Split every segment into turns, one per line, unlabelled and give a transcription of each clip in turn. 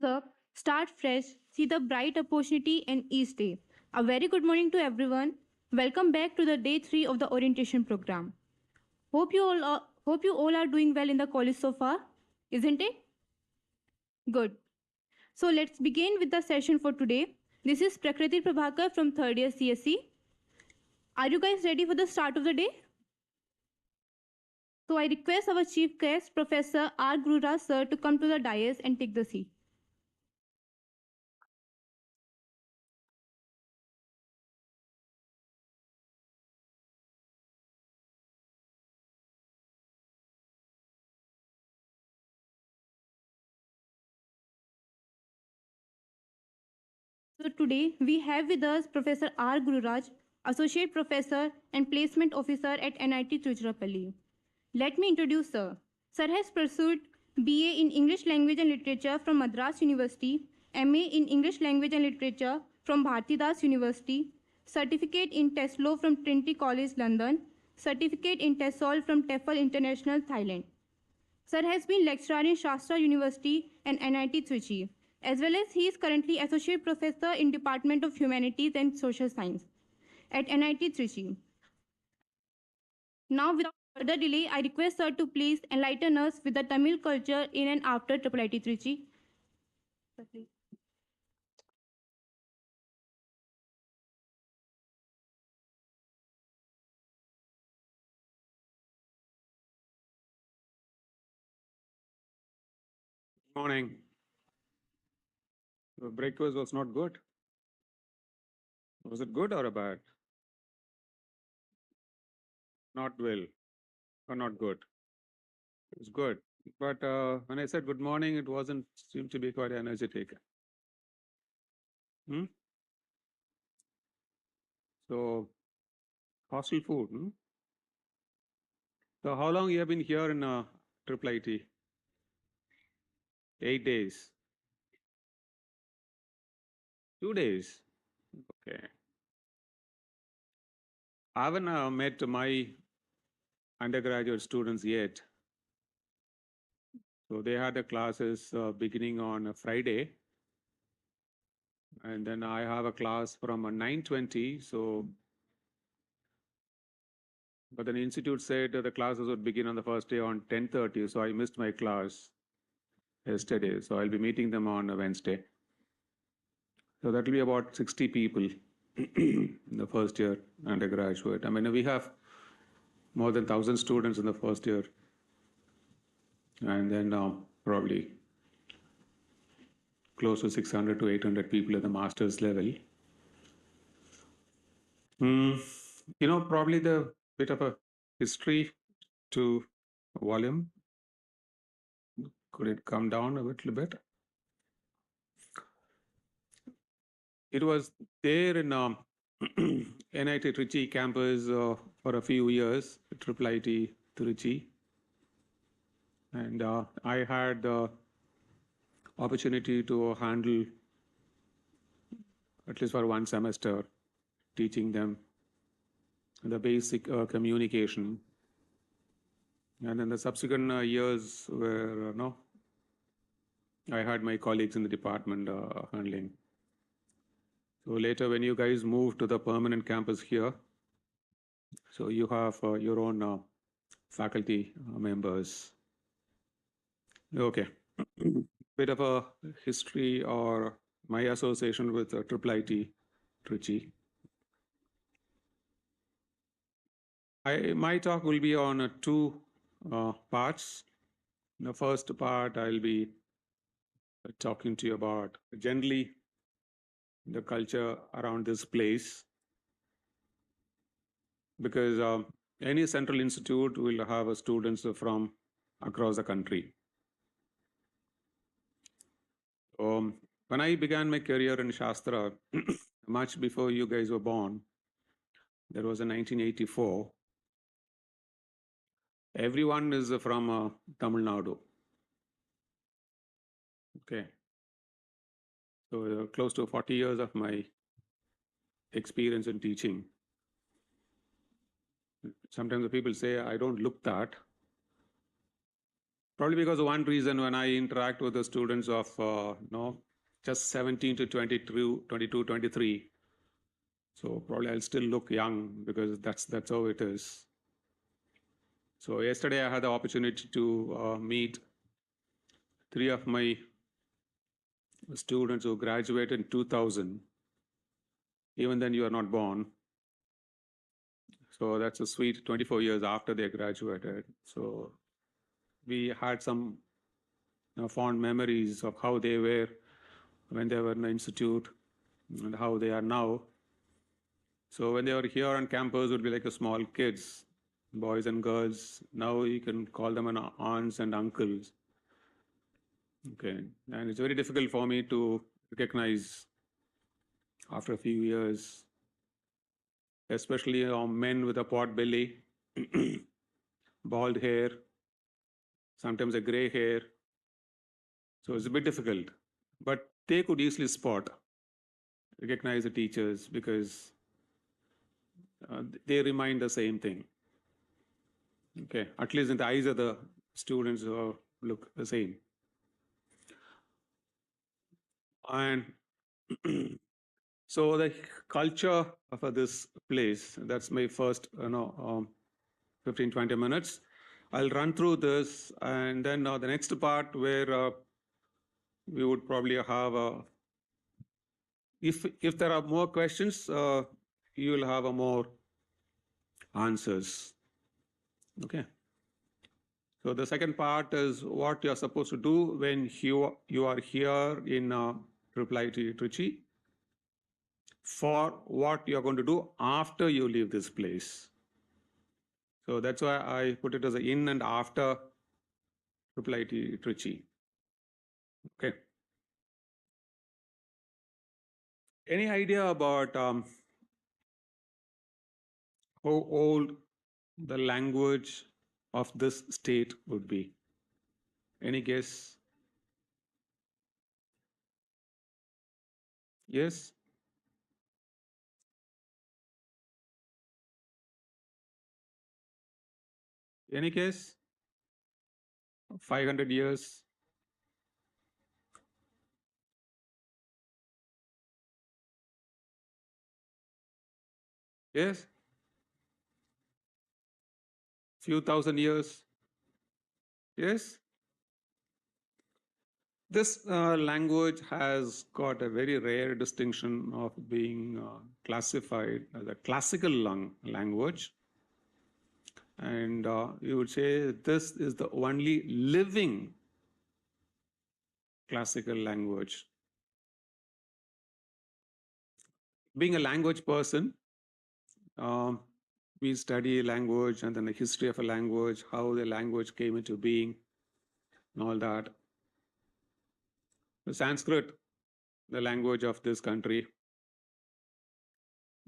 up, start fresh, see the bright opportunity in each day. A very good morning to everyone. Welcome back to the day 3 of the orientation program. Hope you all are doing well in the college so far, isn't it? Good. So let's begin with the session for today. This is Prakriti Prabhakar from 3rd year CSE. Are you guys ready for the start of the day? So I request our chief guest, Professor R. Gururaj sir, to come to the dais and take the seat. So today we have with us Professor R. Gururaj, Associate Professor and Placement Officer at NIT Tiruchirappalli. Let me introduce Sir. Sir has pursued BA in English Language and Literature from Madras University, MA in English Language and Literature from Bharatidas University, Certificate in TESOL from Trinity College London, Certificate in TESOL from TEFL International Thailand. Sir has been lecturer in Shastra University and NIT Trichy, as well as he is currently Associate Professor in Department of Humanities and Social Science at NIT Trichy. Now, without further delay, I request Sir to please enlighten us with the Tamil culture in and after IIIT Trichy. Sir, please.
Morning. The breakfast was not good. Was it good or bad? Not well or not good. It was good. But when I said good morning, it wasn't seemed to be quite energetic. So hostel food. So how long you have been here in IIIT? 8 days. 2 days. Okay. I haven't met my undergraduate students yet. So they had the classes beginning on a Friday. And then I have a class from 9:20. So, but then the institute said the classes would begin on the first day on 10:30. So I missed my class yesterday. So I'll be meeting them on a Wednesday. So that will be about 60 people in the first year undergraduate. I mean, we have more than 1,000 students in the first year. And then probably close to 600 to 800 people at the master's level. Probably the bit of a history to volume. Could it come down a little bit? It was there in NIT Trichy campus for a few years, IIIT Trichy. And I had the opportunity to handle, at least for one semester, teaching them the basic communication. And in the subsequent years where I had my colleagues in the department handling. So later when you guys move to the permanent campus here, so you have your own faculty members. Okay, bit of a history or my association with IIIT Trichy. My talk will be on two parts. In the first part, I'll be talking to you about generally the culture around this place, because any central institute will have students from across the country. When I began my career in Shastra, much before you guys were born, there was a 1984. Everyone is from Tamil Nadu. Okay. So close to 40 years of my experience in teaching. Sometimes the people say, I don't look that. Probably because one reason when I interact with the students of just 17 to 22, 23, so probably I'll still look young because that's how it is. So yesterday I had the opportunity to meet three of my students who graduated in 2000. Even then you are not born. So that's a sweet 24 years after they graduated. So we had some fond memories of how they were when they were in the institute and how they are now. So when they were here on campus, it would be like a small kids, boys and girls. Now you can call them an aunts and uncles. Okay, and it's very difficult for me to recognize after a few years, especially men with a pot belly, bald hair, sometimes a gray hair. So it's a bit difficult, but they could easily recognize the teachers because they remind the same thing. Okay, at least in the eyes of the students who look the same. And so the culture of this place, that's my first 15 20 minutes. I'll run through this, and then the next part where we would probably have if there are more questions, you will have more answers. Okay. So the second part is what you're supposed to do when you are here in IIIT Trichy, for what you're going to do after you leave this place. So that's why I put it as an in and after IIIT Trichy. Okay. Any idea about how old the language of this state would be? Any guess? Yes? Any guess? 500 years? Yes? Few thousand years? Yes? This language has got a very rare distinction of being classified as a classical language. And you would say this is the only living classical language. Being a language person, um, we study language and then the history of a language, how the language came into being, and all that. The Sanskrit, the language of this country,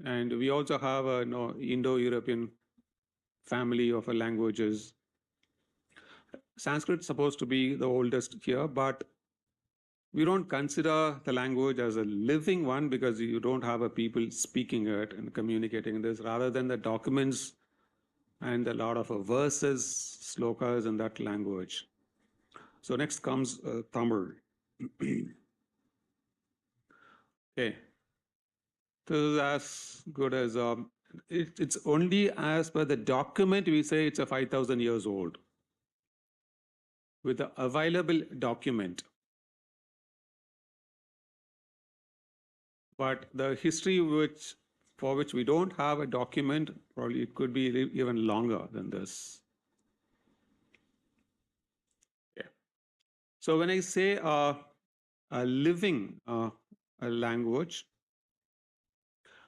and we also have a Indo-European family of languages. Sanskrit is supposed to be the oldest here, but we don't consider the language as a living one because you don't have a people speaking it and communicating this, rather than the documents and a lot of verses, slokas in that language. So next comes Tamil. Okay, this is as good as it's only as per the document we say it's a 5,000 years old. With the available document. But the history for which we don't have a document, probably it could be even longer than this. Yeah. So when I say a living a language,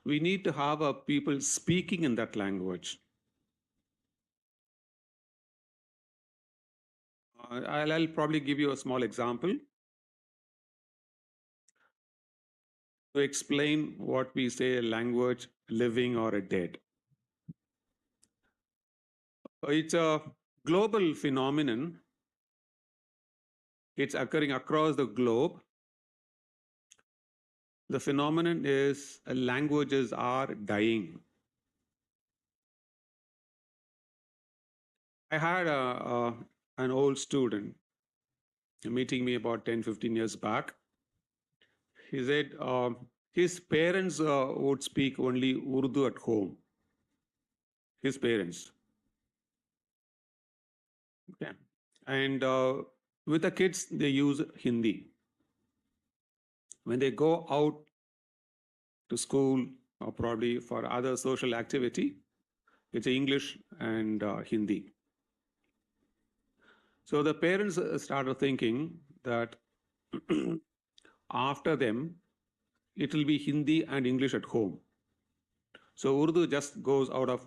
we need to have people speaking in that language. I'll probably give you a small example to explain what we say a language living or a dead. It's a global phenomenon. It's occurring across the globe. The phenomenon is languages are dying. I had an old student meeting me about 10, 15 years back. He said his parents would speak only Urdu at home. His parents. Okay. And with the kids, they use Hindi. When they go out to school or probably for other social activity, it's English and Hindi. So the parents started thinking that after them, it will be Hindi and English at home. So Urdu just goes out of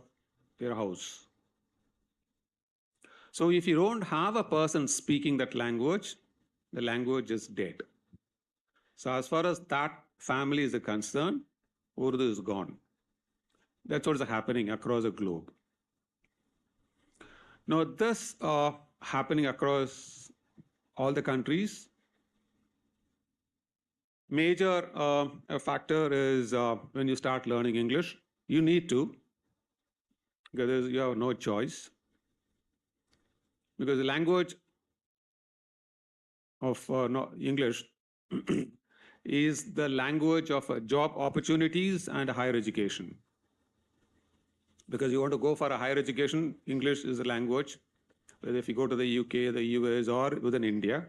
their house. So if you don't have a person speaking that language, the language is dead. So as far as that family is concerned, Urdu is gone. That's what's happening across the globe. Now, this happening across all the countries, major factor is when you start learning English, you need to, because you have no choice. Because the language of no, English is the language of job opportunities and higher education. Because you want to go for a higher education, English is the language. Whether if you go to the UK, the US, or within India.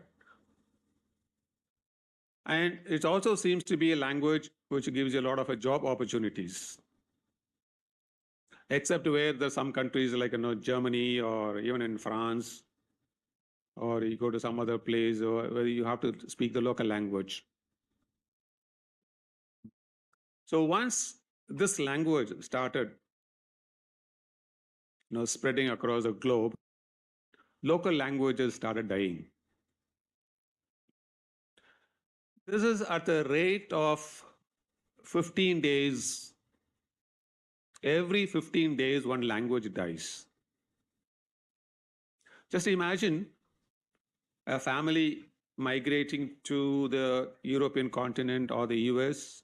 And it also seems to be a language which gives you a lot of job opportunities. Except where there's some countries like Germany or even in France, or you go to some other place where you have to speak the local language. So once this language started spreading across the globe, local languages started dying. This is at the rate of 15 days. Every 15 days, one language dies. Just imagine a family migrating to the European continent or the US.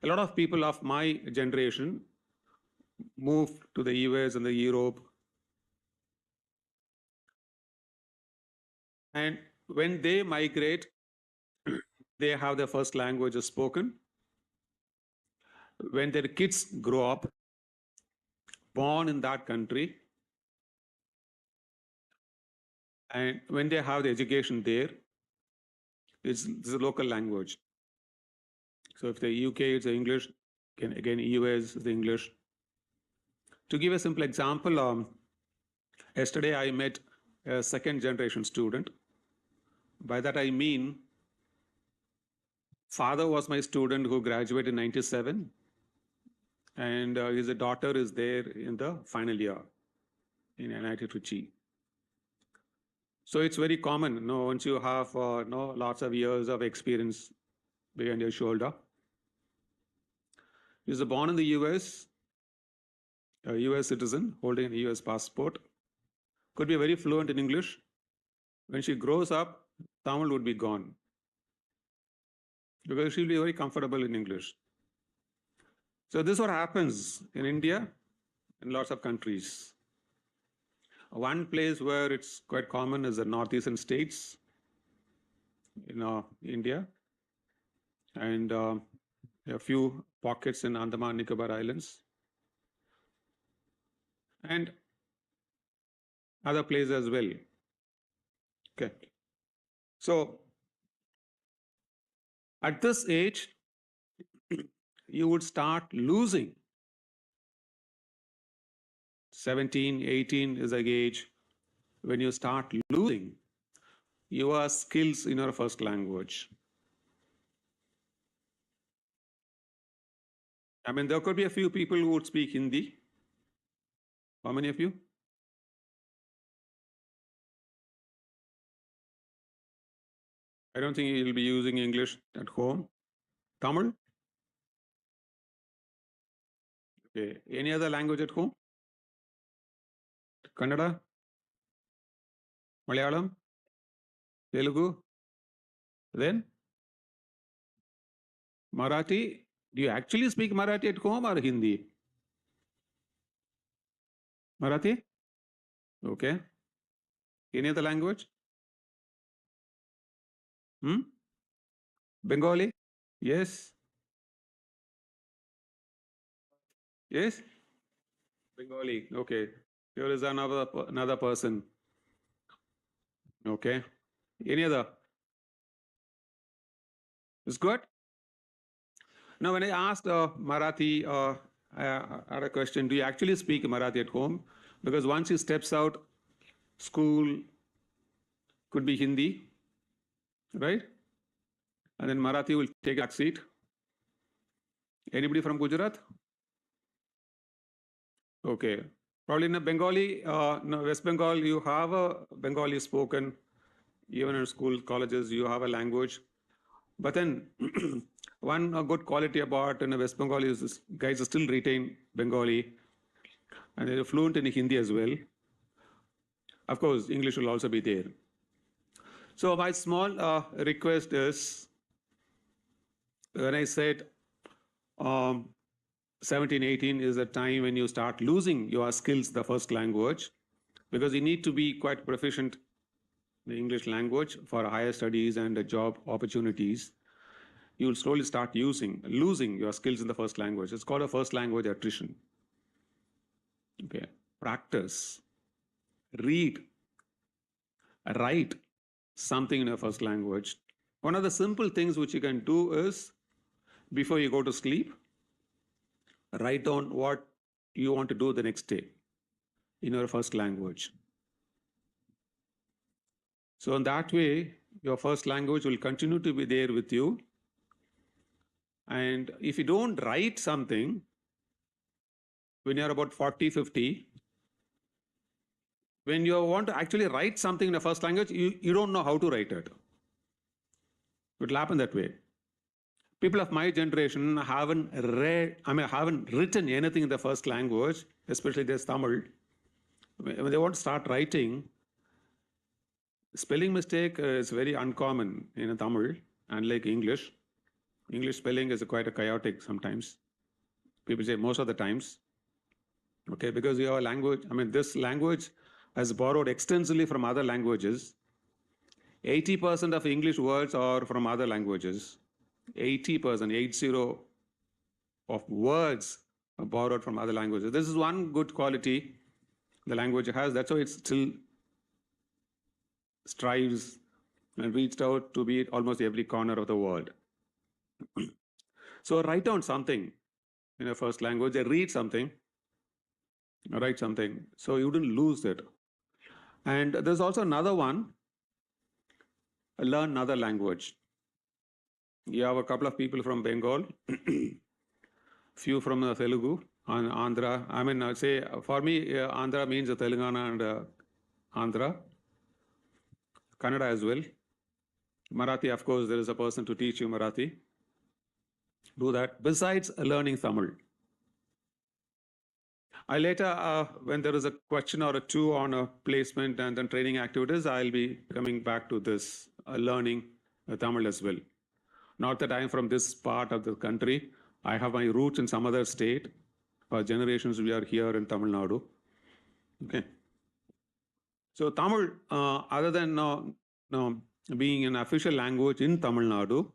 A lot of people of my generation moved to the US and the Europe. And when they migrate, they have their first language spoken. When their kids grow up, born in that country, and when they have the education there, it's the local language. So if the UK it's the English, again US is the English. To give a simple example, yesterday I met a second generation student. By that I mean, father was my student who graduated in 97, and his daughter is there in the final year in IIITT. So it's very common, once you have lots of years of experience behind your shoulder. He was born in the US, a US citizen holding a US passport, could be very fluent in English. When she grows up, Tamil would be gone because she'll be very comfortable in English. So this is what happens in India and lots of countries. One place where it's quite common is the northeastern states in India, and a few pockets in Andaman and Nicobar Islands, and other places as well. Okay. So at this age, you would start losing. 17, 18 is the age when you start losing your skills in your first language. I mean, there could be a few people who would speak Hindi. How many of you? I don't think you'll be using English at home. Tamil? Okay. Any other language at home? Kannada? Malayalam? Telugu? Then? Marathi? Do you actually speak Marathi at home or Hindi? Marathi? Okay. Any other language? Hmm? Bengali? Yes. Yes? Bengali. Okay. Here is another person. Okay. Any other? It's good. Now, when I asked Marathi, I had a question: do you actually speak Marathi at home? Because once he steps out, school could be Hindi, right? And then Marathi will take a back seat. Anybody from Gujarat? Okay. Probably in a Bengali, no, West Bengal, you have a Bengali spoken. Even in school, colleges, you have a language. But then, one good quality about in West Bengal is this guys still retain Bengali and they're fluent in Hindi as well. Of course, English will also be there. So my small request is, when I said 17, 18 is the time when you start losing your skills, the first language, because you need to be quite proficient in the English language for higher studies and job opportunities. You will slowly start losing your skills in the first language. It's called a first language attrition. Okay. Practice, read, write something in your first language. One of the simple things which you can do is, before you go to sleep, write down what you want to do the next day in your first language. So in that way, your first language will continue to be there with you. And if you don't write something, when you're about 40, 50, when you want to actually write something in the first language, you don't know how to write it. It will happen that way. People of my generation haven't written anything in the first language, especially this Tamil. When they want to start writing, spelling mistake is very uncommon in Tamil, unlike English. English spelling is quite a chaotic sometimes. People say most of the times. Okay, because your language, this language has borrowed extensively from other languages. 80% of English words are from other languages. 80%, 80 of words are borrowed from other languages. This is one good quality the language has. That's why it still strives and reached out to be at almost every corner of the world. So write down something in your first language, read something, write something, so you didn't lose it. And there's also another one, learn another language. You have a couple of people from Bengal, few from Telugu and Andhra. Say for me, Andhra means Telangana and Andhra, Kannada as well. Marathi, of course, there is a person to teach you Marathi. Do that. Besides learning Tamil, I later, when there is a question or a two on a placement and then training activities, I'll be coming back to this learning Tamil as well. Not that I am from this part of the country. I have my roots in some other state. For generations, we are here in Tamil Nadu. Okay. So Tamil, other than being an official language in Tamil Nadu,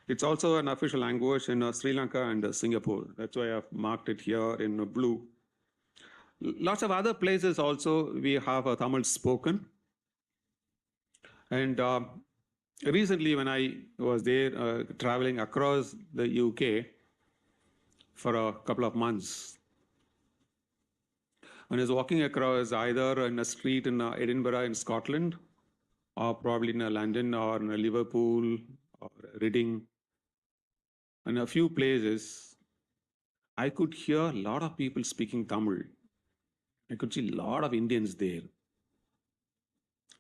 it's also an official language in Sri Lanka and Singapore. That's why I've marked it here in blue. Lots of other places also we have a Tamil spoken. And recently when I was there traveling across the UK for a couple of months, when I was walking across either in a street in Edinburgh in Scotland, or probably in London or in Liverpool or Reading, and a few places, I could hear a lot of people speaking Tamil. I could see a lot of Indians there.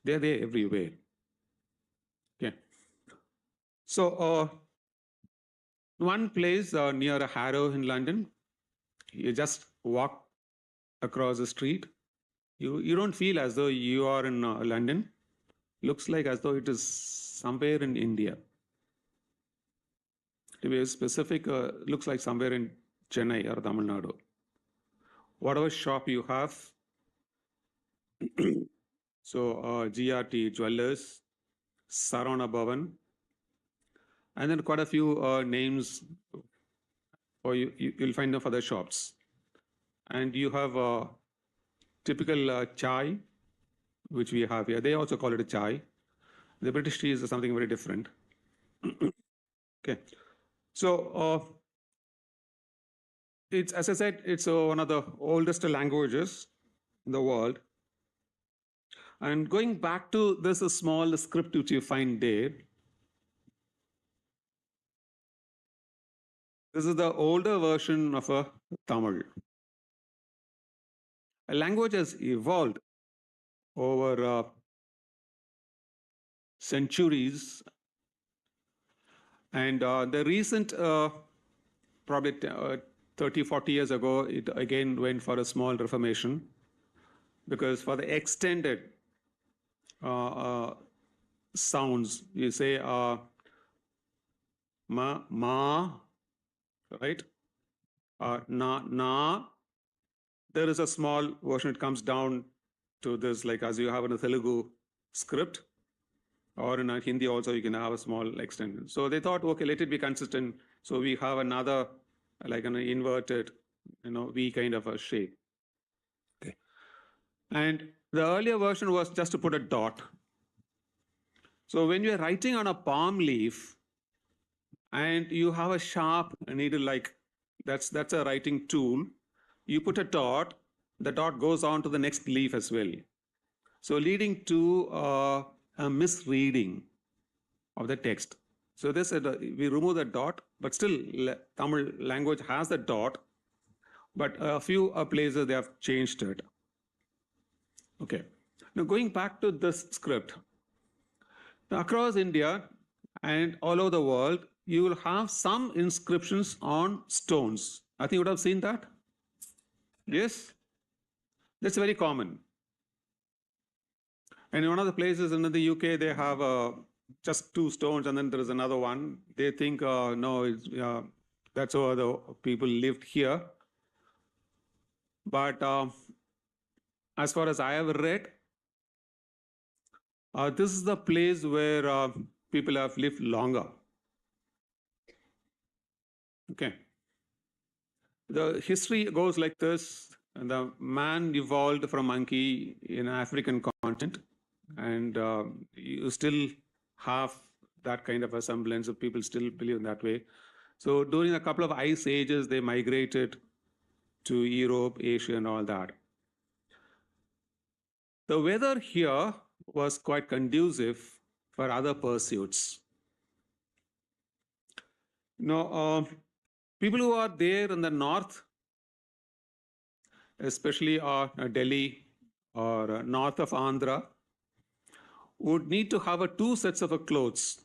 They're there everywhere. Okay. So one place near Harrow in London, you just walk across the street. You don't feel as though you are in London. Looks like as though it is somewhere in India. To be specific, looks like somewhere in Chennai or Tamil Nadu. Whatever shop you have, So GRT Jewelers, Sarana Bhavan, and then quite a few names, or you'll find them for the shops. And you have typical chai, which we have here. They also call it a chai. The British tea is something very different. Okay. So it's, as I said, it's one of the oldest languages in the world. And going back to this small script which you find there, this is the older version of a Tamil. A language has evolved over centuries, and the recent, probably 30, 40 years ago, it again went for a small reformation, because for the extended sounds, you say ma, right? Na. There is a small version. It comes down to this, like as you have in a Telugu script, or in a Hindi also, you can have a small extension. So they thought, okay, let it be consistent. So we have another, like an inverted, V kind of a shape. Okay. And the earlier version was just to put a dot. So when you're writing on a palm leaf and you have a sharp needle, like that's a writing tool, you put a dot, the dot goes on to the next leaf as well. So leading to a misreading of the text. So this, we remove the dot, but still Tamil language has the dot, but a few places they have changed it. Okay. Now going back to this script, now, across India and all over the world, you will have some inscriptions on stones. I think you would have seen that. Yes, that's very common. And in one of the places in the UK, they have just two stones, and then there is another one. They think, no, that's how the people lived here. But as far as I have read, this is the place where people have lived longer. Okay. The history goes like this. The man evolved from monkey in African continent, and you still have that kind of a semblance of people still believe in that way. So during a couple of ice ages, they migrated to Europe, Asia, and all that. The weather here was quite conducive for other pursuits. People who are there in the north, especially Delhi or north of Andhra, would need to have two sets of clothes,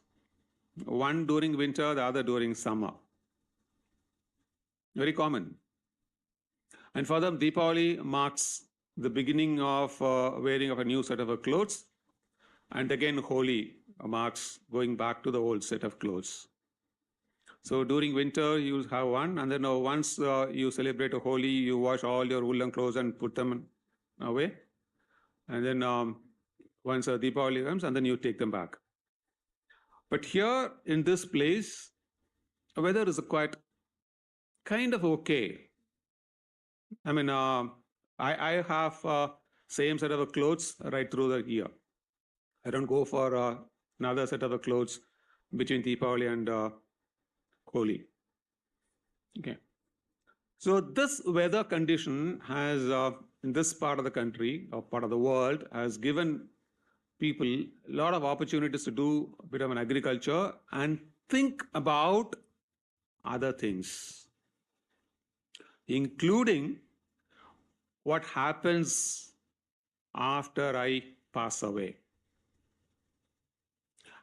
one during winter, the other during summer. Very common. And for them, Deepavali marks the beginning of wearing of a new set of clothes. And again, Holi marks going back to the old set of clothes. So during winter, you have one, and then once you celebrate a Holi, you wash all your woolen clothes and put them away. And then once Deepavali comes, and then you take them back. But here in this place, weather is quite kind of okay. I mean, I have same set of clothes right through the year. I don't go for another set of clothes between Deepavali and Holi. Okay. So this weather condition has, in this part of the country or part of the world, has given people a lot of opportunities to do a bit of an agriculture and think about other things, including what happens after I pass away.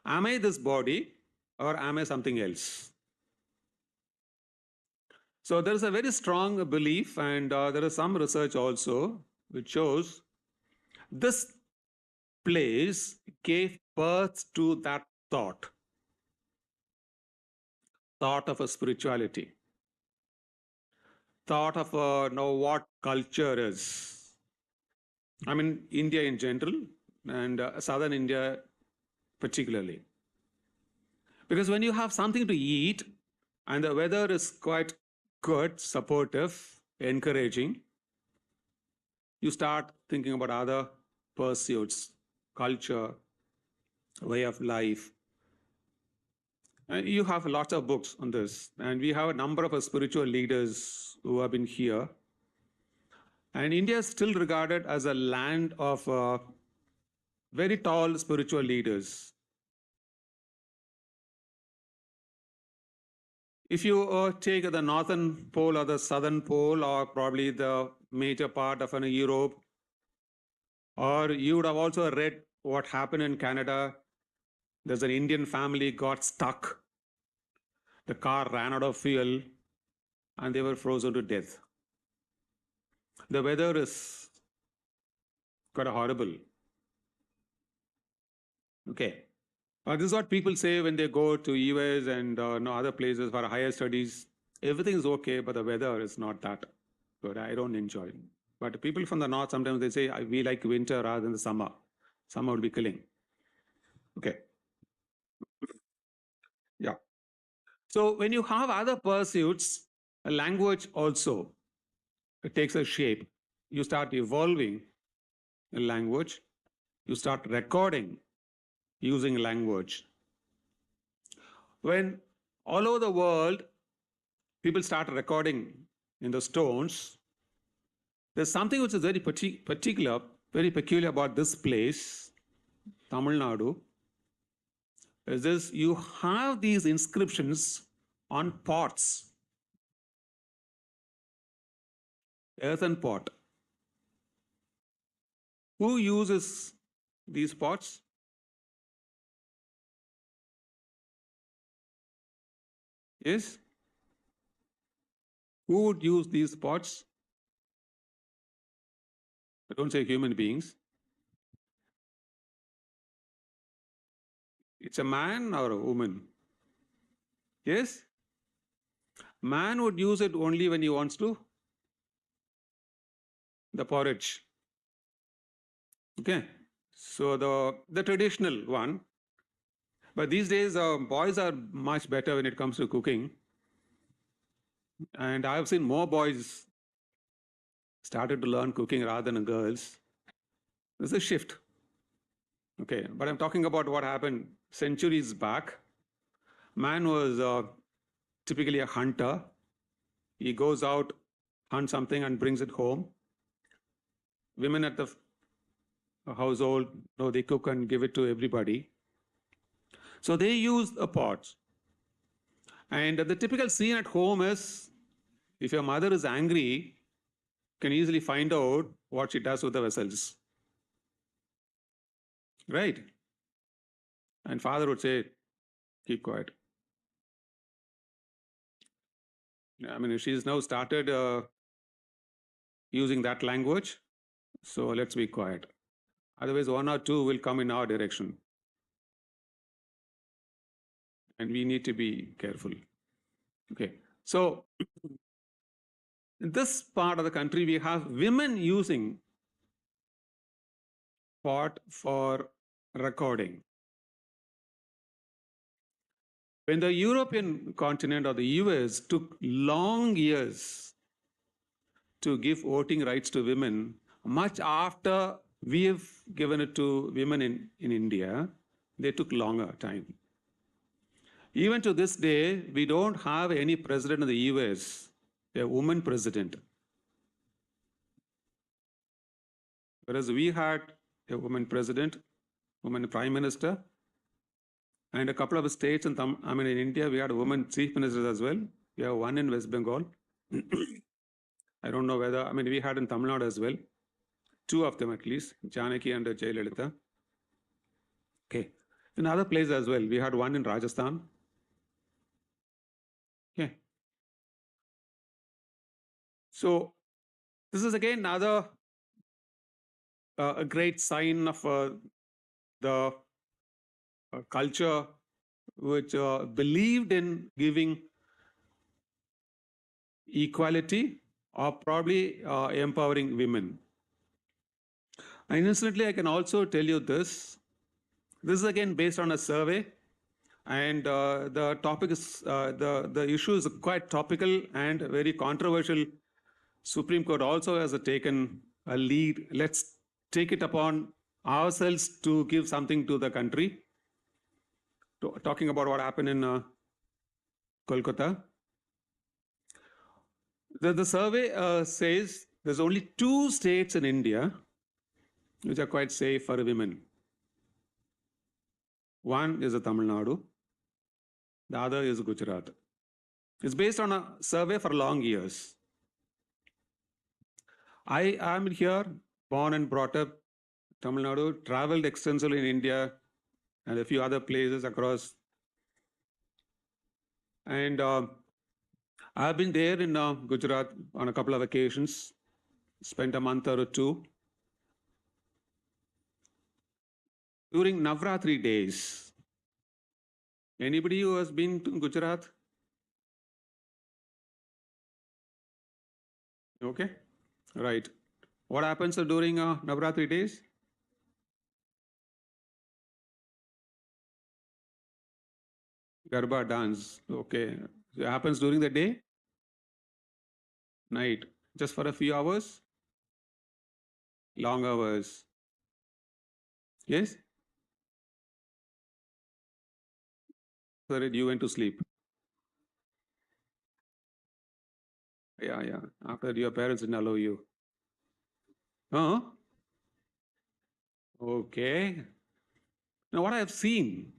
Am I this body or am I something else? So there is a very strong belief, and there is some research also which shows this place gave birth to that thought of a spirituality, thought of know what culture is. I mean, India in general, and southern India particularly. Because when you have something to eat and the weather is quite good, supportive, encouraging, you start thinking about other pursuits, culture, way of life. And you have lots of books on this, and we have a number of spiritual leaders who have been here. And India is still regarded as a land of very tall spiritual leaders. If you take the northern pole or the southern pole, or probably the major part of Europe, or you would have also read what happened in Canada. There's an Indian family got stuck. The car ran out of fuel and they were frozen to death. The weather is quite horrible. Okay. This is what people say when they go to US and other places for higher studies. Everything is okay, but the weather is not that good. I don't enjoy it. But people from the north, sometimes they say, we like winter rather than the summer. Summer will be killing. Okay. Yeah. So when you have other pursuits, a language also takes a shape. You start evolving a language. You start recording using language. When all over the world, people start recording in the stones, there's something which is very particular, very peculiar about this place, Tamil Nadu, is this: you have these inscriptions on pots, earthen pot. Who uses these pots? Yes? Who would use these pots? I don't say human beings. It's a man or a woman? Yes? Man would use it only when he wants to. The porridge. Okay. So the traditional one. But these days, boys are much better when it comes to cooking. And I've seen more boys started to learn cooking rather than girls. There's a shift. Okay. But I'm talking about what happened centuries back. Man was typically a hunter. He goes out, hunts something, and brings it home. Women at the household, they cook and give it to everybody. So they use a pot. And the typical scene at home is, if your mother is angry, you can easily find out what she does with the vessels. Right? And father would say, keep quiet. I mean, she's now started using that language, so let's be quiet. Otherwise, one or two will come in our direction. And we need to be careful. Okay. So in this part of the country, we have women using pot for recording. When the European continent or the US took long years to give voting rights to women, much after we have given it to women in India, they took longer time. Even to this day, we don't have any president in the US, a woman president. Whereas we had a woman president, woman prime minister, and a couple of states in India, we had women chief ministers as well. We have one in West Bengal. I don't know whether, we had in Tamil Nadu as well. Two of them at least, Janaki and Jayalalitha. Okay. In other places as well, we had one in Rajasthan. Okay. So this is again another a great sign of the culture which believed in giving equality or probably empowering women. And incidentally, I can also tell you this. This is again based on a survey, and the topic is the issue is quite topical and very controversial. Supreme Court also has taken a lead. Let's take it upon ourselves to give something to the country. Talking about what happened in Kolkata. The survey says there's only 2 states in India which are quite safe for women. One is Tamil Nadu, the other is Gujarat. It's based on a survey for long years. I am here, born and brought up Tamil Nadu, traveled extensively in India and a few other places across. And I've been there in Gujarat on a couple of occasions, spent a month or two. During Navratri days, anybody who has been to Gujarat? Okay, right. What happens during Navratri days? Garba dance. Okay, it happens during the day, night, just for a few hours, long hours. Yes, so that you went to sleep. Yeah, yeah. After your parents didn't allow you. Huh? Okay. Now, what I have seen,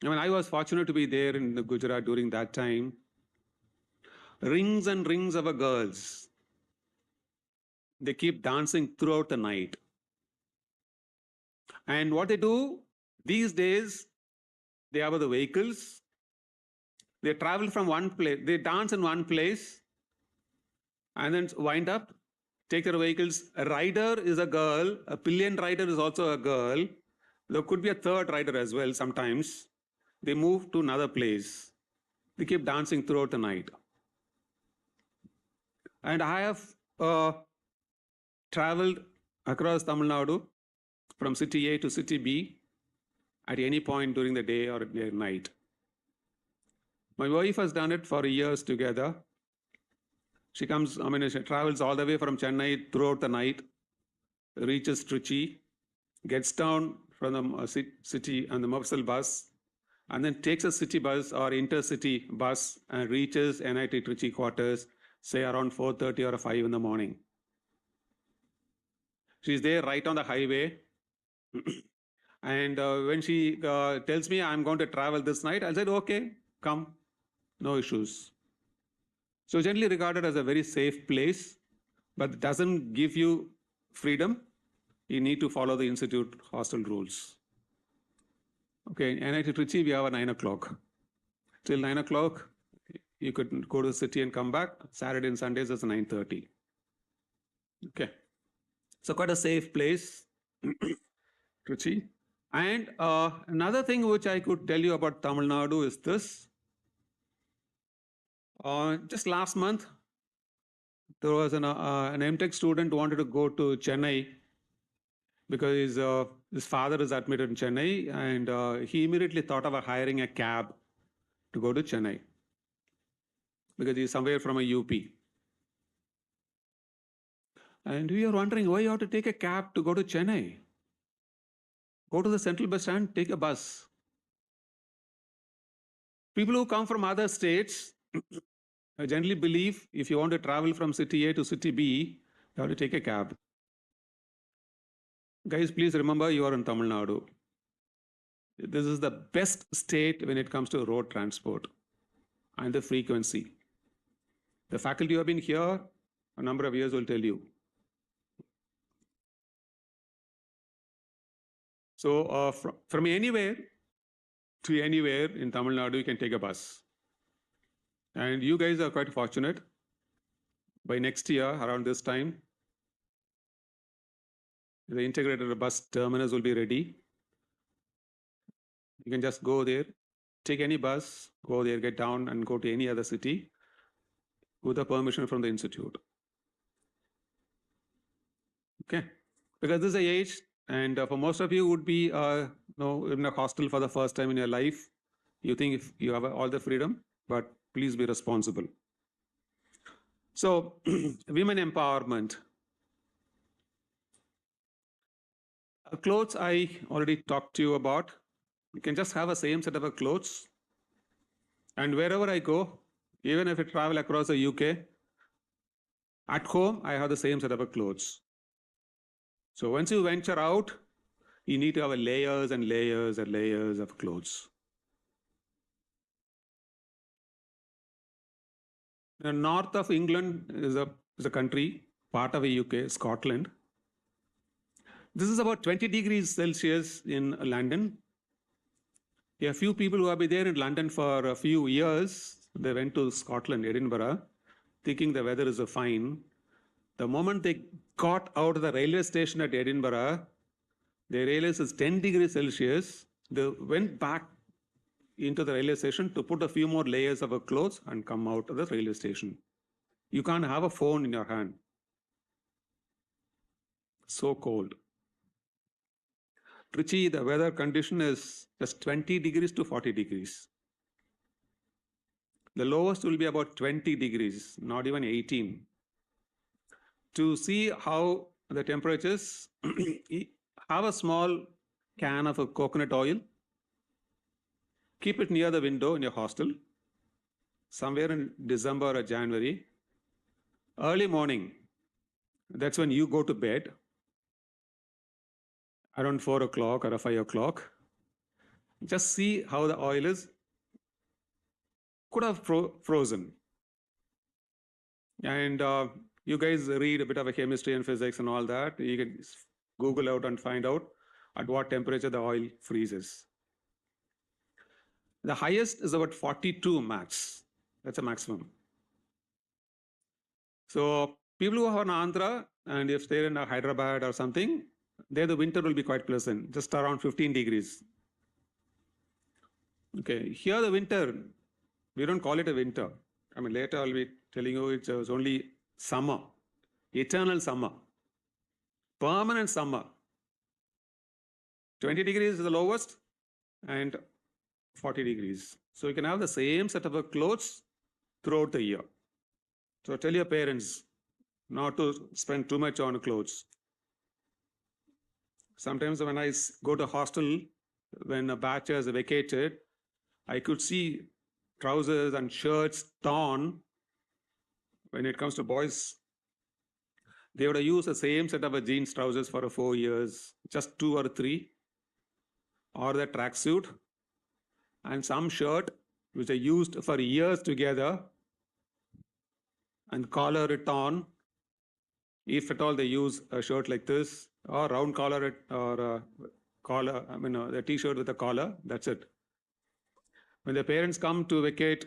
I mean, I was fortunate to be there in the Gujarat during that time. Rings and rings of girls. They keep dancing throughout the night. And what they do these days, they have the vehicles. They travel from one place. They dance in one place and then wind up, take their vehicles. A rider is a girl. A pillion rider is also a girl. There could be a third rider as well sometimes. They move to another place. They keep dancing throughout the night. And I have traveled across Tamil Nadu from city A to city B at any point during the day or night. My wife has done it for years together. She comes, I mean, she travels all the way from Chennai throughout the night, reaches Trichy, gets down from the city and the Mopsal bus, and then takes a city bus or intercity bus and reaches NIT Trichy quarters, say around 4:30 or 5 in the morning. She's there right on the highway. And when she tells me I'm going to travel this night, I said, okay, come, no issues. So generally regarded as a very safe place, but doesn't give you freedom. You need to follow the institute hostel rules. Okay, NIT Trichy, we have a 9 o'clock. Till 9 o'clock, you could go to the city and come back. Saturday and Sundays is 9:30. Okay, so quite a safe place, Trichy. And another thing which I could tell you about Tamil Nadu is this. Just last month, there was an MTech student who wanted to go to Chennai because his father is admitted in Chennai, and he immediately thought of hiring a cab to go to Chennai because he's somewhere from a UP. And we are wondering why you have to take a cab to go to Chennai. Go to the central bus stand, take a bus. People who come from other states I generally believe if you want to travel from city A to city B, you have to take a cab. Guys, please remember you are in Tamil Nadu. This is the best state when it comes to road transport and the frequency. The faculty who have been here a number of years will tell you. So from anywhere to anywhere in Tamil Nadu, you can take a bus. And you guys are quite fortunate. By next year, around this time, the integrated bus terminus will be ready. You can just go there, take any bus, go there, get down and go to any other city with the permission from the institute. Okay. because this is the age, and for most of you would be in a hostel for the first time in your life. You think if you have all the freedom, but please be responsible. So, women empowerment. Clothes I already talked to you about. You can just have the same set of clothes, and wherever I go, even if I travel across the UK, at home I have the same set of clothes. So once you venture out, you need to have layers and layers and layers of clothes. The north of England is a country, part of the UK, Scotland. This is about 20 degrees Celsius in London. A few people who have been there in London for a few years, they went to Scotland, Edinburgh, thinking the weather is fine. The moment they got out of the railway station at Edinburgh, they realized it's 10 degrees Celsius. They went back into the railway station to put a few more layers of clothes and come out of the railway station. You can't have a phone in your hand. So cold. Trichy, the weather condition is just 20 degrees to 40 degrees. The lowest will be about 20 degrees, not even 18. To see how the temperatures, have a small can of coconut oil, keep it near the window in your hostel, somewhere in December or January. Early morning, that's when you go to bed, around 4 o'clock or 5 o'clock. Just see how the oil is, could have frozen. And you guys read a bit of a chemistry and physics and all that. You can Google out and find out at what temperature the oil freezes. The highest is about 42 max. That's a maximum. So people who are in Andhra, and if they're in Hyderabad or something, there the winter will be quite pleasant, just around 15 degrees. Okay, here the winter, we don't call it a winter. I mean, later I'll be telling you it's only summer, eternal summer, permanent summer. 20 degrees is the lowest and 40 degrees. So you can have the same set of clothes throughout the year. So tell your parents not to spend too much on clothes. Sometimes when I go to hostel, when a batch has vacated, I could see trousers and shirts torn. When it comes to boys, they would have used the same set of jeans trousers for 4 years, just 2 or 3, or the tracksuit, and some shirt which are used for years together, and collar it on. If at all they use a shirt like this, or round collar it, or collar, the t-shirt with a collar, that's it. When the parents come to vacate,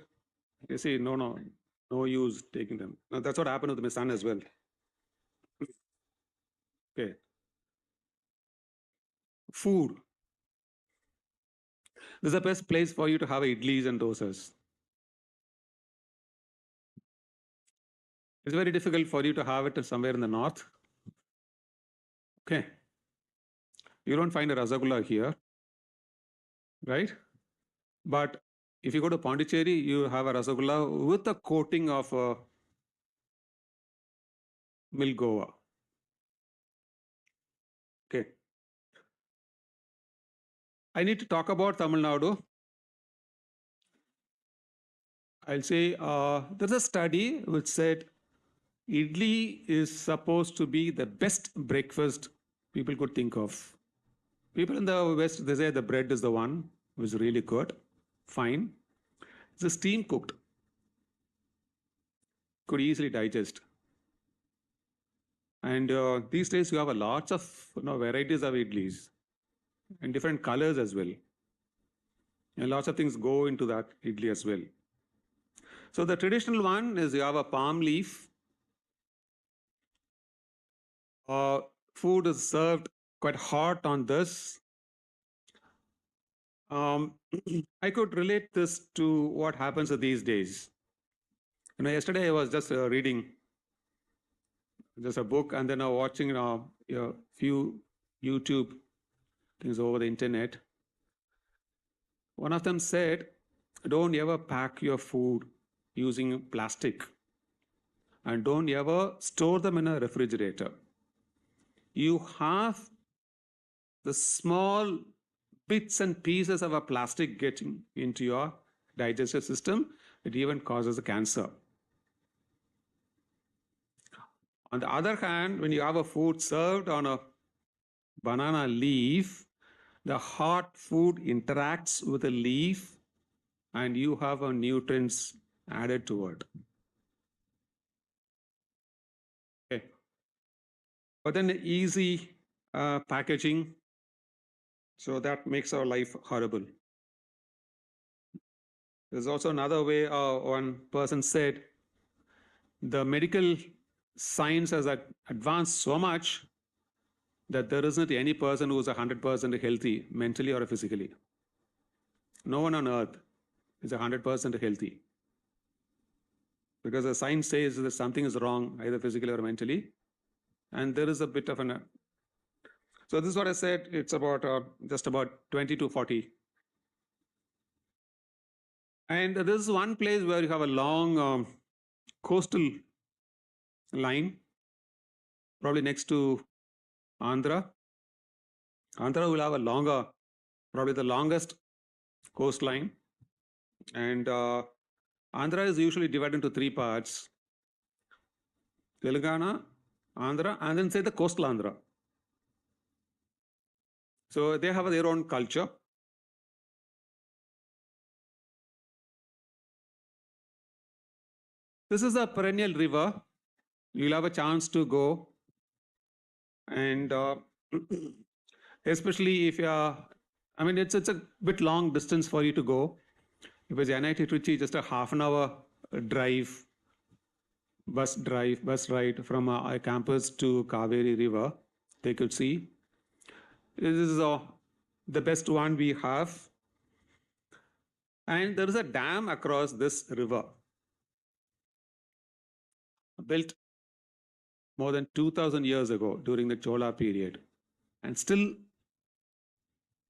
they say, no use taking them. Now, that's what happened with my son as well. Okay. Food. This is the best place for you to have idlis and dosas. It's very difficult for you to have it somewhere in the north. Okay. You don't find a rasgulla here, right? But if you go to Pondicherry, you have a rasgulla with a coating of milgova. Okay. I need to talk about Tamil Nadu. I'll say there's a study which said idli is supposed to be the best breakfast people could think of. People in the West, they say the bread is the one which is really good. Fine. It's a steam cooked. Could easily digest. And these days you have a lots of varieties of idlis and different colors as well. And lots of things go into that idli as well. So the traditional one is you have a palm leaf. Food is served quite hot on this. I could relate this to what happens these days. Yesterday I was just reading just a book, and then watching a few YouTube things over the internet. One of them said, don't ever pack your food using plastic and don't ever store them in a refrigerator. You have the small bits and pieces of a plastic getting into your digestive system. It even causes a cancer. On the other hand, when you have a food served on a banana leaf, the hot food interacts with the leaf and you have a nutrients added to it. Okay. But then easy packaging, so that makes our life horrible. There's also another way. One person said, the medical science has advanced so much that there isn't any person who is 100% healthy mentally or physically. No one on earth is 100% healthy, because the science says that something is wrong either physically or mentally, and there is a bit of an so this is what I said. It's about just about 20 to 40. And this is one place where you have a long coastal line, probably next to Andhra. Andhra will have a longer, probably the longest coastline. And Andhra is usually divided into three parts: Telangana, Andhra, and then say the coastal Andhra. So they have their own culture. This is a perennial river. You'll have a chance to go, and especially if you're, I mean, it's a bit long distance for you to go. If it's IIITT, just a half an hour drive, bus ride from a campus to Kaveri River, they could see. This is the best one we have. And there is a dam across this river, built more than 2000 years ago during the Chola period, and still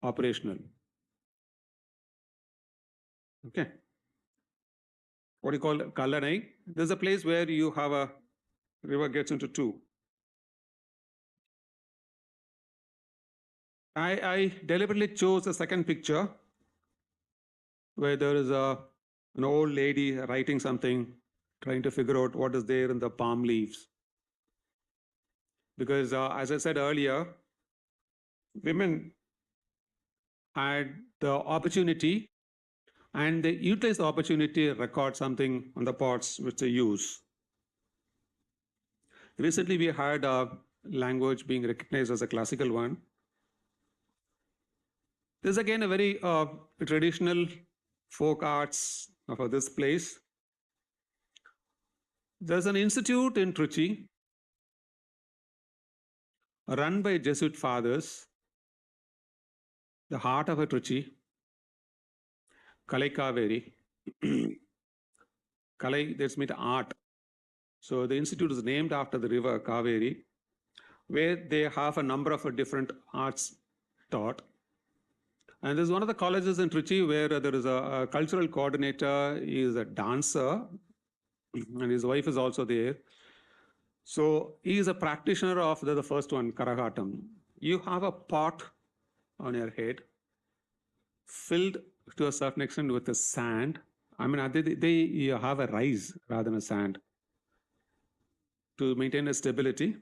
operational. Okay. What do you call Kallanai? There's a place where you have a river gets into two. I deliberately chose a second picture where there is an old lady writing something, trying to figure out what is there in the palm leaves. Because as I said earlier, women had the opportunity and they utilize the opportunity to record something on the pots which they use. Recently, we had language being recognized as a classical one. This is again a very traditional folk arts of this place. There's an institute in Trichy run by Jesuit fathers, the heart of a Trichy, Kalai Kaveri. Kalai, that's mean art. So the institute is named after the river Kaveri, where they have a number of different arts taught. And there's one of the colleges in Trichy where there is a cultural coordinator, he is a dancer, and his wife is also there. So he is a practitioner of the first one, Karagatam. You have a pot on your head filled to a certain extent with the sand. I mean, they have a rise rather than a sand to maintain a stability.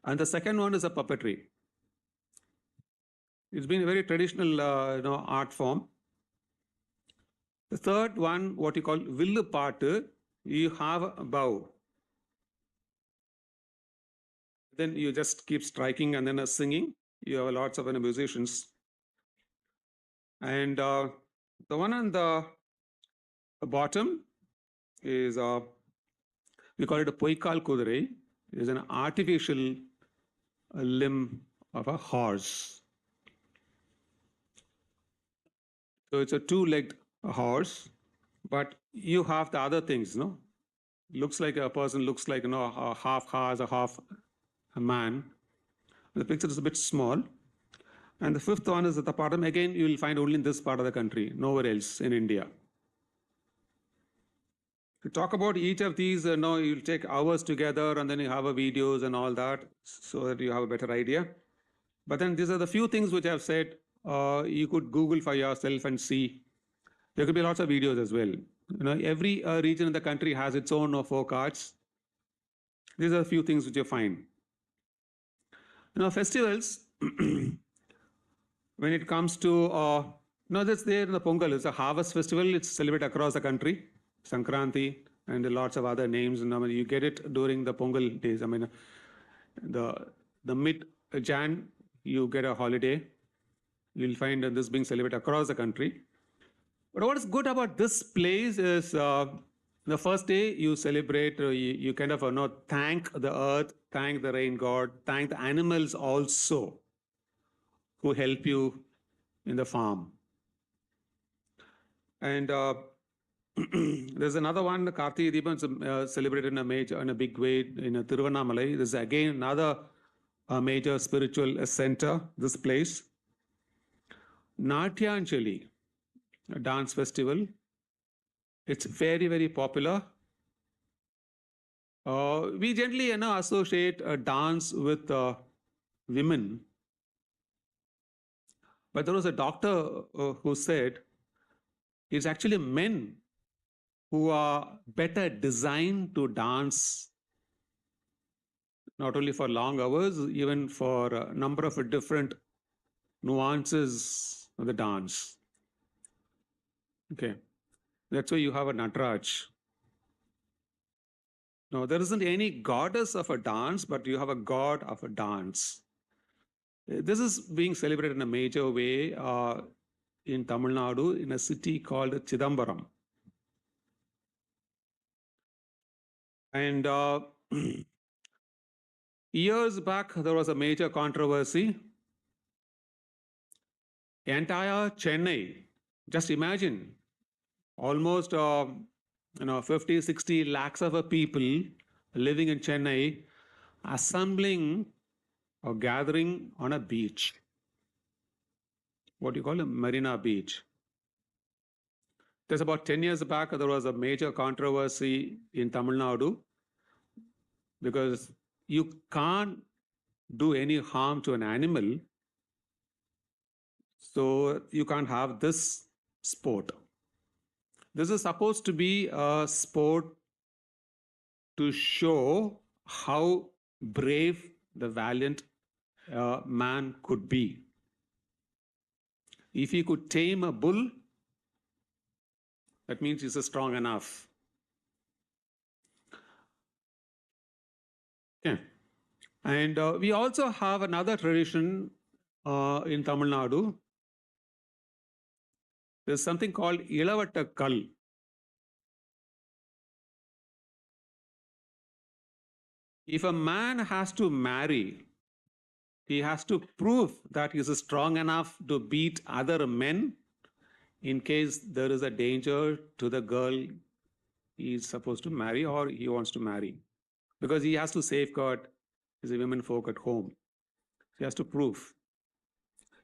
And the second one is a puppetry. It's been a very traditional art form. The third one, what you call villu paatu, you have a bow. Then you just keep striking and then singing. You have lots of musicians. And the one on the bottom is, we call it a poikal kudure. It is an artificial limb of a horse. So it's a two-legged horse, but you have the other things, looks like a person, looks like a half horse, a half a man. The picture is a bit small. And the fifth one is at the bottom. Again, you will find only in this part of the country, nowhere else in India. To talk about each of these, no, you'll take hours together and then you have a videos and all that so that you have a better idea. But then these are the few things which I've said. You could Google for yourself and see. There could be lots of videos as well. Every region in the country has its own folk arts. These are a few things which you find. Festivals, when it comes to, that's there in the Pongal, it's a harvest festival. It's celebrated across the country, Sankranti, and lots of other names. And you get it during the Pongal days. The mid-Jan, you get a holiday. You'll find this being celebrated across the country. But what is good about this place is the first day you celebrate, you kind of thank the earth, thank the rain god, thank the animals also who help you in the farm. And there's another one, the Karthi Deepam, celebrated in a big way in Tiruvannamalai. This is again another major spiritual center, this place. Natyanjali, a dance festival. It's very, very popular. We generally associate dance with women. But there was a doctor who said it's actually men who are better designed to dance, not only for long hours, even for a number of different nuances of the dance. Okay. That's why you have a Nataraj. No, there isn't any goddess of a dance, but you have a god of a dance. This is being celebrated in a major way in Tamil Nadu in a city called Chidambaram. And years back, there was a major controversy. Entire Chennai, just imagine, almost 50, 60 lakhs of people living in Chennai assembling or gathering on a beach. What do you call a Marina Beach? There's about 10 years back, there was a major controversy in Tamil Nadu because you can't do any harm to an animal, so you can't have this sport. This is supposed to be a sport to show how brave the valiant man could be. If he could tame a bull, that means he's strong enough. Okay. And we also have another tradition in Tamil Nadu. There's something called Ilavattakkal. If a man has to marry, he has to prove that he is strong enough to beat other men in case there is a danger to the girl he is supposed to marry or he wants to marry. Because he has to safeguard his women folk at home. He has to prove.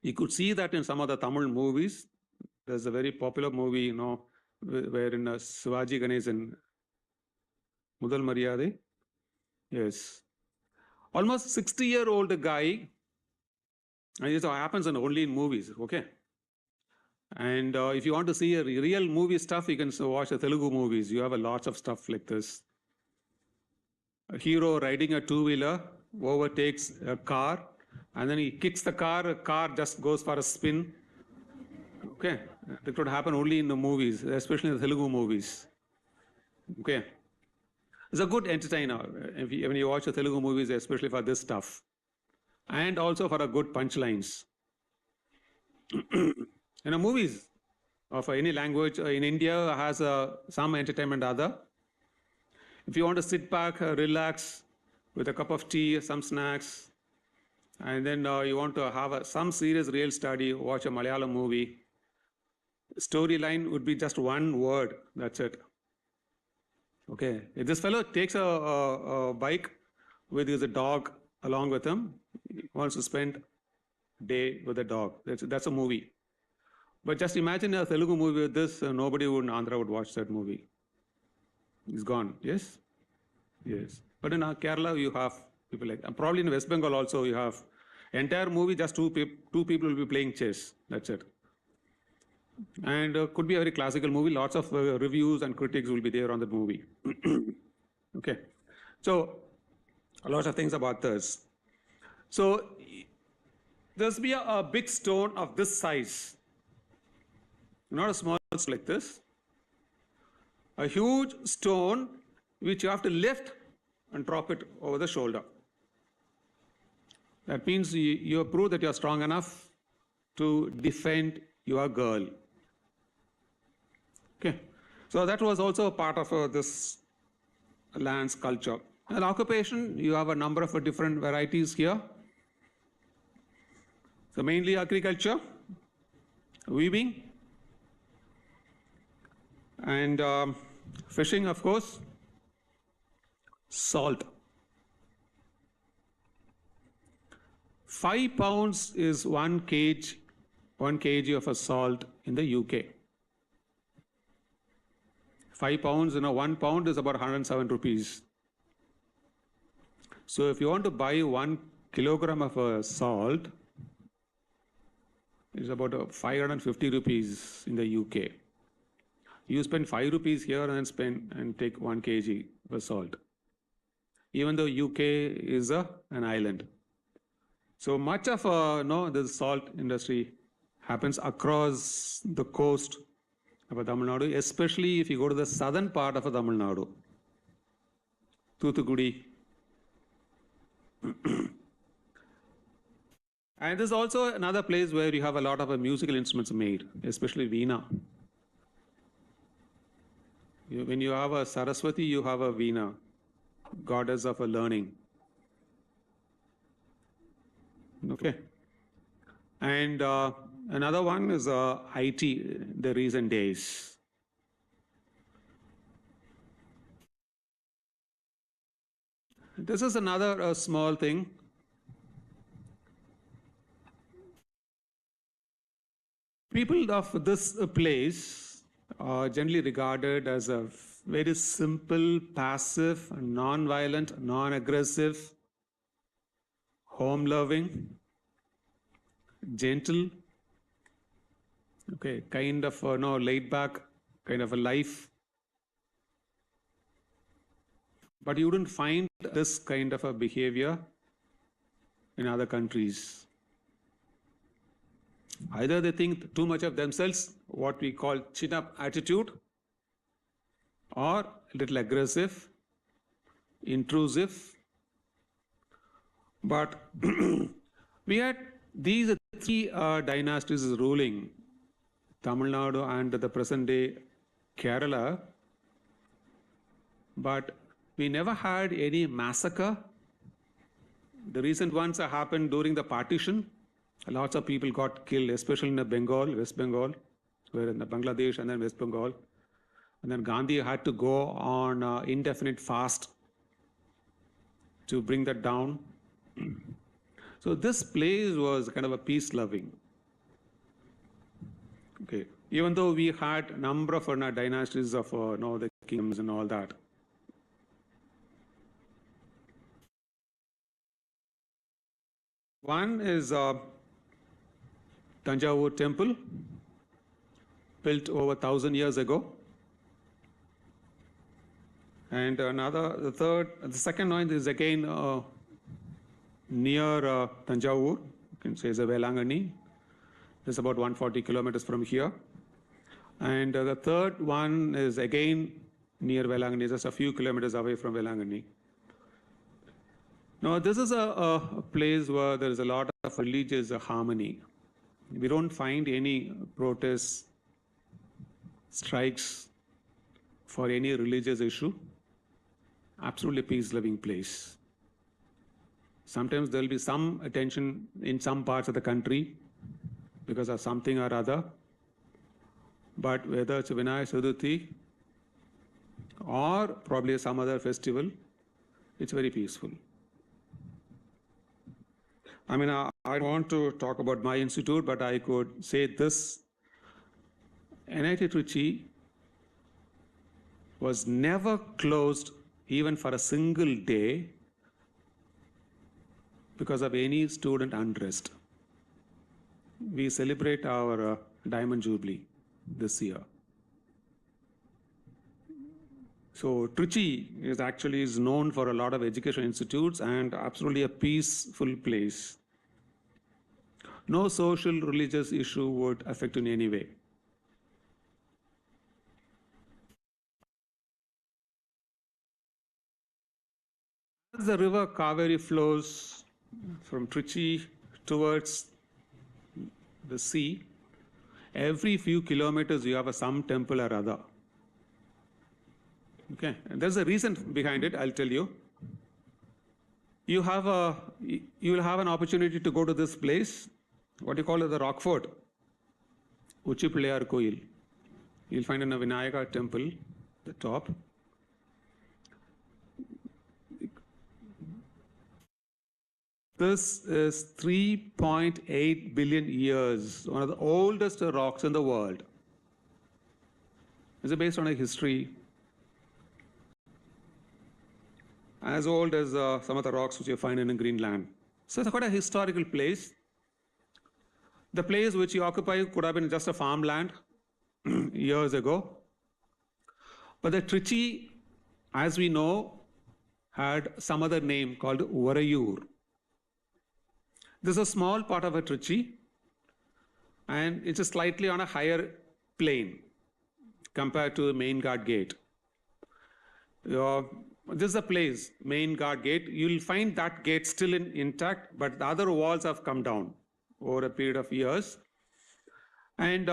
You could see that in some of the Tamil movies. There's a very popular movie, wherein Shivaji Ganesan, Mudal Maryade. Yes. Almost 60-year-old guy, and it happens only in movies, okay? And if you want to see a real movie stuff, you can watch the Telugu movies. You have a lot of stuff like this. A hero riding a two-wheeler overtakes a car, and then he kicks the car just goes for a spin. Okay, it could happen only in the movies, especially in the Telugu movies. Okay. It's a good entertainer when you watch the Telugu movies, especially for this stuff. And also for a good punchlines. Movies of any language in India has some entertainment other. If you want to sit back, relax with a cup of tea, some snacks, and then you want to have some serious real study, watch a Malayalam movie. Storyline would be just one word, that's it. Okay, if this fellow takes a bike with his dog along with him. He wants to spend day with the dog. That's a movie. But just imagine a Telugu movie with this, nobody in Andhra would watch that movie. It's gone. Yes? Yes. But in Kerala, you have people like, probably in West Bengal also, you have entire movie, just two people will be playing chess. That's it. And could be a very classical movie. Lots of reviews and critics will be there on the movie. Okay. So, lots of things about this. So, there's be a big stone of this size, not a small like this, a huge stone which you have to lift and drop it over the shoulder. That means you prove that you're strong enough to defend your girl. Okay, so that was also a part of this land's culture. And occupation, you have a number of different varieties here. So mainly agriculture, weaving, and fishing, of course, salt. 5 pounds is 1 kg of a salt in the UK. 5 pounds, 1 pound is about 107 rupees. So if you want to buy 1 kilogram of salt, it's about 550 rupees in the UK. You spend 5 rupees here and take 1 kg of salt. Even though UK is an island. So much of the salt industry happens across the coast of Tamil Nadu, especially if you go to the southern part of Tamil Nadu, Thoothukudi. And there's also another place where you have a lot of musical instruments made, especially Veena. When you have a Saraswati, you have a Veena, goddess of learning. Okay. And another one is IT, the recent days. This is another small thing. People of this place are generally regarded as a very simple, passive, non-violent, non-aggressive, home-loving, gentle, okay, kind of laid-back kind of a life. But you wouldn't find this kind of a behavior in other countries. Either they think too much of themselves, what we call chin-up attitude, or a little aggressive, intrusive. But we had these 3 dynasties ruling Tamil Nadu and the present day Kerala, but we never had any massacre. The recent ones happened during the partition. Lots of people got killed, especially in Bengal, West Bengal, where in the Bangladesh and then West Bengal. And then Gandhi had to go on indefinite fast to bring that down. So this place was kind of a peace-loving. Okay, even though we had a number of dynasties of the kingdoms and all that. One is Tanjavur temple, built over 1,000 years ago. And the second one is again near Tanjavur, you can say it's a Velangani. It's about 140 kilometers from here. And the third one is again near Velangani, just a few kilometers away from Velangani. Now, this is a place where there is a lot of religious harmony. We don't find any protests, strikes for any religious issue. Absolutely peace-loving place. Sometimes there will be some attention in some parts of the country because of something or other. But whether it's Vinaya Chaturthi or probably some other festival, it's very peaceful. I mean, I want to talk about my institute, but I could say this. NIT Trichy was never closed even for a single day because of any student unrest. We celebrate our Diamond Jubilee this year. So Trichy is known for a lot of education institutes and absolutely a peaceful place. No social religious issue would affect in any way. As the river Kaveri flows from Trichy towards the sea, every few kilometers you have some temple or other. Okay, and there's a reason behind it, I'll tell you. You will have an opportunity to go to this place, what you call it, the Rockford, Uchipillayar Koil. You'll find in a Vinayaka temple, the top. This is 3.8 billion years, one of the oldest rocks in the world. It's based on a history as old as some of the rocks which you find in Greenland. So it's quite a historical place. The place which you occupy could have been just a farmland years ago. But the Trichy, as we know, had some other name called Varayur. This is a small part of a Trichy, and it's slightly on a higher plane compared to the main guard gate. This is a place, main guard gate. You'll find that gate still intact, but the other walls have come down over a period of years. And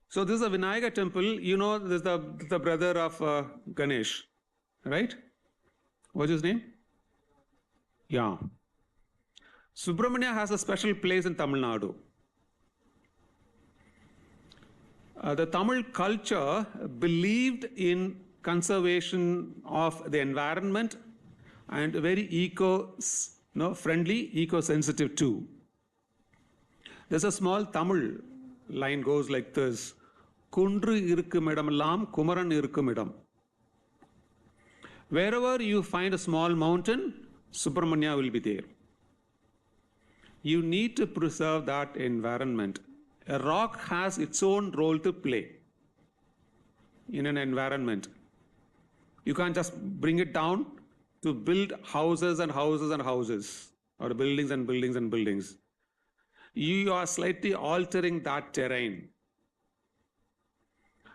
so this is a Vinayaka temple. You know, this is the brother of Ganesh, right? What's his name? Yeah. Subramania has a special place in Tamil Nadu. The Tamil culture believed in conservation of the environment and very friendly, eco-sensitive too. There's a small Tamil line goes like this: Kundru irukkumidam Kumaran irukkumidam. Wherever you find a small mountain, Subramania will be there. You need to preserve that environment. A rock has its own role to play in an environment. You can't just bring it down to build houses and houses and houses, or buildings and buildings and buildings. You are slightly altering that terrain.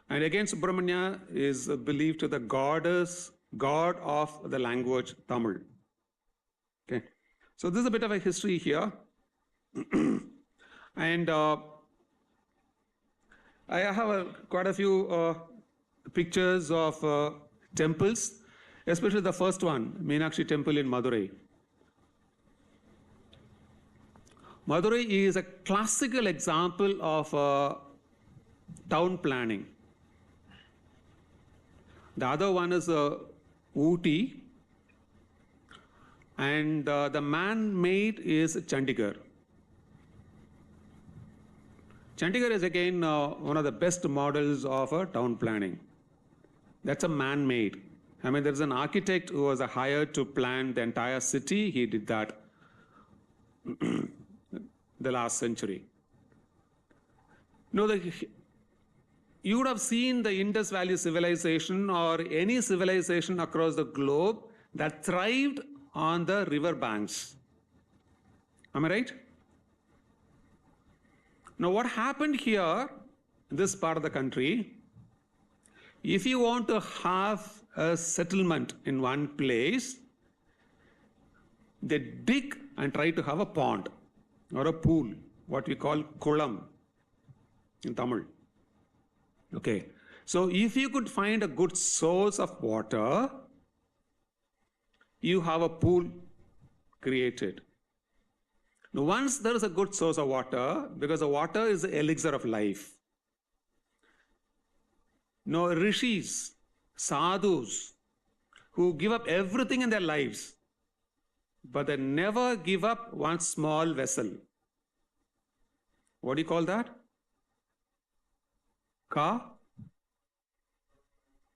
And again, Subramania is believed to the god of the language Tamil. Okay, so this is a bit of a history here. And I have quite a few pictures of temples, especially the first one, Meenakshi Temple in Madurai. Madurai is a classical example of town planning. The other one is Ooty, and the man-made is Chandigarh. Chandigarh is again one of the best models of town planning. That's a man-made. I mean, there's an architect who was hired to plan the entire city. He did that the last century. You would have seen the Indus Valley civilization or any civilization across the globe that thrived on the river banks. Am I right? Now, what happened here in this part of the country, if you want to have a settlement in one place, they dig and try to have a pond or a pool, what we call kulam in Tamil. Okay, so if you could find a good source of water, you have a pool created. Now, once there is a good source of water, because the water is the elixir of life. No rishis, sadhus, who give up everything in their lives but they never give up one small vessel. What do you call that? Car?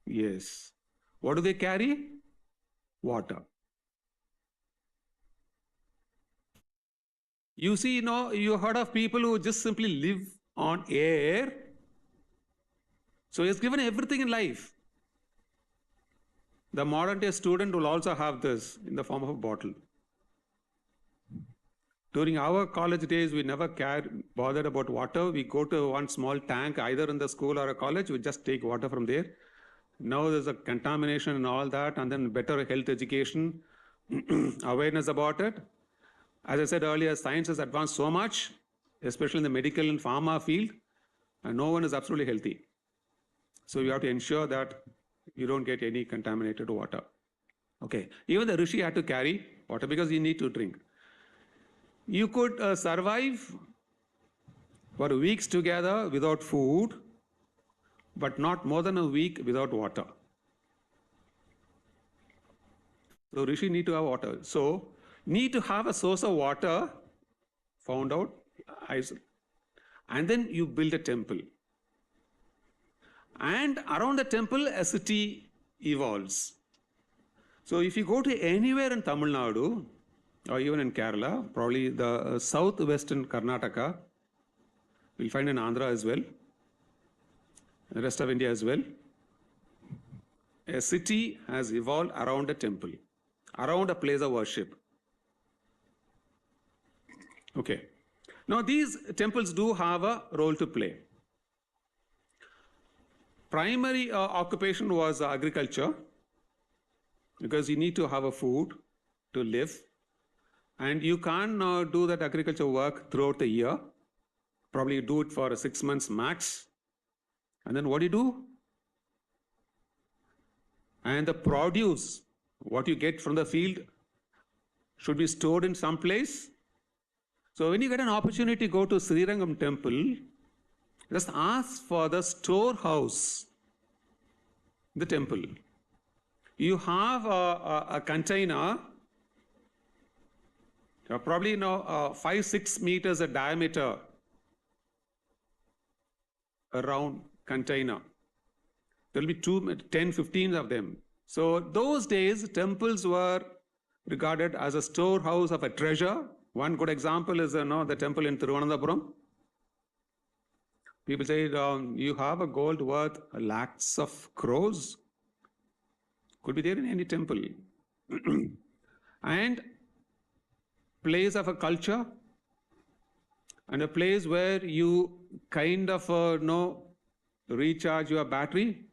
Yes. What do they carry? Water. You see, you heard of people who just simply live on air. So he has given everything in life. The modern day student will also have this in the form of a bottle. During our college days, we never bothered about water. We go to one small tank, either in the school or a college, we just take water from there. Now there's a contamination and all that, and then better health education, awareness about it. As I said earlier, science has advanced so much, especially in the medical and pharma field, and no one is absolutely healthy. So you have to ensure that you don't get any contaminated water. Okay, even the Rishi had to carry water because you need to drink. You could survive for weeks together without food, but not more than a week without water. So Rishi need to have water. So need to have a source of water found out, and then you build a temple. And around the temple, a city evolves. So if you go to anywhere in Tamil Nadu, or even in Kerala, probably the southwestern Karnataka, we'll find in Andhra as well, the rest of India as well. A city has evolved around a temple, around a place of worship. Okay. Now these temples do have a role to play. Primary occupation was agriculture, because you need to have a food to live. And you can't do that agriculture work throughout the year. Probably you do it for 6 months max. And then what do you do? And the produce, what you get from the field, should be stored in some place. So when you get an opportunity to go to Srirangam temple, just ask for the storehouse, the temple. You have a container, probably 5-6 meters of diameter, a round container. There will be 10-15 of them. So those days, temples were regarded as a storehouse of a treasure. One good example is the temple in Thiruvananthapuram. People say, you have a gold worth lakhs of crores. Could be there in any temple. And place of a culture, and a place where you kind of recharge your battery.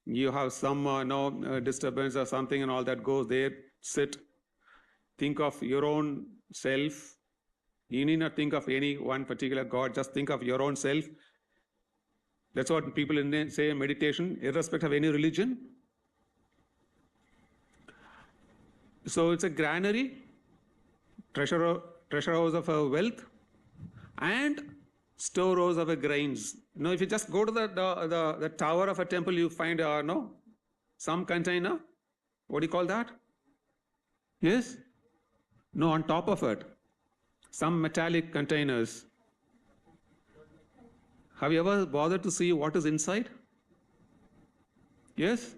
You have some disturbance or something and all that goes there, sit, think of your own self. You need not think of any one particular God, just think of your own self. That's what people say in meditation, irrespective of any religion. So it's a granary, treasure house of wealth, and storehouse of grains. If you just go to the tower of a temple, you find some container. What do you call that? Yes? No, on top of it, some metallic containers. Have you ever bothered to see what is inside? Yes?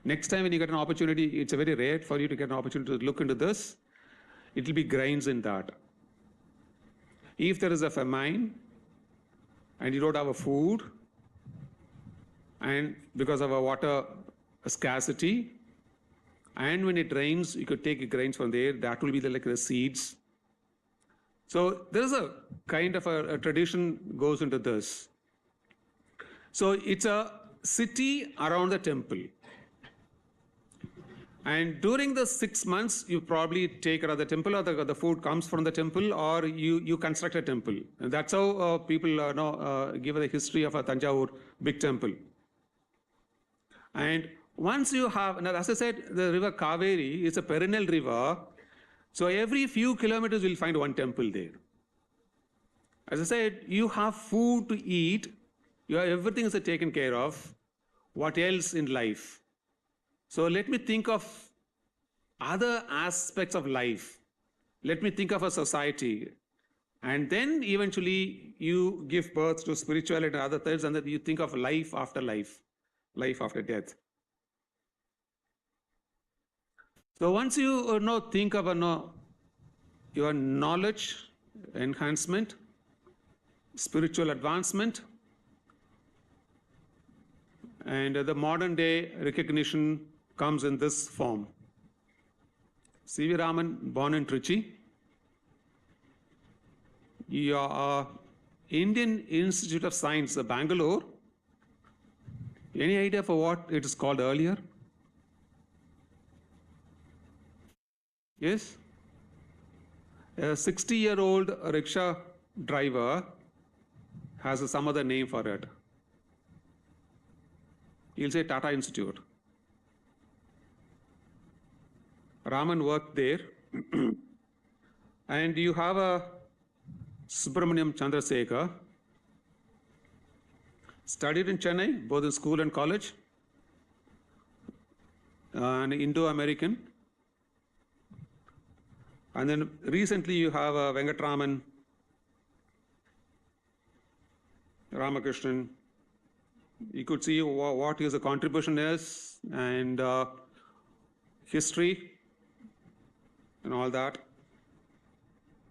Next time when you get an opportunity, it's very rare for you to get an opportunity to look into this. It will be grains in that. If there is a famine and you don't have a food, and because of a water scarcity, and when it rains, you could take grains from there. That will be like the seeds. So there is a kind of a tradition goes into this. So it's a city around the temple. And during the 6 months, you probably take care of the temple, or the food comes from the temple, or you construct a temple. And that's how people give the history of a Tanjavur big temple. And once you have, now as I said, the river Kaveri is a perennial river. So every few kilometers, you'll find one temple there. As I said, you have food to eat, everything is taken care of. What else in life? So let me think of other aspects of life. Let me think of a society. And then eventually you give birth to spirituality and other things, and then you think of life after life, life after death. So once you think of your knowledge enhancement, spiritual advancement, and the modern day recognition comes in this form. C.V. Raman, born in Trichy. Your Indian Institute of Science, Bangalore. Any idea for what it is called earlier? Yes? A 60-year-old rickshaw driver has some other name for it. He'll say Tata Institute. Raman worked there. And you have a Subramaniam Chandrasekhar, studied in Chennai, both in school and college, an Indo-American. And then recently you have Venkatraman, Ramakrishnan. You could see what his contribution is, and history and all that.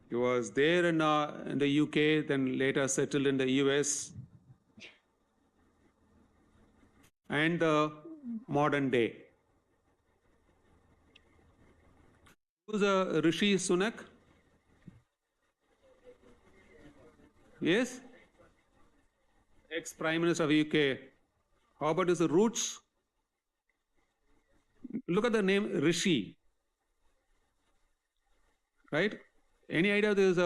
He was there in the UK, then later settled in the US. And the modern day. Who's Rishi Sunak? Yes? Ex-Prime Minister of UK. How about his roots? Look at the name Rishi. Right? Any idea there's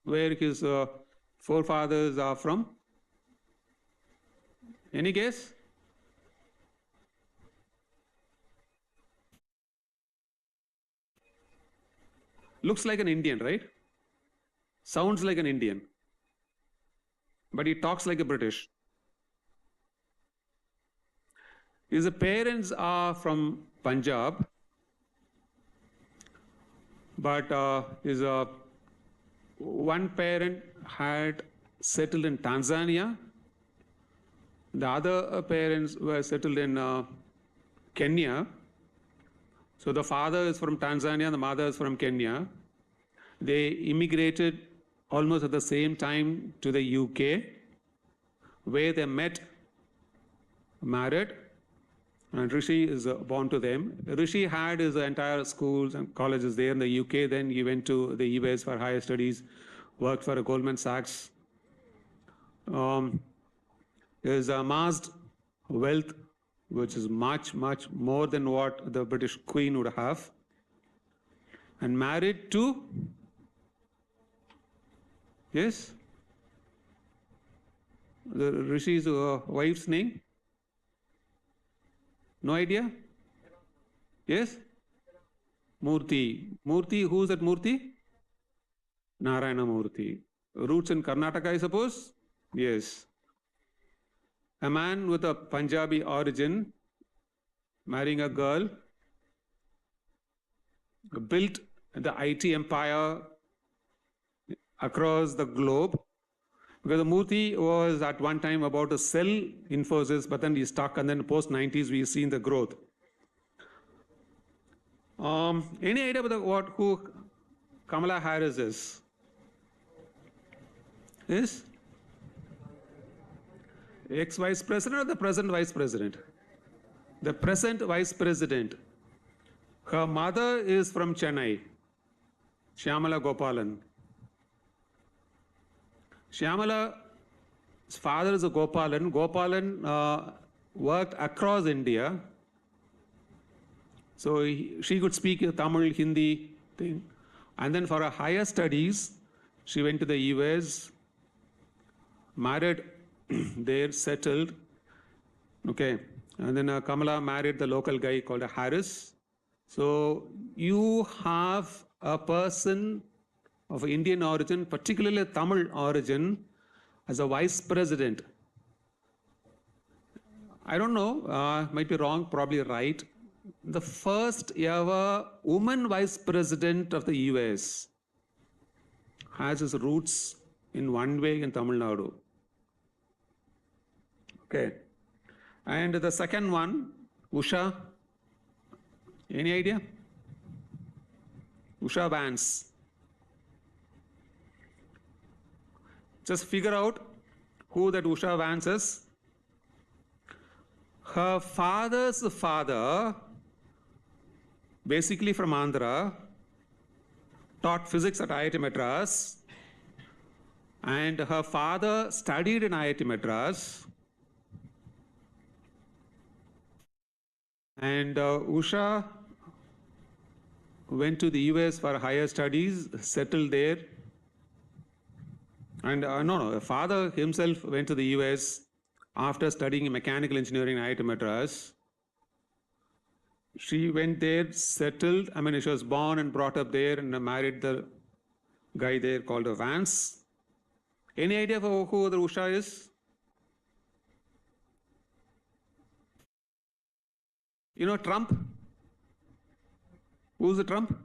where his forefathers are from? Any guess? Looks like an Indian, right? Sounds like an Indian. But he talks like a British. His parents are from Punjab, but his one parent had settled in Tanzania. The other parents were settled in Kenya. So the father is from Tanzania, the mother is from Kenya. They immigrated almost at the same time to the UK, where they met, married, and Rishi is born to them. Rishi had his entire schools and colleges there in the UK. Then he went to the US for higher studies, worked for Goldman Sachs. He's amassed wealth which is much, much more than what the British Queen would have, and married to, yes, the Rishi's wife's name? No idea? Yes? Murthy. Murthy, who's that Murthy? Narayana Murthy. Roots in Karnataka, I suppose? Yes. A man with a Punjabi origin marrying a girl, built the IT empire across the globe, because the Murthy was at one time about to sell Infosys, but then he stuck, and then post 90s we've seen the growth. Any idea about who Kamala Harris is? Is ex-vice president or the present vice president? The present vice president. Her mother is from Chennai, Shyamala Gopalan. Shyamala's father is a Gopalan. Gopalan worked across India. So she could speak Tamil, Hindi thing. And then for her higher studies, she went to the US, married there, settled. Okay. And then Kamala married the local guy called Harris. So you have a person of Indian origin, particularly Tamil origin, as a vice president. I don't know, might be wrong, probably right. the first ever woman vice president of the US has its roots in one way in Tamil Nadu. Okay. And the second one, Usha. Any idea? Usha Vance. Just figure out who that Usha Vance is. Her father's father, basically from Andhra, taught physics at IIT Madras, and her father studied in IIT Madras. And Usha went to the US for higher studies, settled there. And her father himself went to the US after studying mechanical engineering in IIT Madras. She went there, settled. I mean, she was born and brought up there and married the guy there called Vance. Any idea of who the Usha is? You know Trump? Who's the Trump?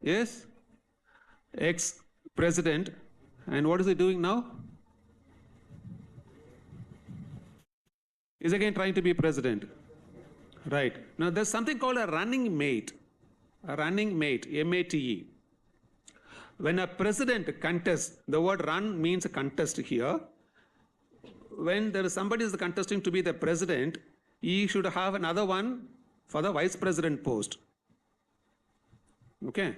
Yes? Ex-president. And what is he doing now? He's again trying to be president. Right. Now, there's something called a running mate. A running mate, M-A-T-E. When a president contests, the word run means a contest here. When there is somebody is contesting to be the president, he should have another one for the vice president post. Okay.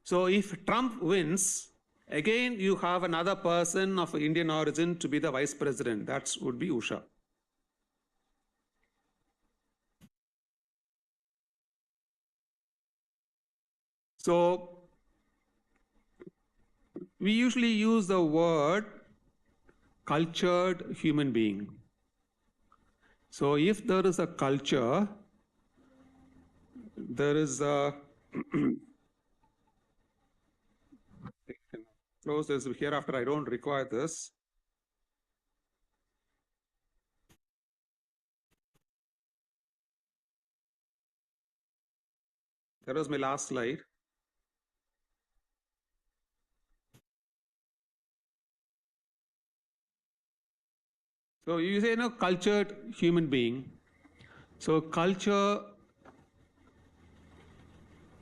So if Trump wins, again you have another person of Indian origin to be the vice president. That would be Usha. So we usually use the word cultured human being. So if there is a culture, there is a close this hereafter. I don't require this. That was my last slide. So you say, cultured human being. So culture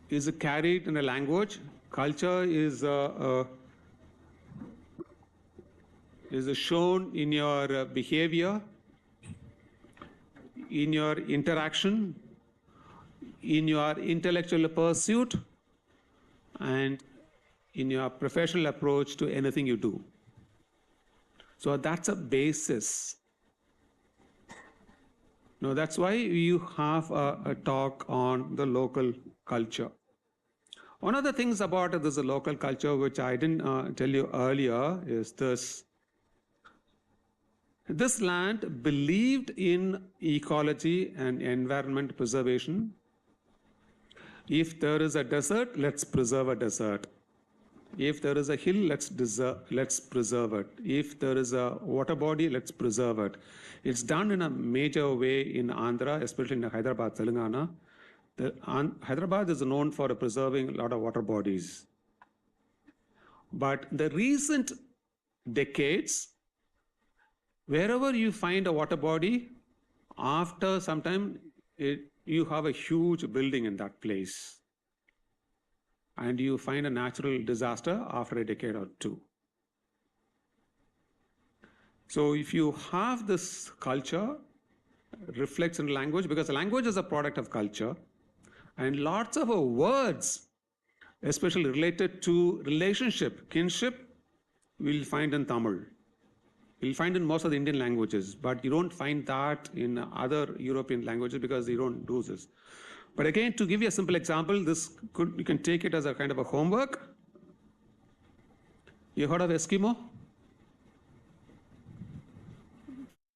is carried in a language. Culture is shown in your behavior, in your interaction, in your intellectual pursuit, and in your professional approach to anything you do. So that's a basis. Now that's why you have a talk on the local culture. One of the things about this local culture, which I didn't tell you earlier, is this. This land believed in ecology and environment preservation. If there is a desert, let's preserve a desert. If there is a hill, let's preserve it. If there is a water body, let's preserve it. It's done in a major way in Andhra, especially in Hyderabad, Telangana. Hyderabad is known for preserving a lot of water bodies. But the recent decades, wherever you find a water body, after some time, you have a huge building in that place. And you find a natural disaster after a decade or two. So if you have this culture, reflects in language, because language is a product of culture, and lots of words, especially related to relationship, kinship, we'll find in Tamil. You'll find in most of the Indian languages, but you don't find that in other European languages because you don't do this. But again, to give you a simple example, you can take it as a kind of a homework. You heard of Eskimo?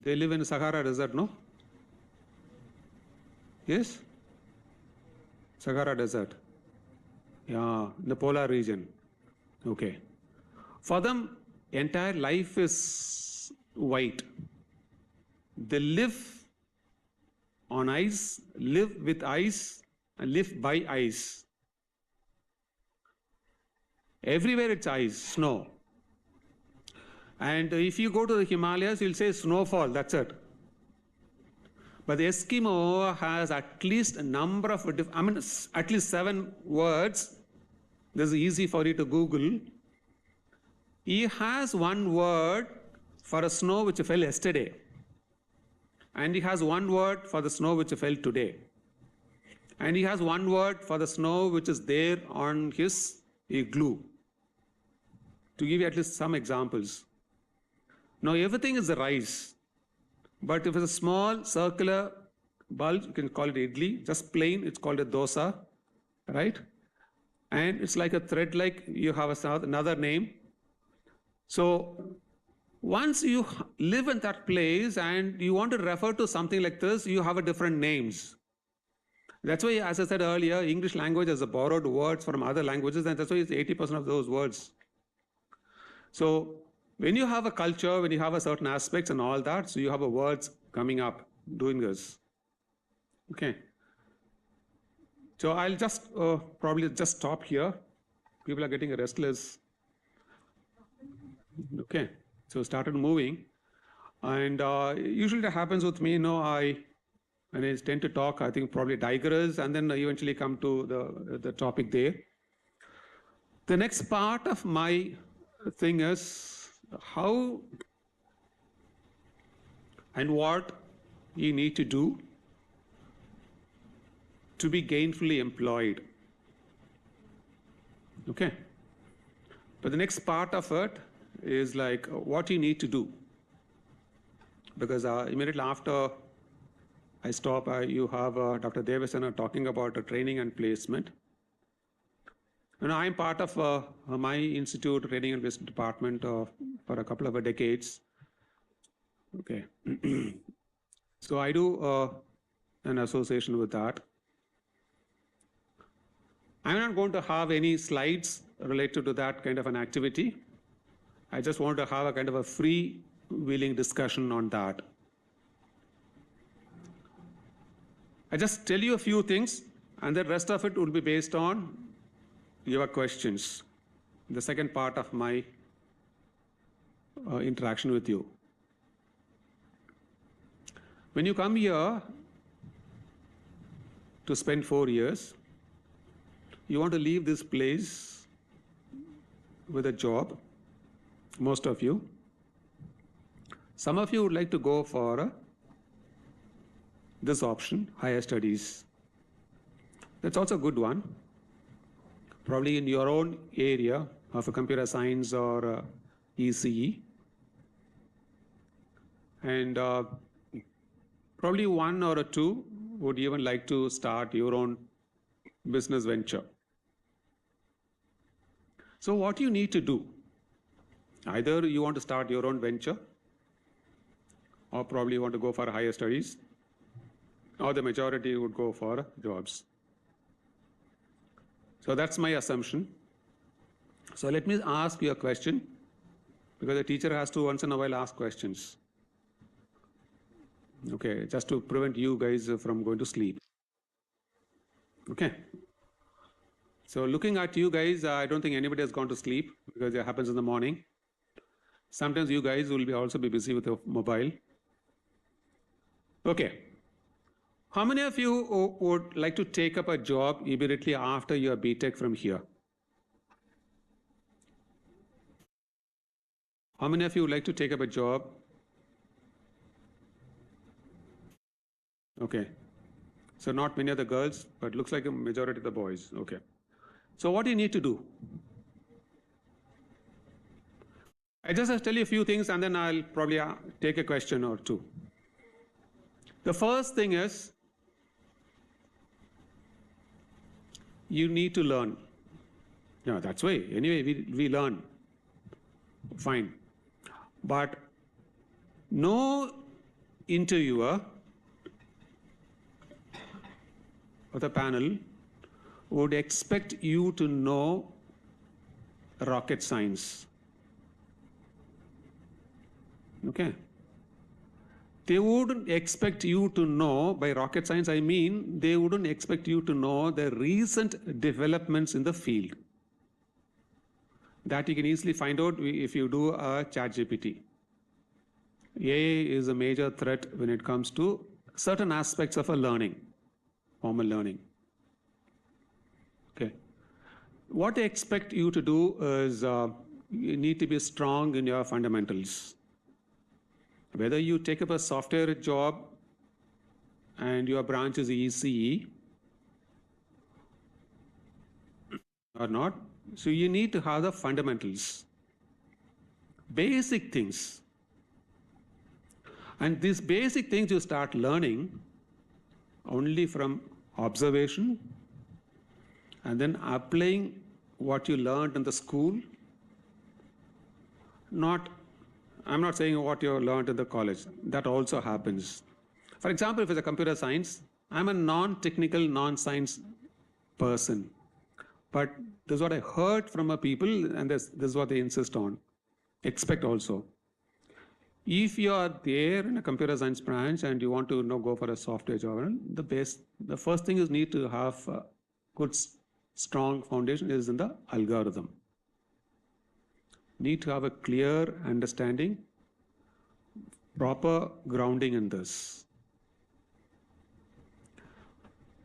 They live in the Sahara Desert, no? Yes? Sahara Desert. Yeah, in the polar region. Okay. For them, entire life is white. They live on ice, live with ice, and live by ice. Everywhere it's ice, snow. And if you go to the Himalayas, you'll say snowfall, that's it. But the Eskimo has at least a number of, at least 7 words. This is easy for you to Google. He has one word for a snow which fell yesterday. And he has one word for the snow which fell today. And he has one word for the snow which is there on his igloo. To give you at least some examples. Now everything is a rice. But if it's a small circular bulb, you can call it idli. Just plain, it's called a dosa. Right? And it's like a thread, like you have another name. So once you live in that place and you want to refer to something like this, you have a different names. That's why, as I said earlier, English language has borrowed words from other languages, and that's why it's 80% of those words. So when you have a culture, when you have a certain aspects and all that, so you have a words coming up doing this. Okay. So I'll just probably just stop here. People are getting restless. Okay. So started moving. And usually that happens with me, when I tend to talk, I think probably digress and then eventually come to the topic there. The next part of my thing is how and what you need to do to be gainfully employed. Okay. But the next part of it is like what you need to do. Because immediately after I stop, you have Dr. Devasena talking about training and placement. And I'm part of my institute training and placement department for a couple of decades. Okay. So I do an association with that. I'm not going to have any slides related to that kind of an activity. I just want to have a kind of a free-wheeling discussion on that. I just tell you a few things, and the rest of it will be based on your questions. The second part of my interaction with you. When you come here to spend 4 years, you want to leave this place with a job, most of you. Some of you would like to go for this option, higher studies. That's also a good one. Probably in your own area of a computer science or ECE. And probably one or two would even like to start your own business venture. So what you need to do, either you want to start your own venture, or probably you want to go for higher studies, or the majority would go for jobs. So that's my assumption. So let me ask you a question, because the teacher has to once in a while ask questions. Okay, just to prevent you guys from going to sleep. Okay. So looking at you guys, I don't think anybody has gone to sleep because it happens in the morning. Sometimes you guys will also be busy with your mobile. Okay. How many of you would like to take up a job immediately after your BTech from here? How many of you would like to take up a job? Okay. So not many of the girls, but looks like a majority of the boys. Okay. So what do you need to do? I just have to tell you a few things and then I'll probably take a question or two. The first thing is, you need to learn. Yeah, that's why. Anyway, we learn. Fine. But no interviewer of the panel would expect you to know rocket science. Okay. They wouldn't expect you to know, by rocket science, I mean, they wouldn't expect you to know the recent developments in the field. That you can easily find out if you do a chat GPT. AI is a major threat when it comes to certain aspects of a learning, formal learning. Okay. What they expect you to do is you need to be strong in your fundamentals. Whether you take up a software job and your branch is ECE or not, so you need to have the fundamentals, basic things. And these basic things you start learning only from observation and then applying what you learned in the school. I'm not saying what you learned in the college. That also happens. For example, if it's a computer science, I'm a non-technical, non-science person. But this is what I heard from a people, and this is what they insist on, expect also. If you are there in a computer science branch and you want to go for a software job, the first thing you need to have a good, strong foundation is in the algorithm. Need to have a clear understanding, proper grounding in this.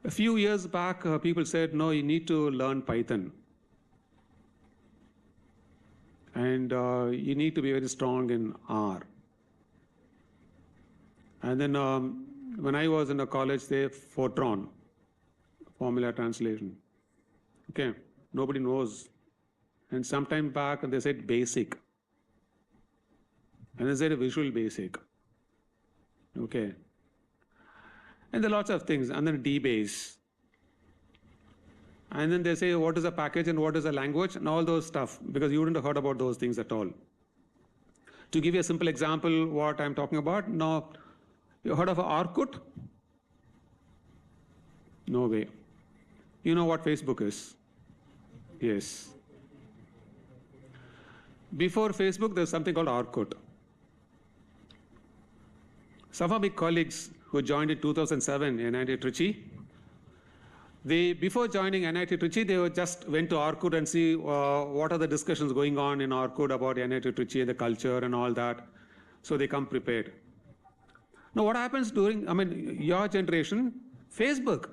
A few years back, people said, no, you need to learn Python. And you need to be very strong in R. And then when I was in a college, they Fortran, formula translation. Okay, nobody knows. And sometime back, they said basic. And they said visual basic. Okay. And there are lots of things. And then DBase. And then they say, what is a package and what is a language and all those stuff, because you wouldn't have heard about those things at all. To give you a simple example, what I'm talking about, now, you heard of Orkut? No way. You know what Facebook is? Yes. Before Facebook, there's something called Orkut. Some of my colleagues who joined in 2007 in IIITT, before joining IIITT, they just went to Orkut and see what are the discussions going on in Orkut about IIITT and the culture and all that. So they come prepared. Now, what happens during, your generation, Facebook?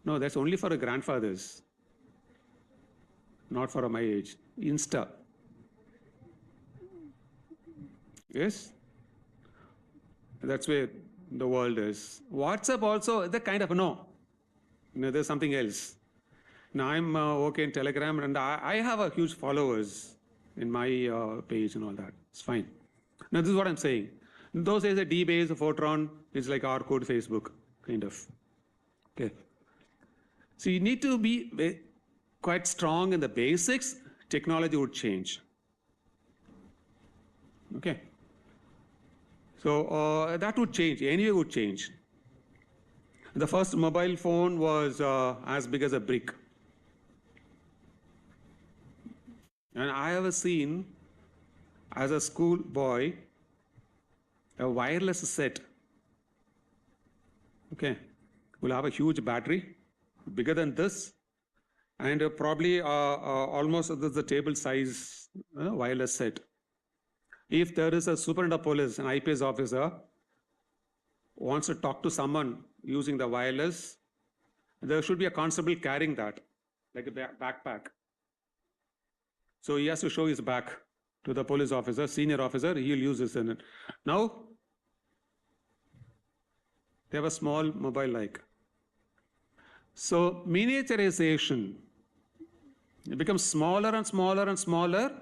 No, that's only for the grandfathers, not for my age. Insta. Yes? That's where the world is. WhatsApp also, the kind of, no, there's something else. Now, I'm okay in Telegram, and I have a huge followers in my page and all that. It's fine. Now, this is what I'm saying. In those days, a DBase, a Fortran, is like Orkut, Facebook, kind of. Okay. So you need to be quite strong in the basics. Technology would change. Okay. So that would change. Anyway, would change. The first mobile phone was as big as a brick. And I have seen, as a school boy, a wireless set. Okay. Will have a huge battery, bigger than this, and probably almost the table size wireless set. If there is a superintendent of police, an IPS officer, wants to talk to someone using the wireless, there should be a constable carrying that, like a backpack. So he has to show his back to the police officer, senior officer, he'll use this in it. Now, they have a small mobile like. So miniaturization, it becomes smaller and smaller and smaller,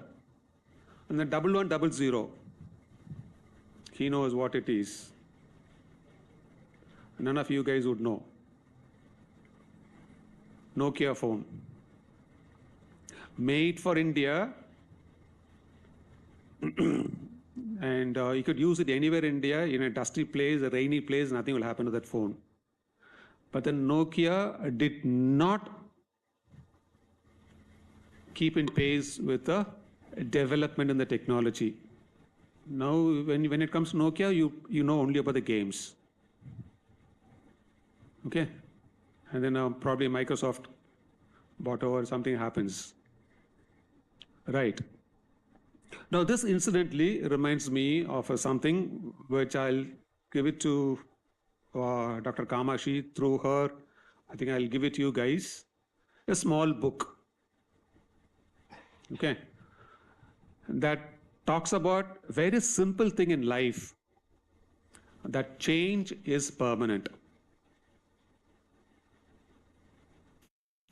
and then 1100. He knows what it is. None of you guys would know. Nokia phone. Made for India, and you could use it anywhere in India, in a dusty place, a rainy place, nothing will happen to that phone. But then Nokia did not keep in pace with the development in the technology. Now, when it comes to Nokia, you know only about the games. Okay? And then probably Microsoft bought over, something happens. Right. Now, this incidentally reminds me of something which I'll give it to Dr. Kamashi through her. I think I'll give it to you guys. A small book, okay, that talks about a very simple thing in life, that change is permanent.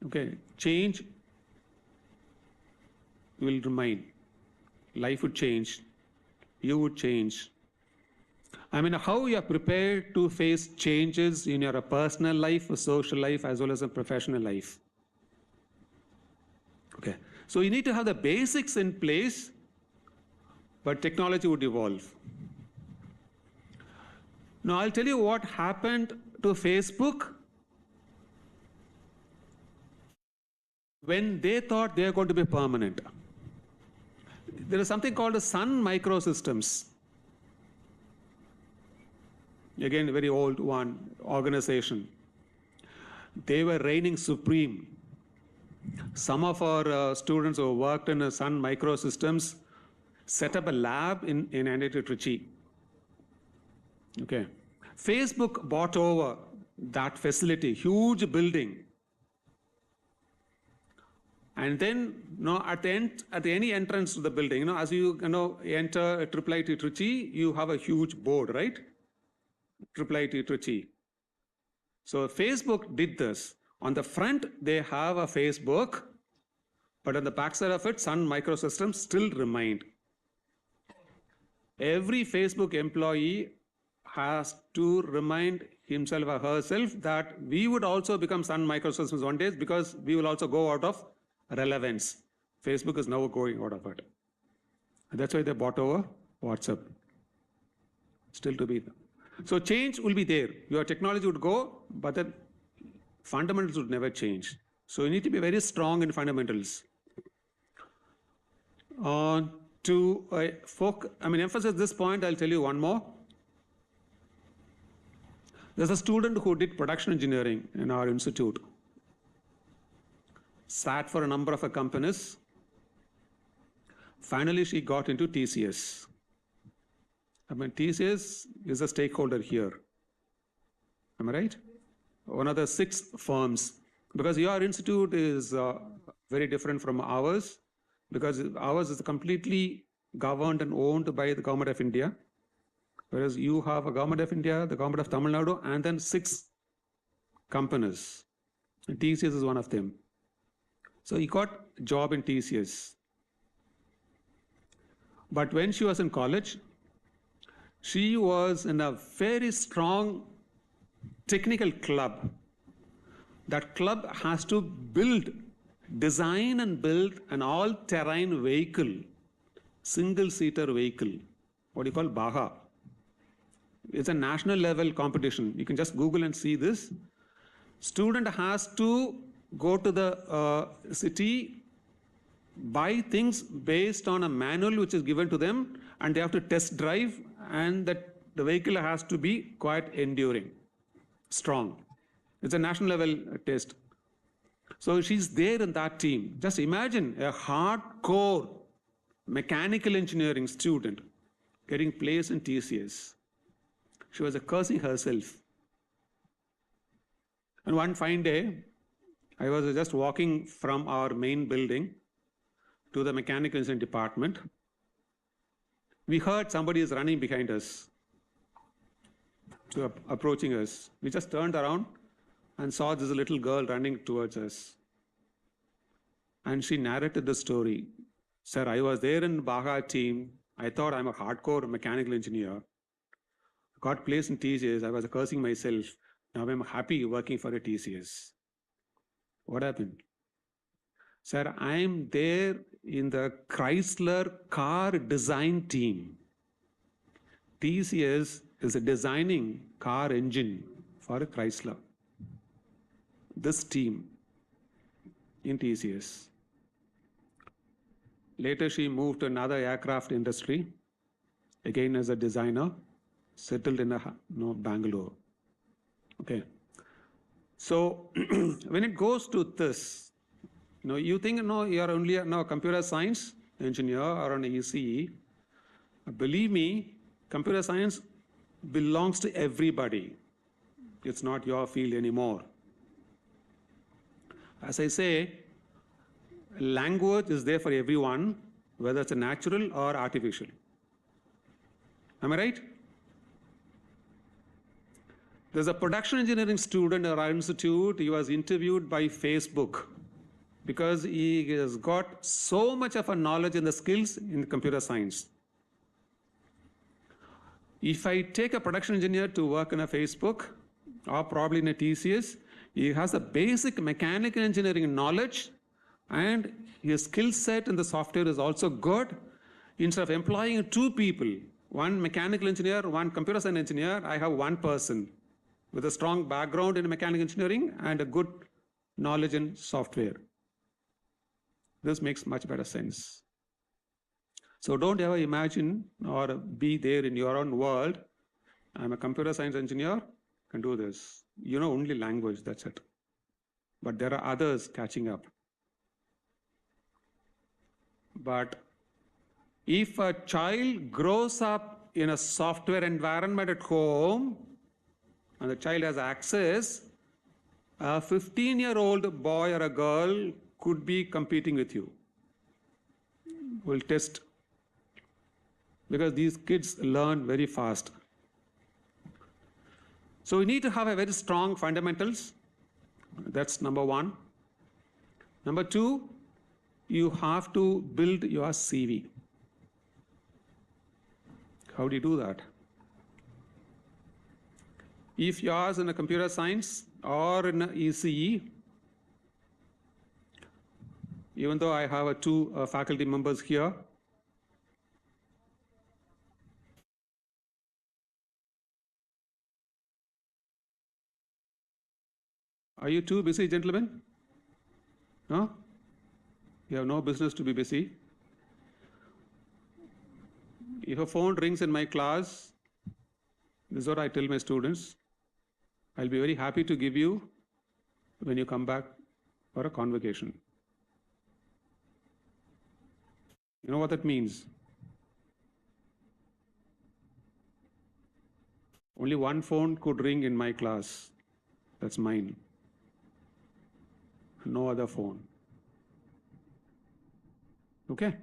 Okay, change will remain. Life would change. You would change. I mean, how you are prepared to face changes in your personal life, social life, as well as a professional life. Okay, so you need to have the basics in place, but technology would evolve. Now, I'll tell you what happened to Facebook when they thought they are going to be permanent. There is something called the Sun Microsystems. Again, a very old one, organization. They were reigning supreme. Some of our students who worked in Sun Microsystems set up a lab in IIITT Trichy. Okay. Facebook bought over that facility, huge building. And then, at the end, at any entrance to the building, as you enter IIIT Trichy, you have a huge board, right? IIIT Trichy. So Facebook did this. On the front, they have a Facebook, but on the backside of it, Sun Microsystems still remained. Every Facebook employee has to remind himself or herself that we would also become Sun Microsystems one day, because we will also go out of relevance. Facebook is now going out of it. And that's why they bought over WhatsApp. Still to be. So change will be there. Your technology would go, but the fundamentals would never change. So you need to be very strong in fundamentals. To emphasize this point, I'll tell you one more. There's a student who did production engineering in our institute. Sat for a number of companies. Finally, she got into TCS. TCS is a stakeholder here. Am I right? One of the 6 firms. Because your institute is very different from ours, because ours is completely governed and owned by the government of India. Whereas you have a government of India, the government of Tamil Nadu, and then 6 companies. And TCS is one of them. So he got a job in TCS. But when she was in college, she was in a very strong technical club. That club has to design and build an all-terrain vehicle, single-seater vehicle, what you call Baha. It's a national level competition. You can just Google and see this. Student has to go to the city, buy things based on a manual which is given to them, and they have to test drive, and the vehicle has to be quite enduring, strong. It's a national level test. So she's there in that team. Just imagine a hardcore mechanical engineering student getting placed in TCS. She was cursing herself. And one fine day, I was just walking from our main building to the mechanical engineering department. We heard somebody is running behind us, approaching us. We just turned around and saw this little girl running towards us. And she narrated the story. Sir, I was there in Baha team. I thought I'm a hardcore mechanical engineer. Got placed in TCS. I was cursing myself. Now I'm happy working for a TCS. What happened? Sir, I'm there in the Chrysler car design team. TCS is designing car engine for a Chrysler. This team in TCS. Later, she moved to another aircraft industry. again as a designer, settled in Bangalore. Okay. So when it goes to this, you think you're only a computer science engineer or an ECE. Believe me, computer science belongs to everybody. It's not your field anymore. As I say, language is there for everyone, whether it's a natural or artificial. Am I right? There's a production engineering student at our institute. He was interviewed by Facebook because he has got so much of a knowledge and the skills in computer science. If I take a production engineer to work in a Facebook or probably in a TCS, he has a basic mechanical engineering knowledge and his skill set in the software is also good. Instead of employing two people, one mechanical engineer, one computer science engineer, I have one person with a strong background in mechanical engineering and a good knowledge in software. This makes much better sense. So don't ever imagine or be there in your own world. I'm a computer science engineer, can do this. You know only language, that's it. But there are others catching up. But if a child grows up in a software environment at home and the child has access, a 15-year-old boy or a girl could be competing with you. We'll test. Because these kids learn very fast. So you need to have a very strong fundamentals. That's number one. Number two, you have to build your CV. How do you do that? If you are in a computer science or in a ECE, even though I have two faculty members here, are you too busy, gentlemen? No? You have no business to be busy. If a phone rings in my class, this is what I tell my students. I'll be very happy to give you when you come back for a convocation. You know what that means? Only one phone could ring in my class. That's mine. No other phone. Okay?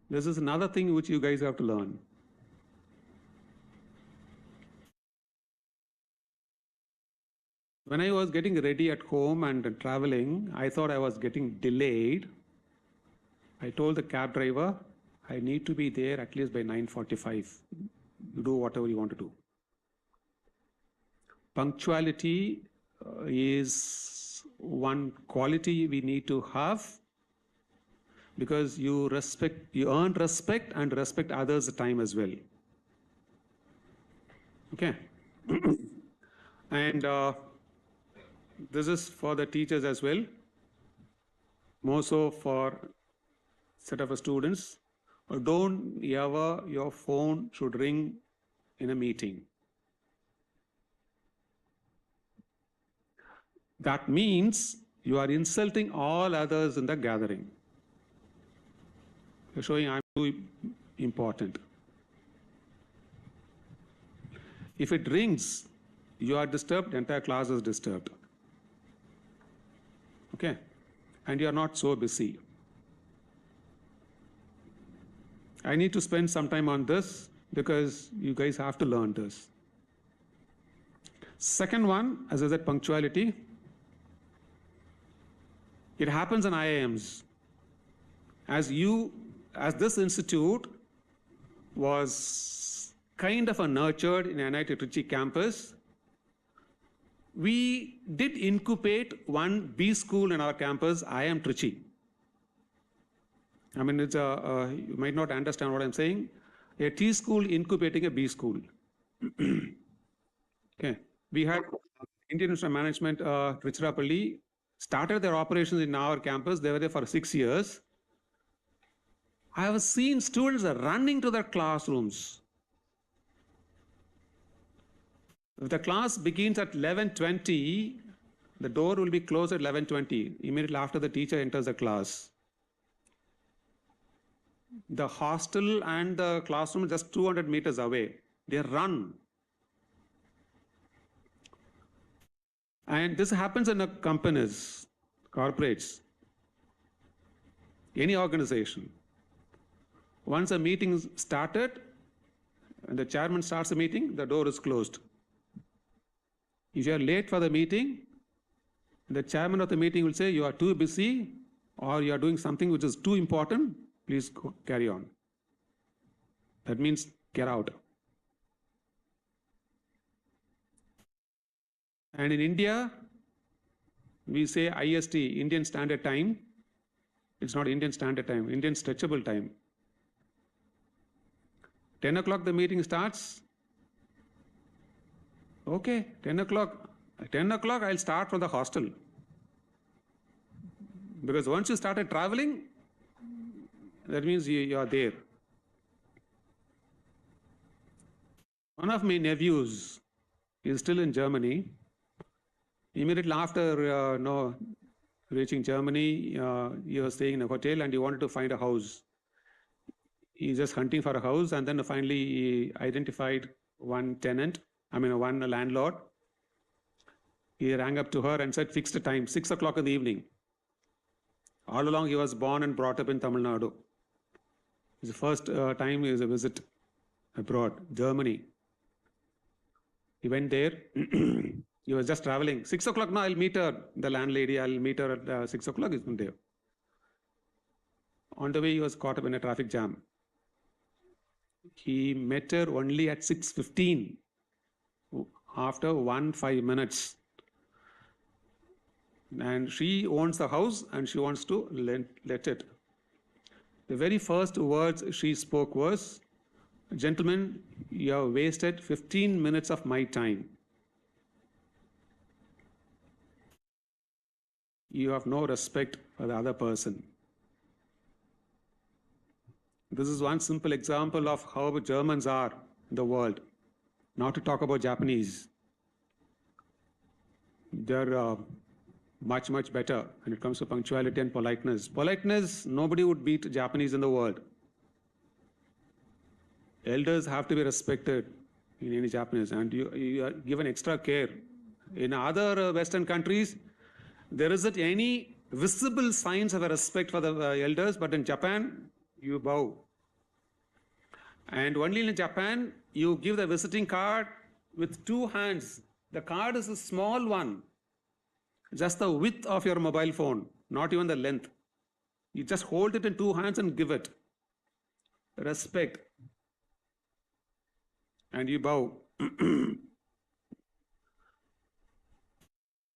This is another thing which you guys have to learn. When I was getting ready at home and traveling, I thought I was getting delayed. I told the cab driver, I need to be there at least by 9:45. You do whatever you want to do. Punctuality is one quality we need to have because you earn respect and respect others' time as well. Okay. And this is for the teachers as well, more so for set of students. Don't ever your phone should ring in a meeting. That means you are insulting all others in the gathering. You're showing I'm too important. If it rings, you are disturbed, the entire class is disturbed. Okay? And you are not so busy. I need to spend some time on this because you guys have to learn this. Second one, as I said, punctuality. It happens in IIMs. As this institute was kind of nurtured in IIITT campus, we did incubate one B school in our campus, IIM Trichy. I mean, it's you might not understand what I'm saying. A T school incubating a B school. Okay. We had Indian Institute of Management, Tiruchirappalli, started their operations in our campus. They were there for 6 years. I have seen students running to their classrooms. If the class begins at 11:20, the door will be closed at 11:20, immediately after the teacher enters the class. The hostel and the classroom is just 200 meters away. They run. And this happens in companies, corporates, any organization. Once a meeting is started and the chairman starts the meeting, the door is closed. If you are late for the meeting, the chairman of the meeting will say you are too busy or you are doing something which is too important, please carry on. That means get out. And in India, we say IST, Indian Standard Time. It's not Indian Standard Time, Indian Stretchable Time. 10 o'clock the meeting starts. Okay, 10 o'clock. At 10 o'clock I'll start from the hostel. Because once you started traveling, that means you are there. One of my nephews is still in Germany. Immediately after reaching Germany, he was staying in a hotel and he wanted to find a house. He's just hunting for a house, and then finally he identified one landlord. He rang up to her and said, fixed time, 6 o'clock in the evening. All along he was born and brought up in Tamil Nadu. His first time is a visit abroad, Germany. He went there. He was just traveling. 6 o'clock, now I'll meet her, the landlady, I'll meet her at 6 o'clock, he's been there. On the way, he was caught up in a traffic jam. He met her only at 6:15, after 5 minutes. And she owns the house and she wants to let it. The very first words she spoke was, gentlemen, you have wasted 15 minutes of my time. You have no respect for the other person. This is one simple example of how Germans are in the world. Not to talk about Japanese. They're much, much better when it comes to punctuality and politeness. Politeness, nobody would beat Japanese in the world. Elders have to be respected in any Japanese, and you are given extra care. In other Western countries, there isn't any visible signs of a respect for the elders, but in Japan, you bow. And only in Japan, you give the visiting card with 2 hands. The card is a small one, just the width of your mobile phone, not even the length. You just hold it in 2 hands and give it. Respect. And you bow.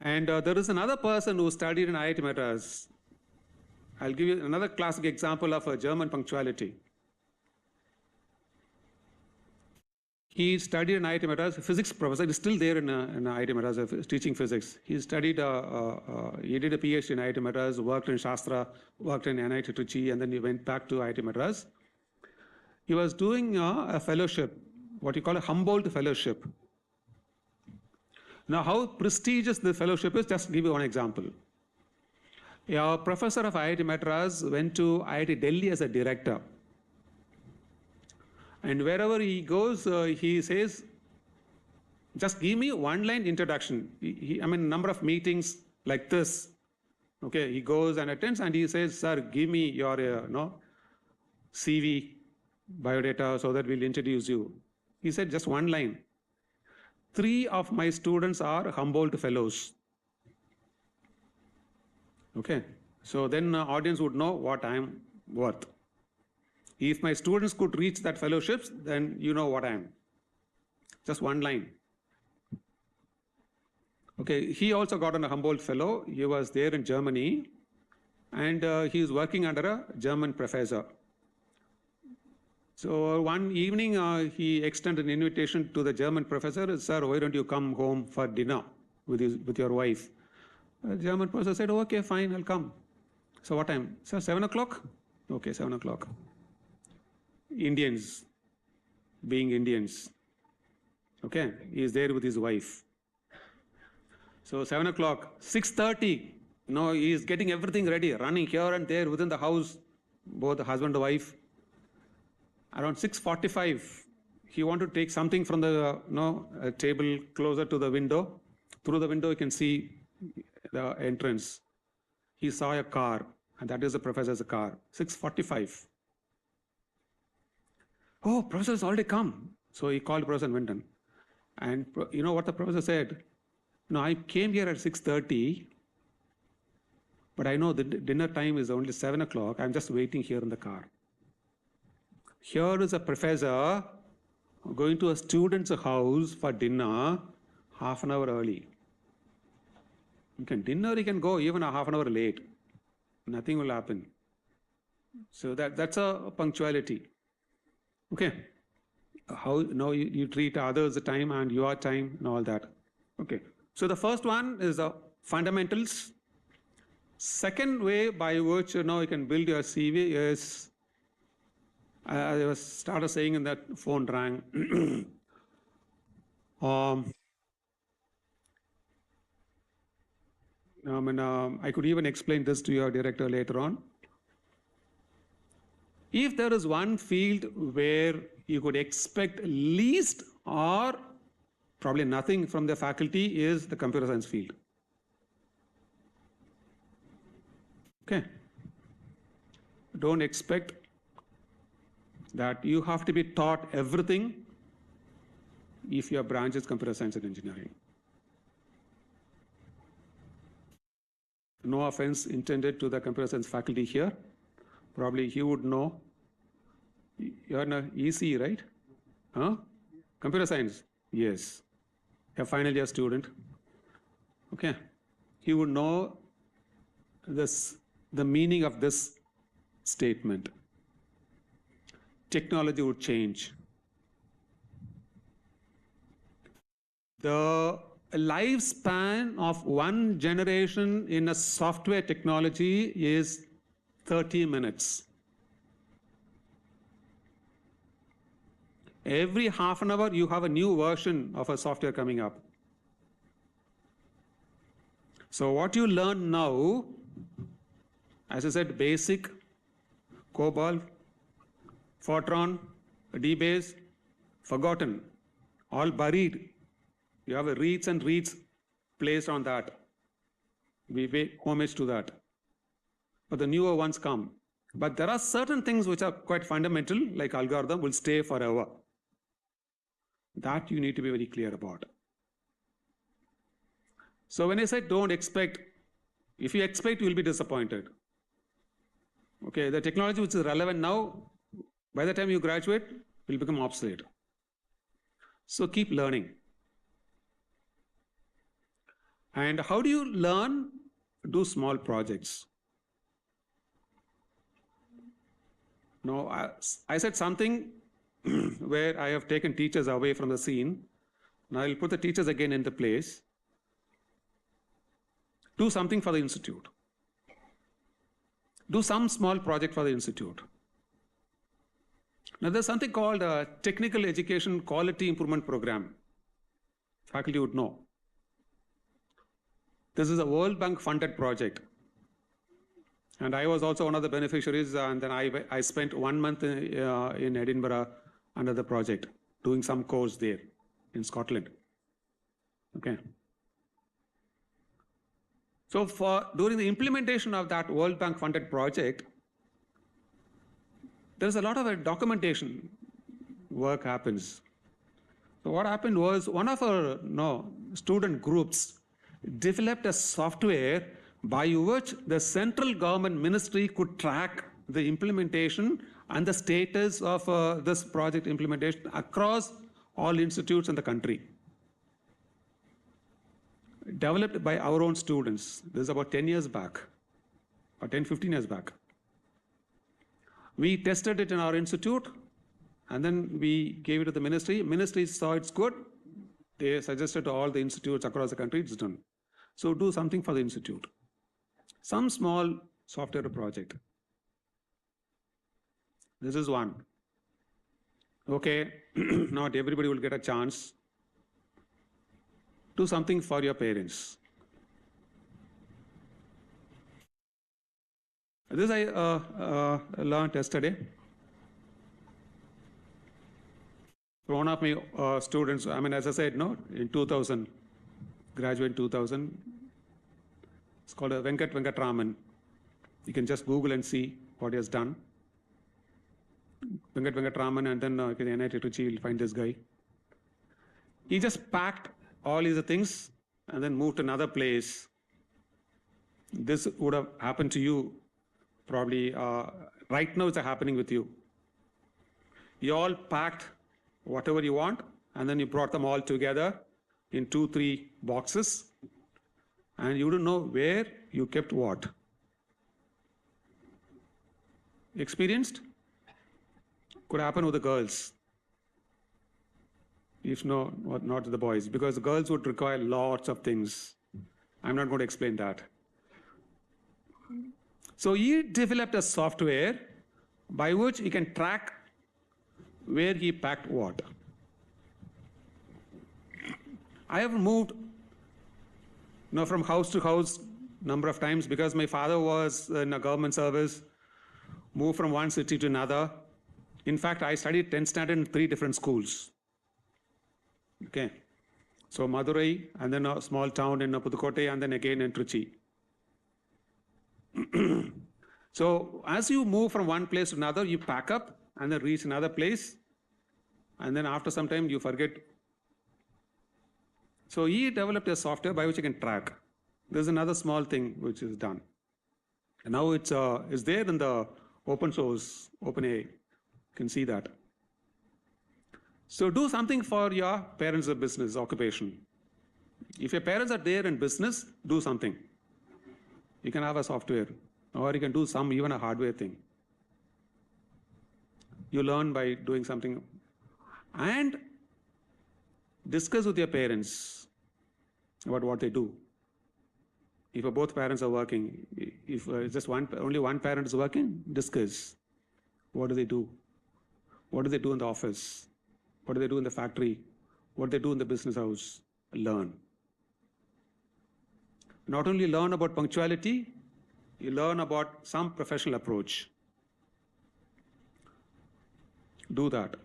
And there is another person who studied in IIT Madras. I'll give you another classic example of a German punctuality. He studied in IIT Madras, a physics professor. He's still there in IIT Madras, teaching physics. He studied, he did a PhD in IIT Madras, worked in Shastra, worked in IIITT, and then he went back to IIT Madras. He was doing a fellowship, what you call a Humboldt Fellowship. Now, how prestigious the fellowship is, just give you one example. A professor of IIT Madras went to IIT Delhi as a director. And wherever he goes, he says, just give me one-line introduction. Number of meetings like this. Okay, he goes and attends and he says, sir, give me your CV, biodata, so that we'll introduce you. He said just one line. 3 of my students are Humboldt Fellows. Okay, so then audience would know what I am worth. If my students could reach that fellowships, then you know what I am. Just one line. Okay, he also got on a Humboldt Fellow. He was there in Germany, and he is working under a German professor. So one evening, he extended an invitation to the German professor. Sir, why don't you come home for dinner with your wife? The German professor said, okay, fine, I'll come. So what time? Sir, 7 o'clock? Okay, 7 o'clock. Indians being Indians. Okay, he is there with his wife. So 7 o'clock, 6:30, he is getting everything ready, running here and there within the house, both the husband and wife. Around 6:45, he wanted to take something from the table closer to the window. Through the window, you can see the entrance. He saw a car, and that is the professor's car. 6:45. Oh, professor has already come. So he called Professor and went in. And you know what the professor said? No, I came here at 6:30, but I know the dinner time is only 7 o'clock. I'm just waiting here in the car. Here is a professor going to a student's house for dinner half an hour early. Dinner, you can go even a half an hour late. Nothing will happen. So that's a punctuality. Okay. How you treat others' time and your time and all that. Okay. So the first one is the fundamentals. Second way by which you can build your CV is, I started saying in that phone rang. I could even explain this to your director later on. If there is one field where you could expect least or probably nothing from the faculty, is the computer science field. Okay. Don't expect that you have to be taught everything if your branch is computer science and engineering. No offense intended to the computer science faculty here. Probably he would know. You're an EC, right? Huh? Computer science? Yes. A final year student. Okay. He would know the meaning of this statement. Technology would change. The lifespan of one generation in a software technology is 30 minutes. Every half an hour, you have a new version of a software coming up. So what you learn now, as I said, basic, COBOL, Fortran, DBase, forgotten, all buried. You have a reads and reads placed on that. We pay homage to that. But the newer ones come. But there are certain things which are quite fundamental, like algorithm, will stay forever. That you need to be very clear about. So when I say don't expect, if you expect, you will be disappointed. Okay, the technology which is relevant now, by the time you graduate, will become obsolete. So keep learning. And how do you learn? Do small projects. Now, I said something where I have taken teachers away from the scene. Now I'll put the teachers again into place. Do something for the institute. Do some small project for the institute. Now there's something called a Technical Education Quality Improvement Program. Faculty would know. This is a World Bank funded project. And I was also one of the beneficiaries, and then I spent 1 month in Edinburgh under the project, doing some course there in Scotland. Okay. So during the implementation of that World Bank funded project, there's a lot of documentation work happens. So what happened was, one of our student groups developed a software by which the central government ministry could track the implementation and the status of this project implementation across all institutes in the country. Developed by our own students. This is about 10 years back, or 10, 15 years back. We tested it in our institute, and then we gave it to the ministry. Ministry saw it's good. They suggested to all the institutes across the country, it's done. So do something for the institute. Some small software project. This is one. Okay, not everybody will get a chance. Do something for your parents. This I learned yesterday. One of my students, I mean, as I said, no, in 2000, graduate in 2000, it's called Venkat Raman. You can just Google and see what he has done. Venkat Raman, and then you can IIITT, you'll find this guy. He just packed all his things and then moved to another place. This would have happened to you probably right now. It's happening with you. You all packed whatever you want, and then you brought them all together in 2-3 boxes, and you don't know where you kept what. Experienced? Could happen with the girls, if no, not the boys, because the girls would require lots of things. I'm not going to explain that. So he developed a software by which he can track where he packed what. I have moved from house to house number of times because my father was in a government service, moved from one city to another. In fact, I studied 10th standard in 3 different schools. Okay. So Madurai, and then a small town in Pudukkottai, and then again in Trichy. So as you move from one place to another, you pack up and then reach another place, and then after some time you forget. So he developed a software by which you can track. There's another small thing which is done. And now it's there in the open source, OpenAI. You can see that. So do something for your parents' business occupation. If your parents are there in business, do something. You can have a software, or you can do even a hardware thing. You learn by doing something, and discuss with your parents about what they do. If both parents are working, if just only one parent is working, discuss. What do they do? What do they do in the office? What do they do in the factory? What do they do in the business house? Learn. Not only learn about punctuality, you learn about some professional approach. Do that.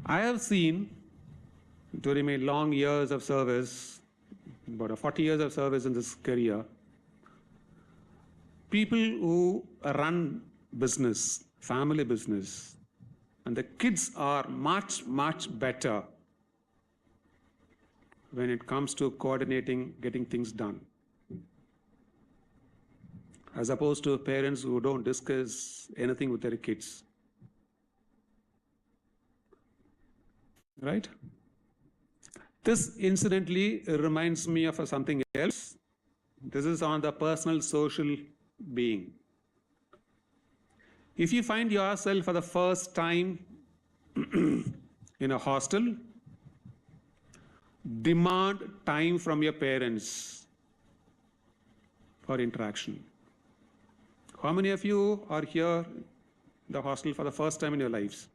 I have seen during my long years of service, about 40 years of service in this career, people who run business, family business, and the kids are much, much better when it comes to coordinating, getting things done, as opposed to parents who don't discuss anything with their kids. Right? This incidentally reminds me of something else. This is on the personal social being. If you find yourself for the first time in a hostel, demand time from your parents for interaction. How many of you are here in the hostel for the first time in your lives?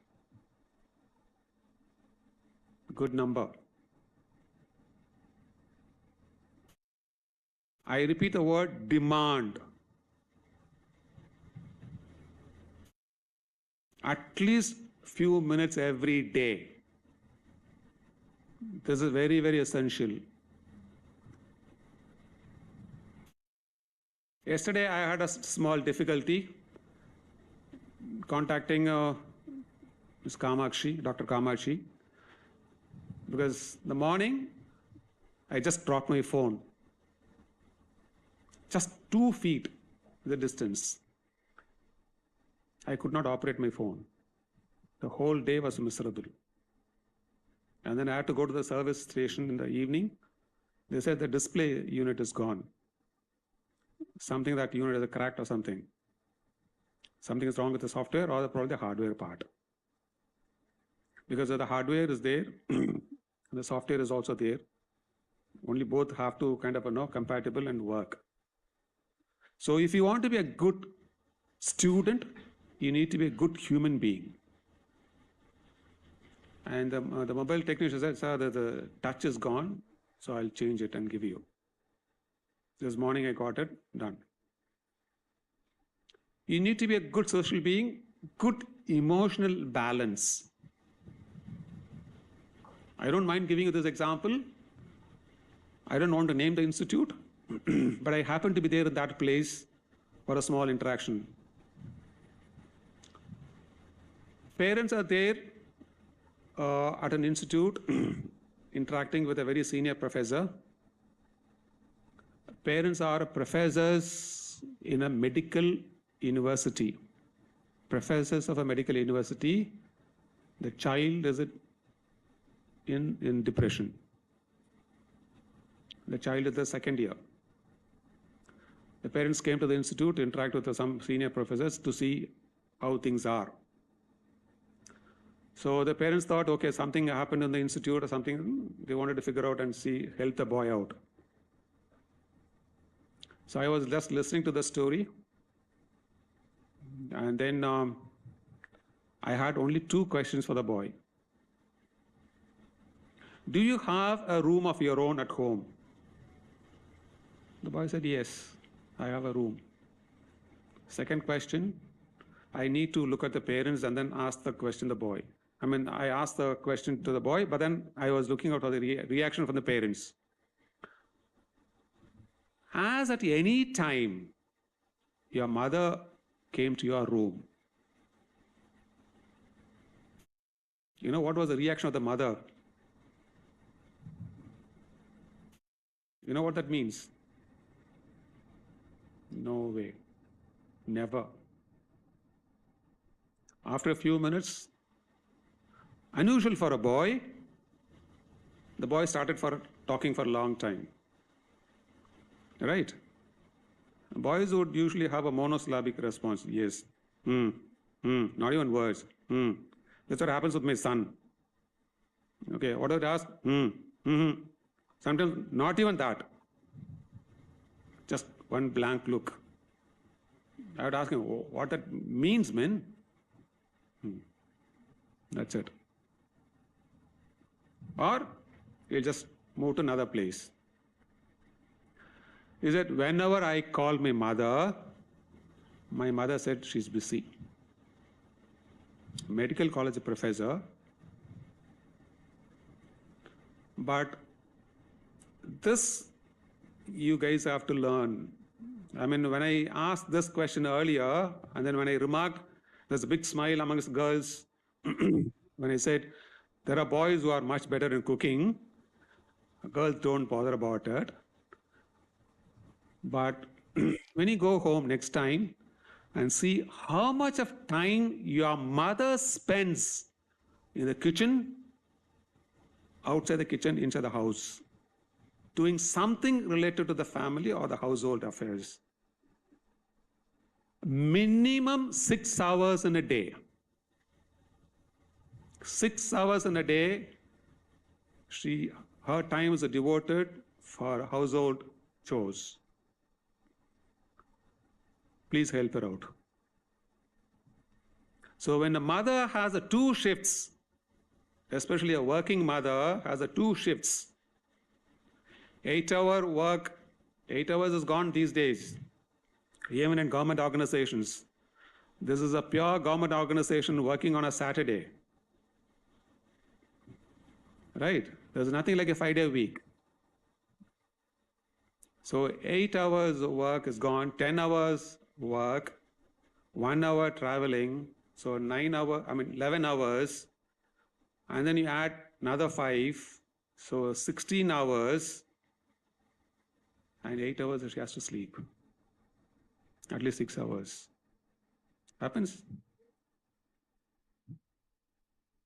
Good number. I repeat the word demand. At least few minutes every day. This is very, very essential. Yesterday, I had a small difficulty contacting Ms. Kamakshi, Dr. Kamakshi, because in the morning, I just dropped my phone. Just 2 feet the distance. I could not operate my phone. The whole day was miserable. And then I had to go to the service station in the evening. They said the display unit is gone. Something that unit is cracked or something. Something is wrong with the software or probably the hardware part. Because the hardware is there, the software is also there. Only both have to kind of compatible and work. So if you want to be a good student, you need to be a good human being. And the mobile technician said, sir, the touch is gone, so I'll change it and give you. This morning I got it, done. You need to be a good social being, good emotional balance. I don't mind giving you this example. I don't want to name the institute, but I happen to be there in that place for a small interaction. Parents are there at an institute interacting with a very senior professor. Parents are professors in a medical university. Professors of a medical university. The child is in depression. The child is the second year. The parents came to the institute to interact with some senior professors to see how things are. So the parents thought, okay, something happened in the institute or something. They wanted to figure out and see, help the boy out. So I was just listening to the story. And then I had only 2 questions for the boy. Do you have a room of your own at home? The boy said, yes, I have a room. Second question, I need to look at the parents and then ask the question to the boy. I mean, I asked the question to the boy, but then I was looking out for the reaction from the parents. As at any time your mother came to your room, you know what was the reaction of the mother? You know what that means? No way. Never. After a few minutes, unusual for a boy, the boy started talking for a long time. Right? Boys would usually have a monosyllabic response. Yes. Not even words. That's what happens with my son. Okay, what do I ask? Sometimes not even that. Just one blank look. I would ask him, what that means, man? That's it. Or he'll just move to another place. He said, whenever I call my mother said she's busy. Medical college professor. But this you guys have to learn. I mean, when I asked this question earlier, and then when I remarked, there's a big smile amongst girls when I said, there are boys who are much better in cooking. Girls don't bother about it. But when you go home next time and see how much of time your mother spends in the kitchen, outside the kitchen, inside the house, doing something related to the family or the household affairs. Minimum 6 hours in a day. 6 hours in a day, her time is devoted for household chores. Please help her out. So when a mother has 2 shifts, especially a working mother has 2 shifts, 8-hour work, 8 hours is gone these days, even in government organizations. This is a pure government organization working on a Saturday. Right? There's nothing like a 5-day week. So 8 hours of work is gone, 10 hours work, 1 hour traveling, so 11 hours, and then you add another 5, so 16 hours, and 8 hours she has to sleep. At least 6 hours. Happens.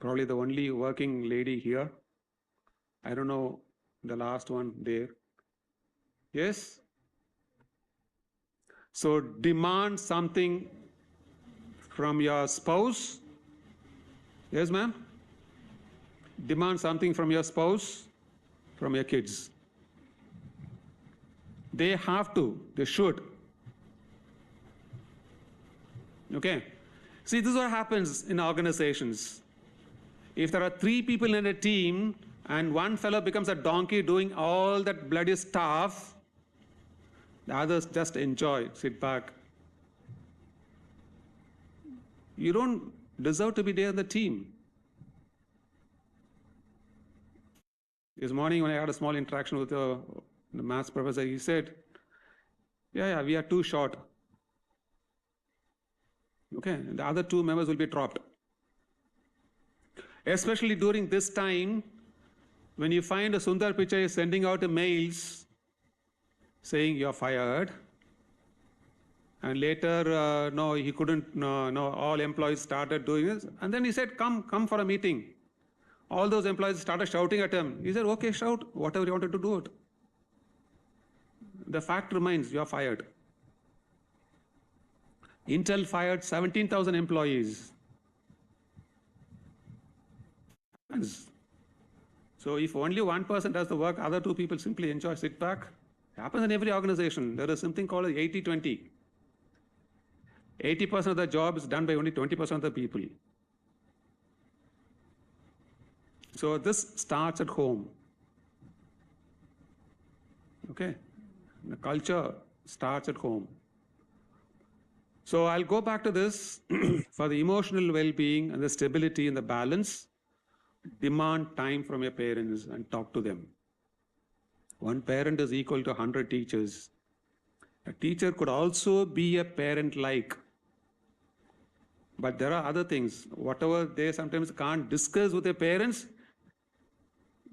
Probably the only working lady here. I don't know the last one there. Yes? So demand something from your spouse. Yes, ma'am? Demand something from your spouse, from your kids. They have to, they should. Okay? See, this is what happens in organizations. If there are 3 people in a team and one fellow becomes a donkey doing all that bloody stuff, the others just enjoy, sit back. You don't deserve to be there in the team. This morning when I had a small interaction with the maths professor, he said, yeah, we are too short. Okay, the other 2 members will be dropped. Especially during this time, when you find a Sundar Pichai sending out mails saying you're fired, and later, no, he couldn't, no, all employees started doing this, and then he said, come for a meeting. All those employees started shouting at him. He said, okay, shout, whatever you wanted to do it. The fact remains, you're fired. Intel fired 17,000 employees. So if only one person does the work, other 2 people simply enjoy, sit back. It happens in every organization. There is something called 80-20. 80% of the job is done by only 20% of the people. So this starts at home. Okay? The culture starts at home. So I'll go back to this. For the emotional well-being and the stability and the balance, demand time from your parents and talk to them. One parent is equal to 100 teachers. A teacher could also be a parent like. But there are other things. Whatever they sometimes can't discuss with their parents,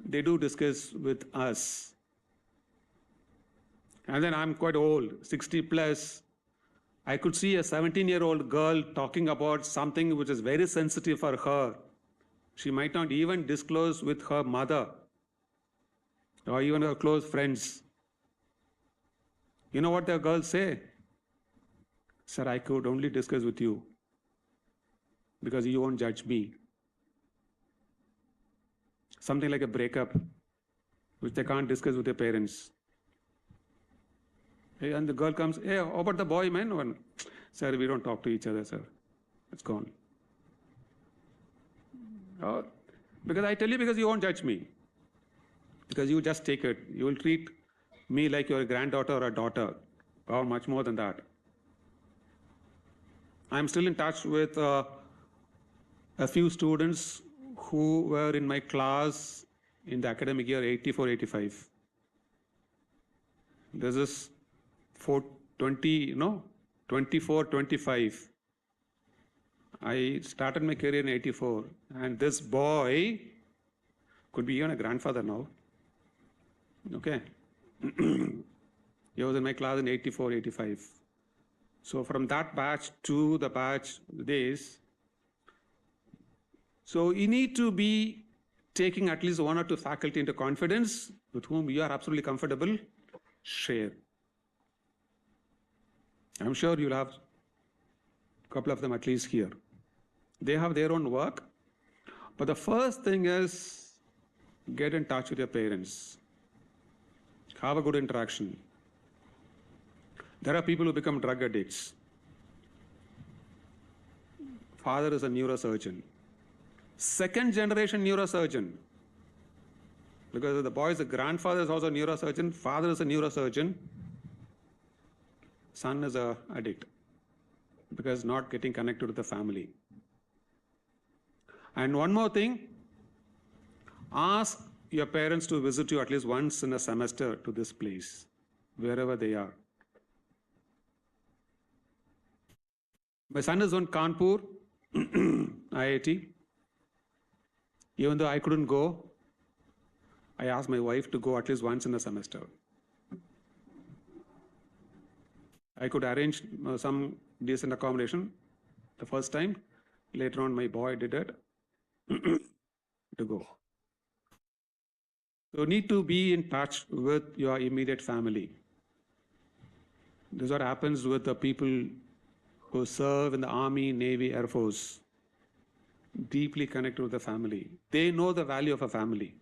they do discuss with us. And then I'm quite old, 60 plus. I could see a 17-year-old girl talking about something which is very sensitive for her. She might not even disclose with her mother or even her close friends. You know what the girls say? Sir, I could only discuss with you because you won't judge me. Something like a breakup, which they can't discuss with their parents. Hey, and the girl comes, hey, how about the boy, man? Sir, we don't talk to each other, sir. It's gone. Oh, because I tell you, because you won't judge me. Because you just take it. You will treat me like your granddaughter or a daughter, or much more than that. I'm still in touch with a few students who were in my class in the academic year 84-85. This is 24-25. I started my career in 84, and this boy could be even a grandfather now. Okay. He was in my class in 84-85. So from that batch to the batch days, so you need to be taking at least 1 or 2 faculty into confidence with whom you are absolutely comfortable. Share. I'm sure you'll have a couple of them at least here. They have their own work, but the first thing is get in touch with your parents. Have a good interaction. There are people who become drug addicts. Father is a neurosurgeon. 2nd generation neurosurgeon. Because the boy's grandfather is also a neurosurgeon, father is a neurosurgeon, son is an addict because not getting connected with the family. And one more thing, ask your parents to visit you at least once in a semester to this place, wherever they are. My son is on Kanpur, IIIT. Even though I couldn't go, I asked my wife to go at least once in a semester. I could arrange some decent accommodation the first time. Later on, my boy did it to go. So you need to be in touch with your immediate family. This is what happens with the people who serve in the Army, Navy, Air Force. Deeply connected with the family. They know the value of a family.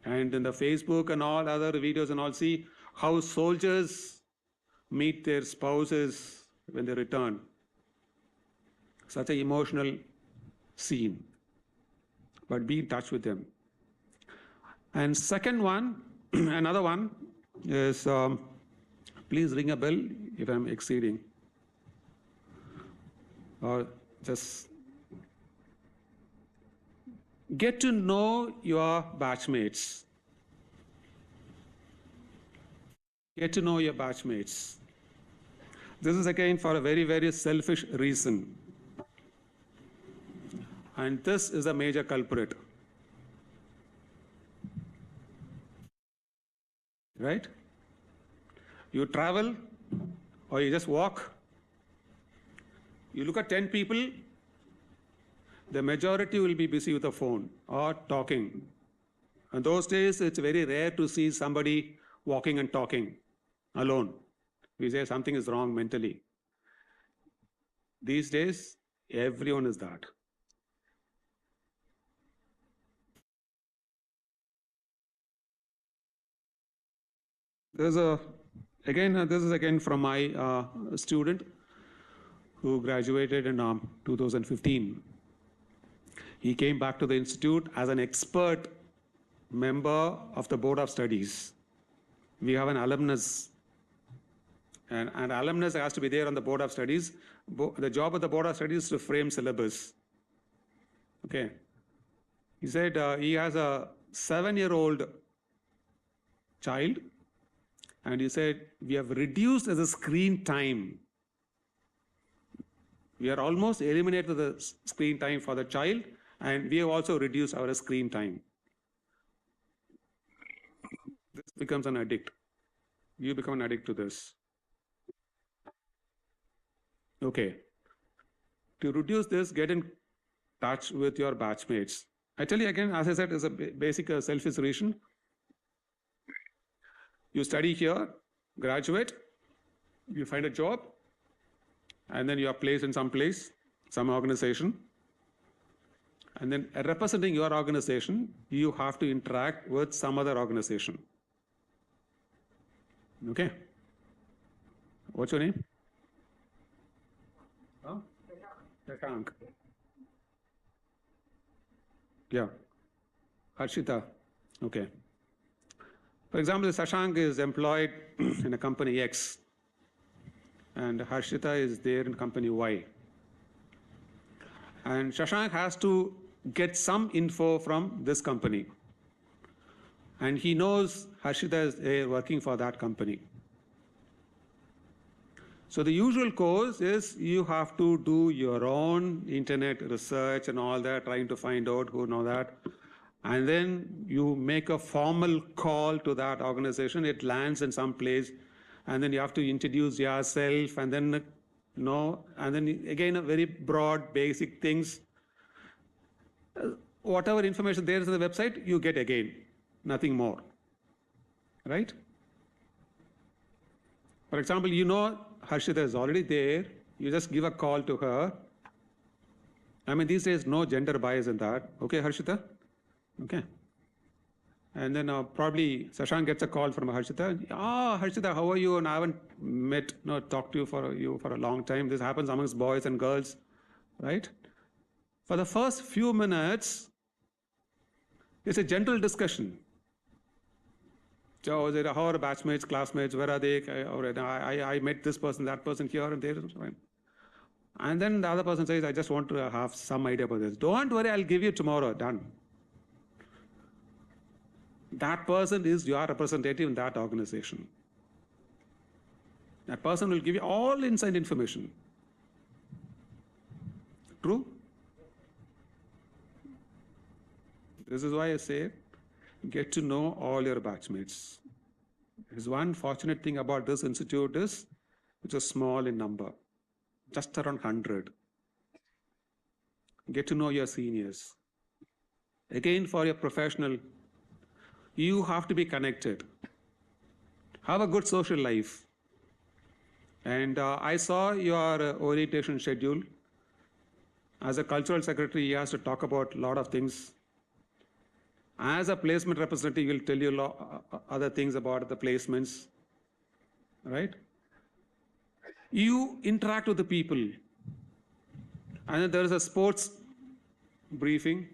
And in the Facebook and all other videos and all, see how soldiers meet their spouses when they return. Such an emotional scene. but be in touch with them. And second one, another one is, please ring a bell if I'm exceeding. Or just get to know your batchmates. Get to know your batchmates. This is again for a very, very selfish reason. And this is a major culprit. Right? You travel or you just walk. You look at 10 people, the majority will be busy with the phone or talking. And those days, it's very rare to see somebody walking and talking alone. We say something is wrong mentally. These days, everyone is that. This is again from my student who graduated in 2015. He came back to the institute as an expert member of the Board of Studies. We have an alumnus, and alumnus has to be there on the Board of Studies. The job of the Board of Studies is to frame syllabus. Okay. He said he has a 7-year-old child, and he said, we have reduced the screen time. We are almost eliminated the screen time for the child, and we have also reduced our screen time. This becomes an addict. You become an addict to this. Okay. To reduce this, get in touch with your batchmates. I tell you again, as I said, is a basic selfish reason. You study here, graduate, you find a job, and then you are placed in some place, some organization. And then representing your organization, you have to interact with some other organization. Okay. What's your name? Shashank. Yeah. Harshita. Okay. For example, Shashank is employed in a company X, and Harshita is there in company Y. And Shashank has to get some info from this company. And he knows Harshita is there working for that company. So the usual course is you have to do your own internet research and all that, trying to find out who know that. And then you make a formal call to that organization. It lands in some place. And then you have to introduce yourself, and then and then again, a very broad, basic things. Whatever information there is on the website, you get again, nothing more. Right? For example, Harshita is already there. You just give a call to her. I mean, these days, no gender bias in that. Okay, Harshita? Okay. And then probably Shashank gets a call from Harshita. Harshita, how are you? And I haven't talked to you for a long time. This happens amongst boys and girls, right? For the first few minutes, it's a general discussion. So, how are batchmates, classmates, where are they? I met this person, that person here and there. And then the other person says, I just want to have some idea about this. Don't worry, I'll give you tomorrow. Done. That person is your representative in that organization. That person will give you all inside information. True? This is why I say, get to know all your batchmates. There's one fortunate thing about this institute is it's a small in number, just around 100. Get to know your seniors. Again, for your professional, you have to be connected. Have a good social life. And I saw your orientation schedule. As a cultural secretary, he has to talk about a lot of things. As a placement representative, he will tell you other things about the placements, right? You interact with the people. And then there is a sports briefing.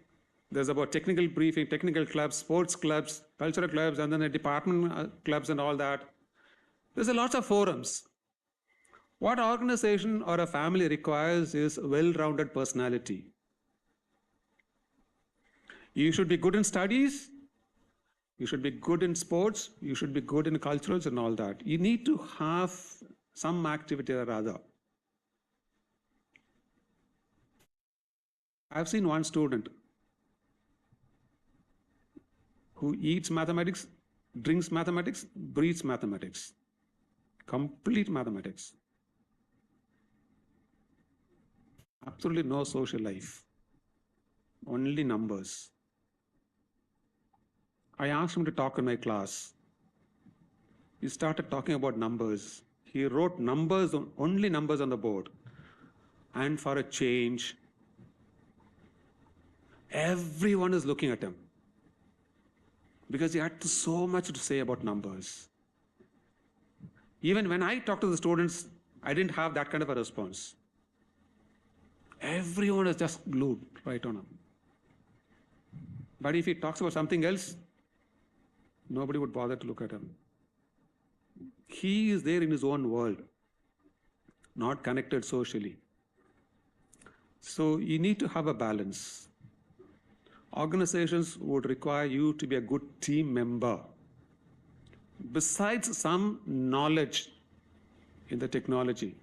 There's about technical briefing, technical clubs, sports clubs, cultural clubs, and then the department clubs and all that. There's a lot of forums. What organization or a family requires is a well-rounded personality. You should be good in studies, you should be good in sports, you should be good in culturals and all that. You need to have some activity or other. I've seen one student who eats mathematics, drinks mathematics, breathes mathematics. Complete mathematics. Absolutely no social life. Only numbers. I asked him to talk in my class. He started talking about numbers. He wrote numbers, only numbers on the board. And for a change, everyone is looking at him because he had so much to say about numbers. Even when I talked to the students, I didn't have that kind of a response. Everyone is just glued right on him. But if he talks about something else, nobody would bother to look at him. He is there in his own world, not connected socially. So you need to have a balance. Organizations would require you to be a good team member. Besides some knowledge in the technology.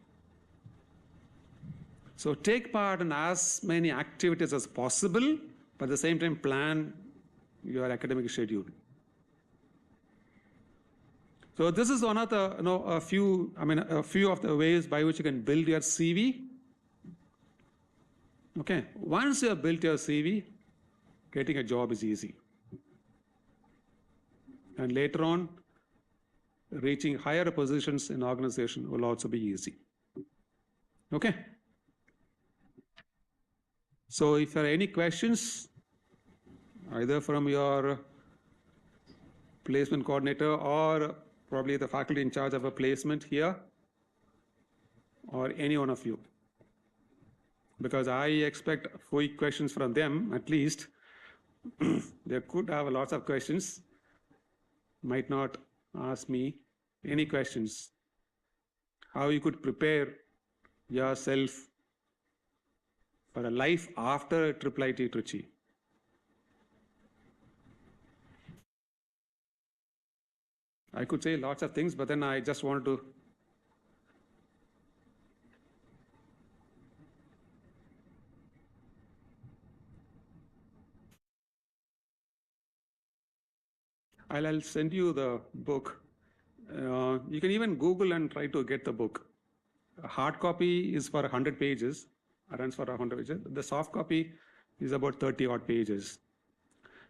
So take part in as many activities as possible, but at the same time plan your academic schedule. So this is one of the, a few of the ways by which you can build your CV. Okay, once you have built your CV, getting a job is easy. And later on, reaching higher positions in organization will also be easy. Okay. So if there are any questions, either from your placement coordinator or probably the faculty in charge of a placement here, or any one of you, because I expect quick questions from them at least. They could have lots of questions, might not ask me any questions. How you could prepare yourself for a life after IIIT Trichy. I could say lots of things, but then I just wanted to I'll send you the book. You can even Google and try to get the book. A hard copy is for 100 pages, runs for 100 pages. The soft copy is about 30 odd pages.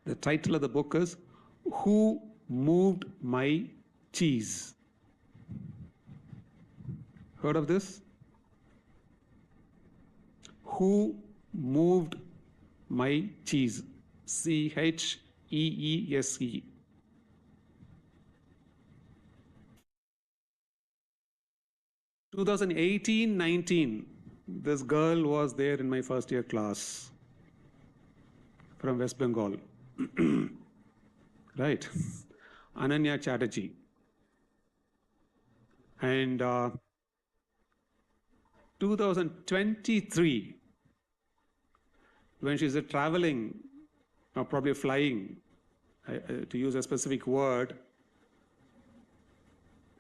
The title of the book is Who Moved My Cheese? Heard of this? Who Moved My Cheese? CHEESE. 2018-19, this girl was there in my first year class from West Bengal. Right, Ananya Chatterjee. And 2023, when she's traveling, or probably flying, to use a specific word,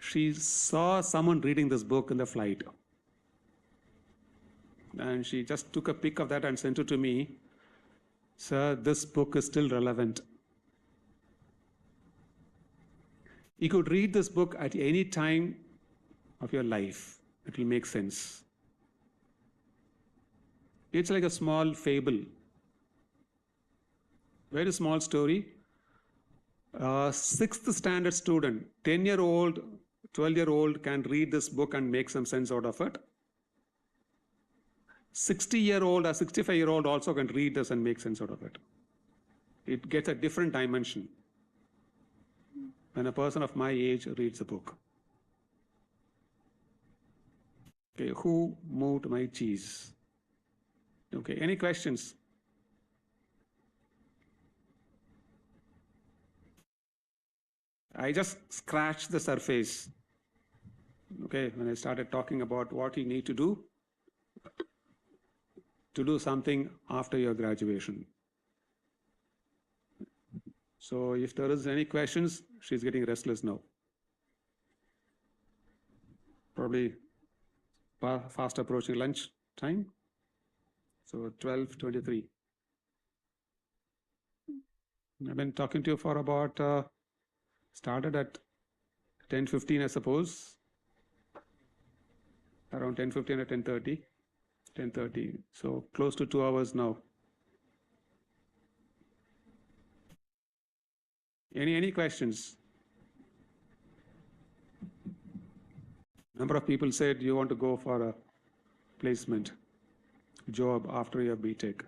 she saw someone reading this book in the flight. And she just took a pic of that and sent it to me. Sir, this book is still relevant. You could read this book at any time of your life. It will make sense. It's like a small fable. Very small story. Sixth standard student, 10-year-old, 12-year-old can read this book and make some sense out of it. 60-year-old or 65-year-old also can read this and make sense out of it. It gets a different dimension when a person of my age reads the book. Okay, who moved my cheese? Okay, any questions? I just scratched the surface. Okay, when I started talking about what you need to do something after your graduation. So if there is any questions, she's getting restless now. Probably fast approaching lunch time. So 12:23. I've been talking to you for about, started at 10:15, I suppose, around 10:15 or 10:30, 10:30. So close to 2 hours now. Any questions? Number of people said you want to go for a placement job after your BTech.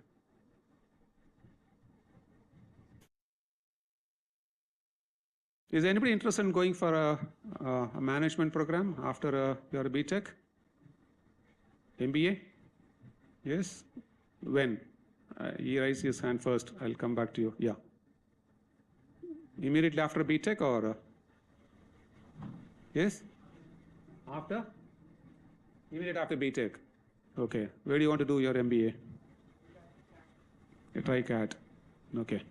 Is anybody interested in going for a management program after your BTech? MBA? Yes? When? He raised his hand first. I'll come back to you. Yeah. Immediately after BTech or? Yes? After? Immediate after BTech. Okay. Where do you want to do your MBA? Try CAT. Okay.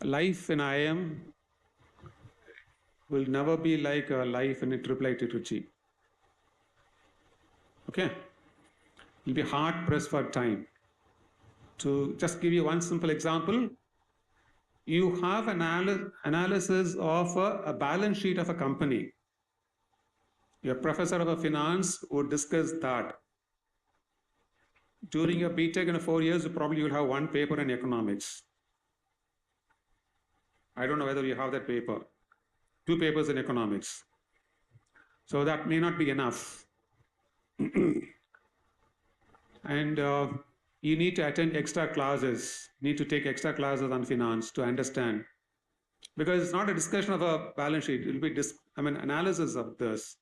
Life in IIM will never be like a life in a IIITT. Okay? You'll be hard pressed for time. To just give you one simple example, you have an analysis of a balance sheet of a company. Your professor of finance would discuss that. During your BTech in 4 years, probably you'll have one paper in economics. I don't know whether you have that paper. 2 papers in economics. So that may not be enough. And you need to attend extra classes, need to take extra classes on finance to understand. Because it's not a discussion of a balance sheet, it will be analysis of this.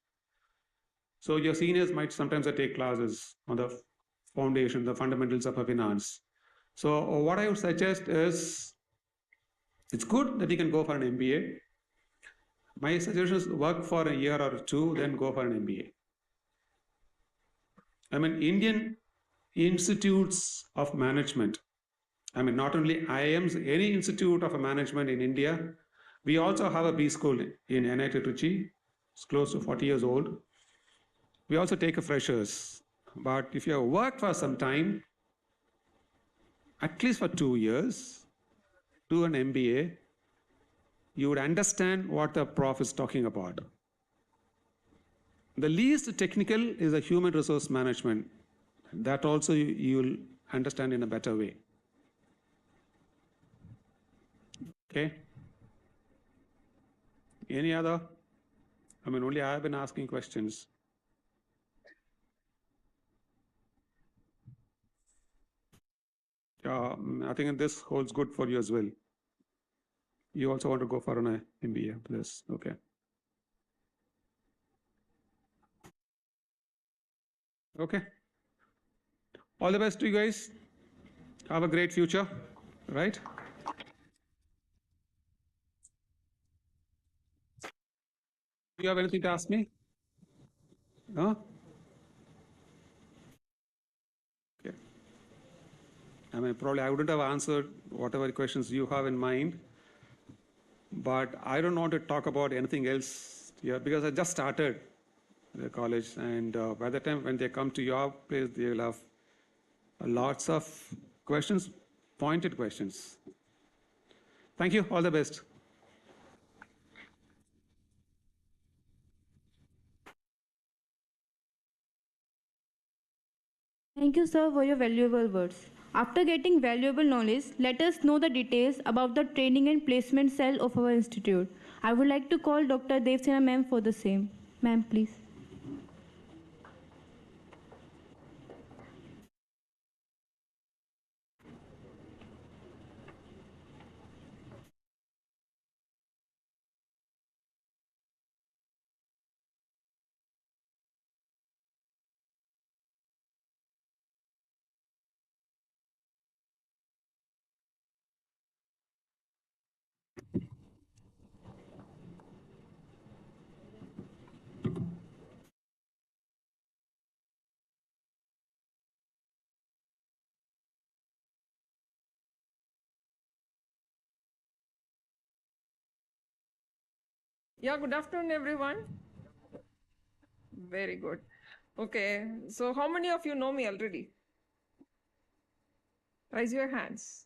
So your seniors might sometimes take classes on the foundation, the fundamentals of a finance. So what I would suggest is, it's good that you can go for an MBA. My suggestion is work for a year or two, then go for an MBA. Indian institutes of management, not only IIMs, any institute of management in India. We also have a B school in IIITT. It's close to 40 years old. We also take a freshers. But if you have worked for some time, at least for 2 years, do an MBA, you would understand what the prof is talking about. The least technical is a human resource management. That also you'll understand in a better way. Okay? Any other? Only I have been asking questions. I think this holds good for you as well. You also want to go for an MBA plus. Okay. Okay. All the best to you guys. Have a great future, right? Do you have anything to ask me? No? Okay. Probably I wouldn't have answered whatever questions you have in mind, but I don't want to talk about anything else here because I just started the college, and by the time when they come to your place, they will have lots of questions, pointed questions. Thank you. All the best.
Thank you, sir, for your valuable words. After getting valuable knowledge, let us know the details about the training and placement cell of our institute. I would like to call Dr. Devsena ma'am for the same. Ma'am, please.
Yeah, good afternoon, everyone. Very good. Okay, so how many of you know me already? Raise your hands.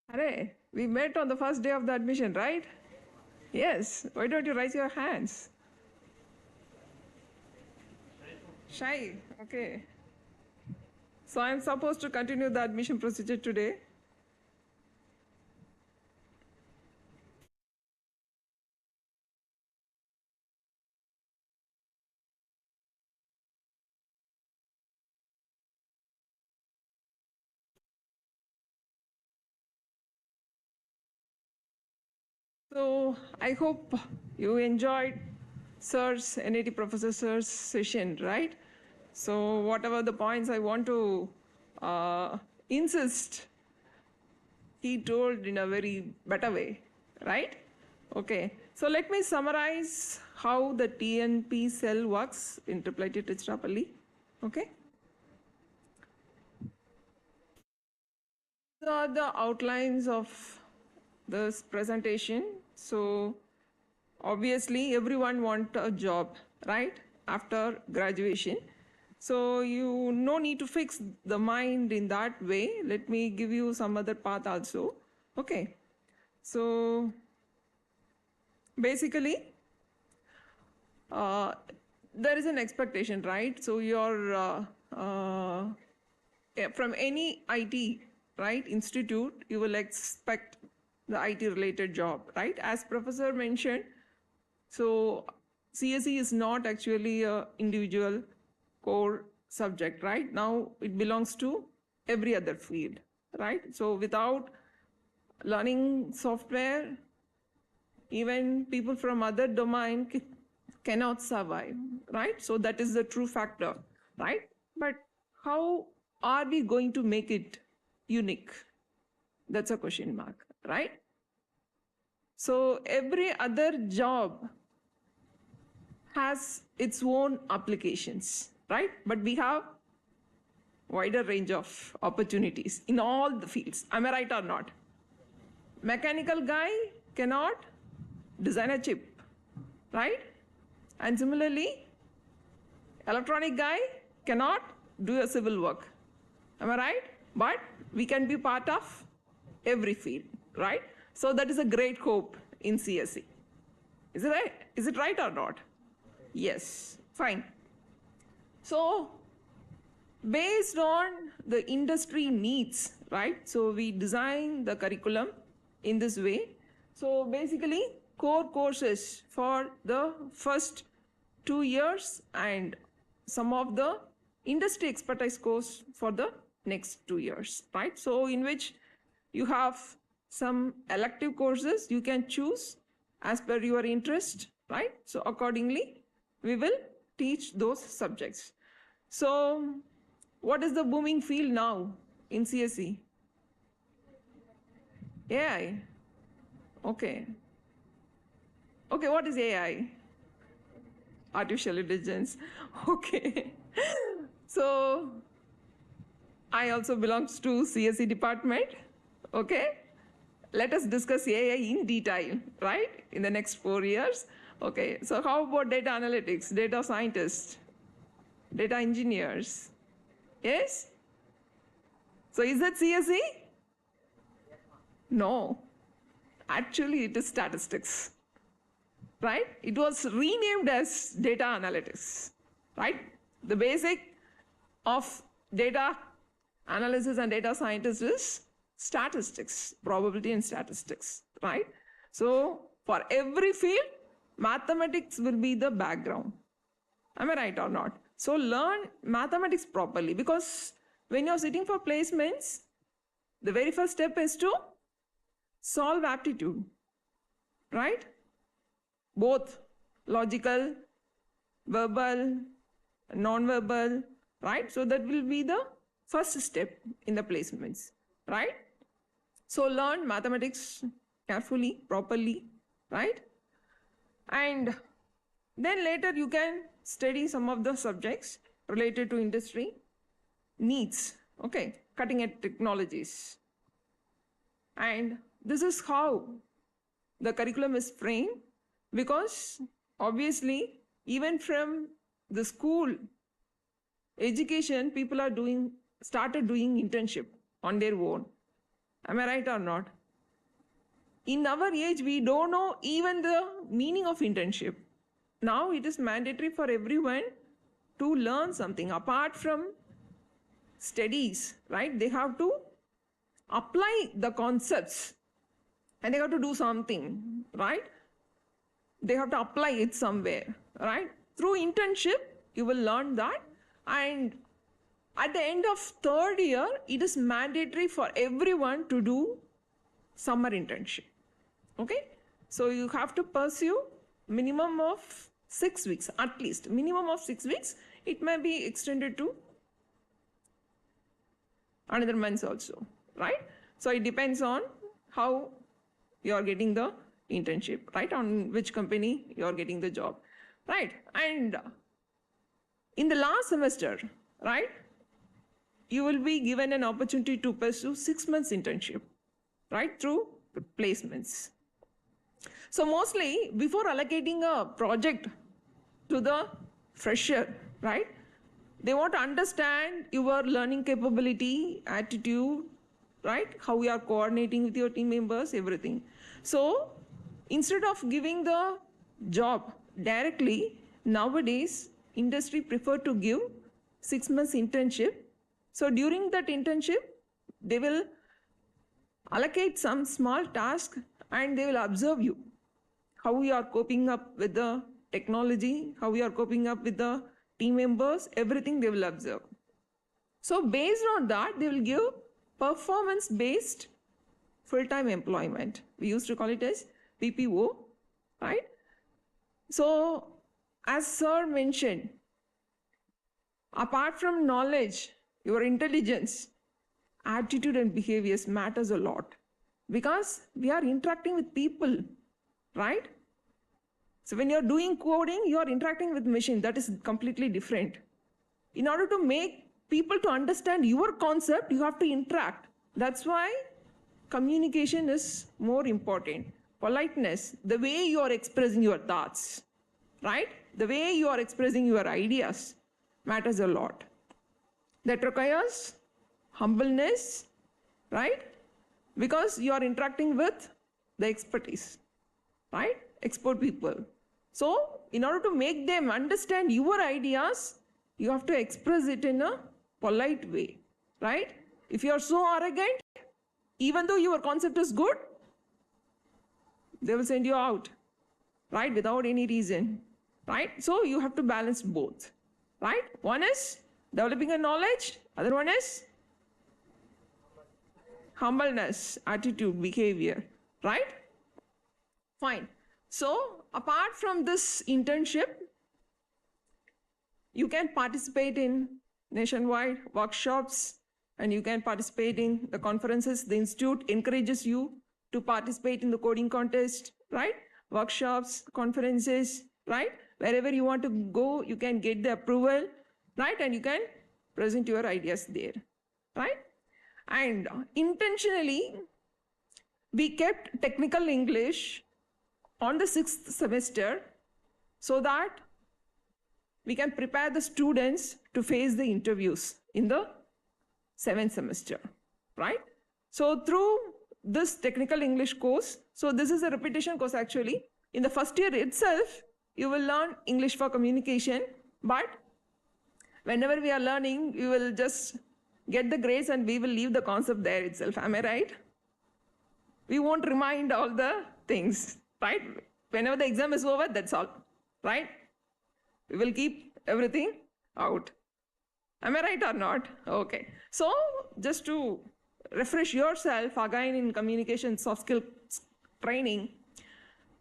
Hooray, we met on the first day of the admission, right? Yes, why don't you raise your hands? Shy, okay. So I'm supposed to continue the admission procedure today. So I hope you enjoyed Sir's, NAT Professor Sir's session, right? So whatever the points I want to insist, he told in a very better way, right? Okay, so let me summarize how the TNP cell works in IIIT Tiruchirappalli. Okay, these are the outlines of this presentation. So obviously everyone wants a job, right, after graduation. So you no need to fix the mind in that way. Let me give you some other path also. Okay, so basically there is an expectation, right? So you're from any IT, right, institute, you will expect the IT related job, right? As professor mentioned, so CSE is not actually a individual core subject, right? Now it belongs to every other field, right? So without learning software, even people from other domain cannot survive, right? So that is the true factor, right? But how are we going to make it unique? That's a question mark, right? So every other job has its own applications, right? But we have wider range of opportunities in all the fields. Am I right or not? Mechanical guy cannot design a chip, right? And similarly, electronic guy cannot do a civil work. Am I right? But we can be part of every field, right? So that is a great hope in CSE. Is it right? Is it right or not? Yes, fine. So based on the industry needs, right? So we design the curriculum in this way. So basically, core courses for the first 2 years and some of the industry expertise course for the next 2 years, right? So in which you have some elective courses you can choose as per your interest, right? So accordingly, we will teach those subjects. So what is the booming field now in CSE? AI. Okay. Okay, what is AI? Artificial intelligence. Okay. So I also belongs to CSE department. Okay. Let us discuss AI in detail, right? In the next 4 years. Okay. So how about data analytics, data scientists, data engineers? Yes? So is that CSE? No. Actually, it is statistics, right? It was renamed as data analytics, right? The basic of data analysis and data scientist is statistics, probability and statistics, right? So for every field, mathematics will be the background. Am I right or not? So learn mathematics properly, because when you're sitting for placements, the very first step is to solve aptitude, right? Both logical, verbal, non-verbal, right? So that will be the first step in the placements, right? So learn mathematics carefully, properly, right? And then later you can study some of the subjects related to industry needs, okay? Cutting edge technologies. And this is how the curriculum is framed, because obviously even from the school education, people are started doing internship on their own. Am I right or not? In our age, we don't know even the meaning of internship. Now it is mandatory for everyone to learn something apart from studies, right? They have to apply the concepts and they have to do something, right? They have to apply it somewhere, right? Through internship, you will learn that. And at the end of third year, it is mandatory for everyone to do summer internship. Okay? So you have to pursue minimum of 6 weeks, at least minimum of 6 weeks. It may be extended to another months also, right? So it depends on how you are getting the internship, right? On which company you are getting the job, right? And in the last semester, right, you will be given an opportunity to pursue 6 months internship, right, through placements. So mostly before allocating a project to the fresher, right, they want to understand your learning capability, attitude, right, how you are coordinating with your team members, everything. So instead of giving the job directly, nowadays industry prefer to give 6 months internship. So during that internship, they will allocate some small task and they will observe you, how you are coping up with the technology, how you are coping up with the team members, everything they will observe. So based on that, they will give performance-based full-time employment. We used to call it as PPO, right? So as sir mentioned, apart from knowledge, your intelligence, attitude and behaviors matters a lot, because we are interacting with people, right? So when you're doing coding, you are interacting with machine. That is completely different. In order to make people to understand your concept, you have to interact. That's why communication is more important. Politeness, the way you are expressing your thoughts, right? The way you are expressing your ideas matters a lot. That requires humbleness, right? Because you are interacting with the expertise, right? Expert people. So in order to make them understand your ideas, you have to express it in a polite way, right? If you are so arrogant, even though your concept is good, they will send you out, right? Without any reason, right? So you have to balance both, right? One is developing a knowledge, other one is humbleness, attitude, behavior, right? Fine. So apart from this internship, you can participate in nationwide workshops and you can participate in the conferences. The institute encourages you to participate in the coding contest, right? Workshops, conferences, right? Wherever you want to go, you can get the approval, right? And you can present your ideas there, right? And intentionally, we kept technical English on the 6th semester so that we can prepare the students to face the interviews in the 7th semester, right? So through this technical English course, so this is a repetition course actually. In the first year itself, you will learn English for communication, but whenever we are learning, we will just get the grades and we will leave the concept there itself. Am I right? We won't remind all the things, right? Whenever the exam is over, that's all, right? We will keep everything out. Am I right or not? Okay. So just to refresh yourself again in communication soft skill training,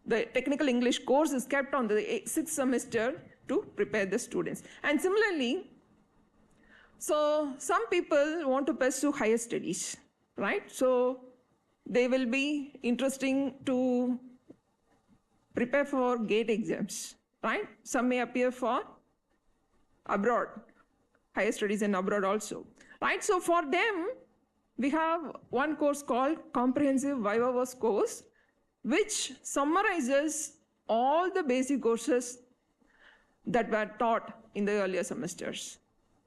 the technical English course is kept on the 6th semester to prepare the students. And similarly, so some people want to pursue higher studies, right? So they will be interesting to prepare for GATE exams, right? Some may appear for abroad, higher studies and abroad also, right? So for them, we have one course called Comprehensive Vivaverse course, which summarizes all the basic courses that were taught in the earlier semesters,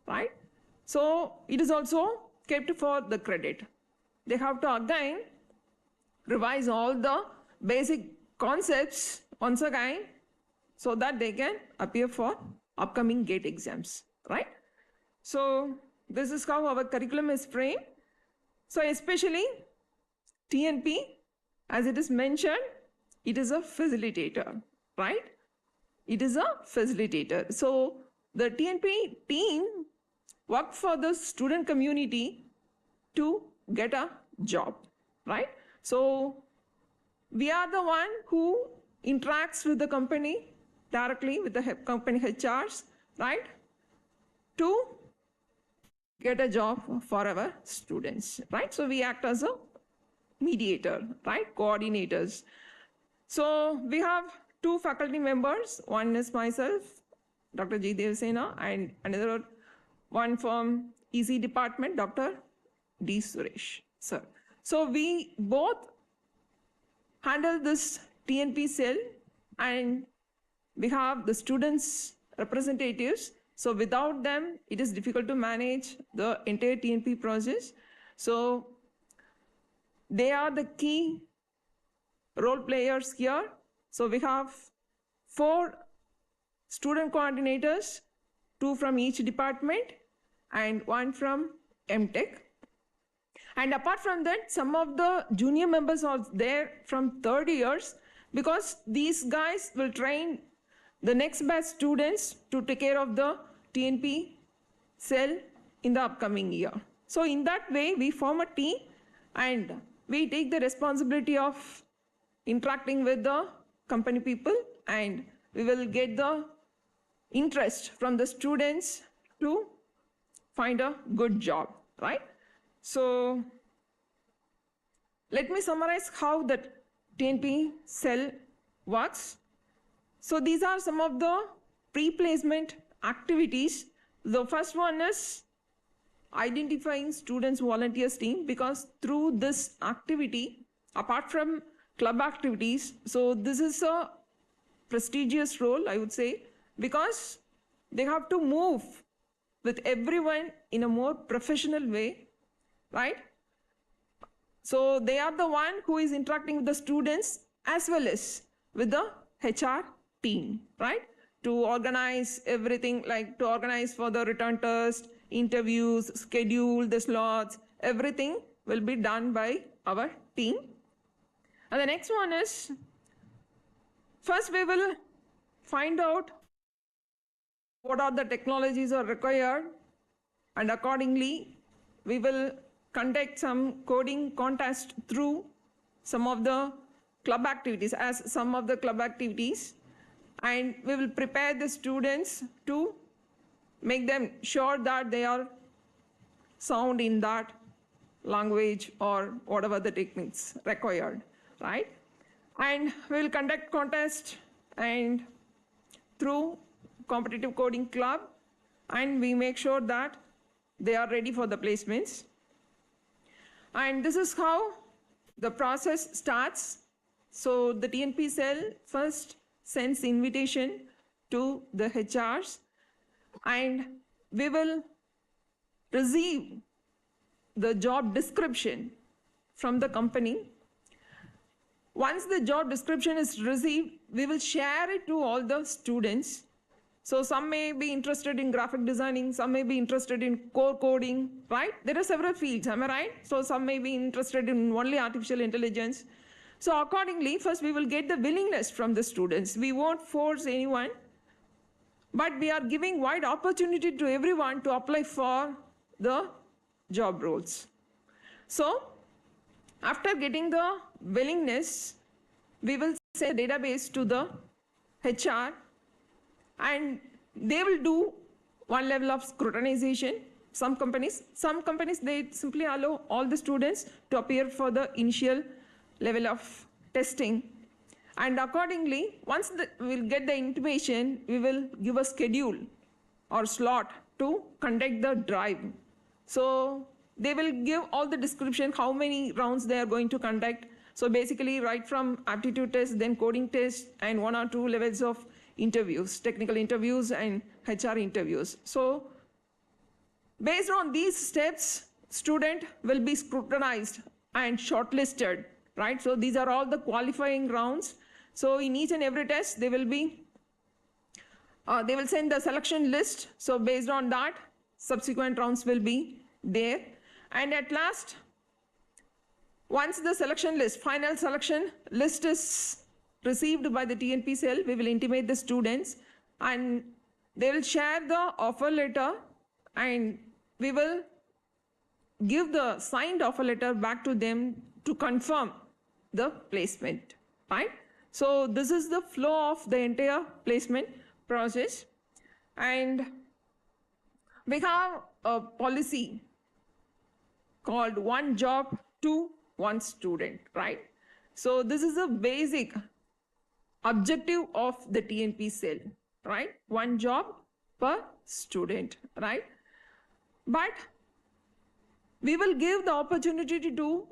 right? So it is also kept for the credit. They have to again revise all the basic concepts once again so that they can appear for upcoming GATE exams, right? So this is how our curriculum is framed. So especially TNP, as it is mentioned, it is a facilitator, right? It is a facilitator. So the TNP team work for the student community to get a job, right? So we are the one who interacts with the company directly, with the company HRs, right? To get a job for our students, right? So we act as a mediator, right? Coordinators. So we have two faculty members. One is myself, Dr. G. Devsena, and another one from EC department, Dr. D. Suresh, sir. So we both handle this TNP cell, and we have the students' representatives. So without them, it is difficult to manage the entire TNP process. So they are the key role players here. So we have 4 student coordinators, 2 from each department and 1 from MTech. And apart from that, some of the junior members are there from third years, because these guys will train the next batch students to take care of the TNP cell in the upcoming year. So in that way, we form a team and we take the responsibility of interacting with the company people, and we will get the interest from the students to find a good job, right? So let me summarize how the TNP cell works. So these are some of the pre-placement activities. The first one is identifying students volunteers team, because through this activity, apart from club activities, so this is a prestigious role, I would say, because they have to move with everyone in a more professional way, right? So they are the one who is interacting with the students as well as with the HR team, right? To organize everything, like to organize for the return test, interviews, schedule the slots, everything will be done by our team. And the next one is, first we will find out what are the technologies are required, and accordingly we will conduct some coding contest through some of the club activities, and we will prepare the students to make them sure that they are sound in that language or whatever the techniques required, right? And we will conduct contest and through competitive coding club, and we make sure that they are ready for the placements. And this is how the process starts. So the TNP cell first sends invitation to the HRs, and we will receive the job description from the company. Once the job description is received, we will share it to all the students. So some may be interested in graphic designing, some may be interested in core coding, right? There are several fields, am I right? So some may be interested in only artificial intelligence. So accordingly, first we will get the willingness from the students. We won't force anyone, but we are giving wide opportunity to everyone to apply for the job roles. So after getting the willingness, we will send a database to the HR, and they will do one level of scrutinization. Some companies, they simply allow all the students to appear for the initial level of testing. And accordingly, once we'll get the intimation, we will give a schedule or slot to conduct the drive. So they will give all the description, how many rounds they are going to conduct. So basically right from aptitude test, then coding test, and 1 or 2 levels of interviews, technical interviews and HR interviews. So based on these steps, student will be scrutinized and shortlisted, right? So these are all the qualifying rounds. So in each and every test, they will send the selection list. So based on that, subsequent rounds will be there. And at last, once the selection list, final selection list is received by the TNP cell, we will intimate the students and they will share the offer letter, and we will give the signed offer letter back to them to confirm the placement, right? So this is the flow of the entire placement process. And we have a policy called one job to one student, right? So this is a basic objective of the TNP cell, right? One job per student, right? But we will give the opportunity to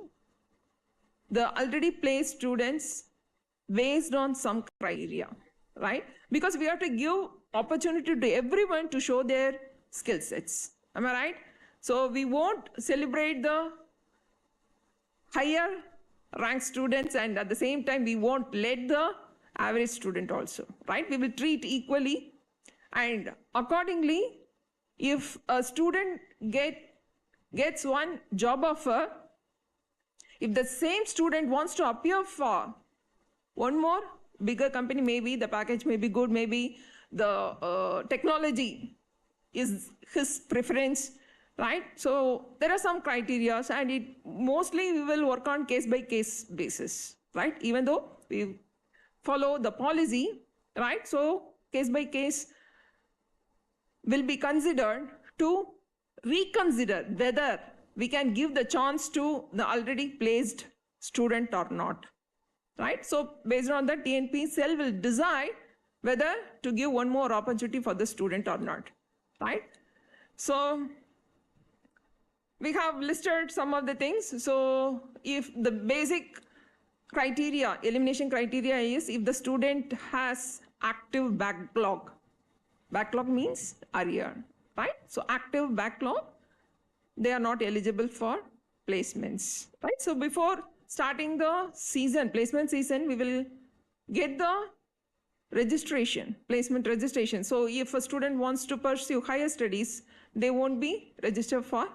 the already placed students based on some criteria, right? Because we have to give opportunity to everyone to show their skill sets. Am I right? So we won't celebrate the higher ranked students, and at the same time we won't let the average student also, right? We will treat equally, and accordingly, if a student gets one job offer, if the same student wants to appear for one more bigger company, maybe the package may be good, maybe the technology is his preference, right? So there are some criteria, and it mostly we will work on case by case basis, right? Even though we follow the policy, right? So case by case will be considered to reconsider whether we can give the chance to the already placed student or not, right? So based on that, TNP cell will decide whether to give one more opportunity for the student or not, right? So we have listed some of the things. So if the basic criteria, elimination criteria is if the student has active backlog. Backlog means arrear, right? So active backlog, they are not eligible for placements, right? So before starting the season, placement season, we will get the registration, placement registration. So if a student wants to pursue higher studies, they won't be registered for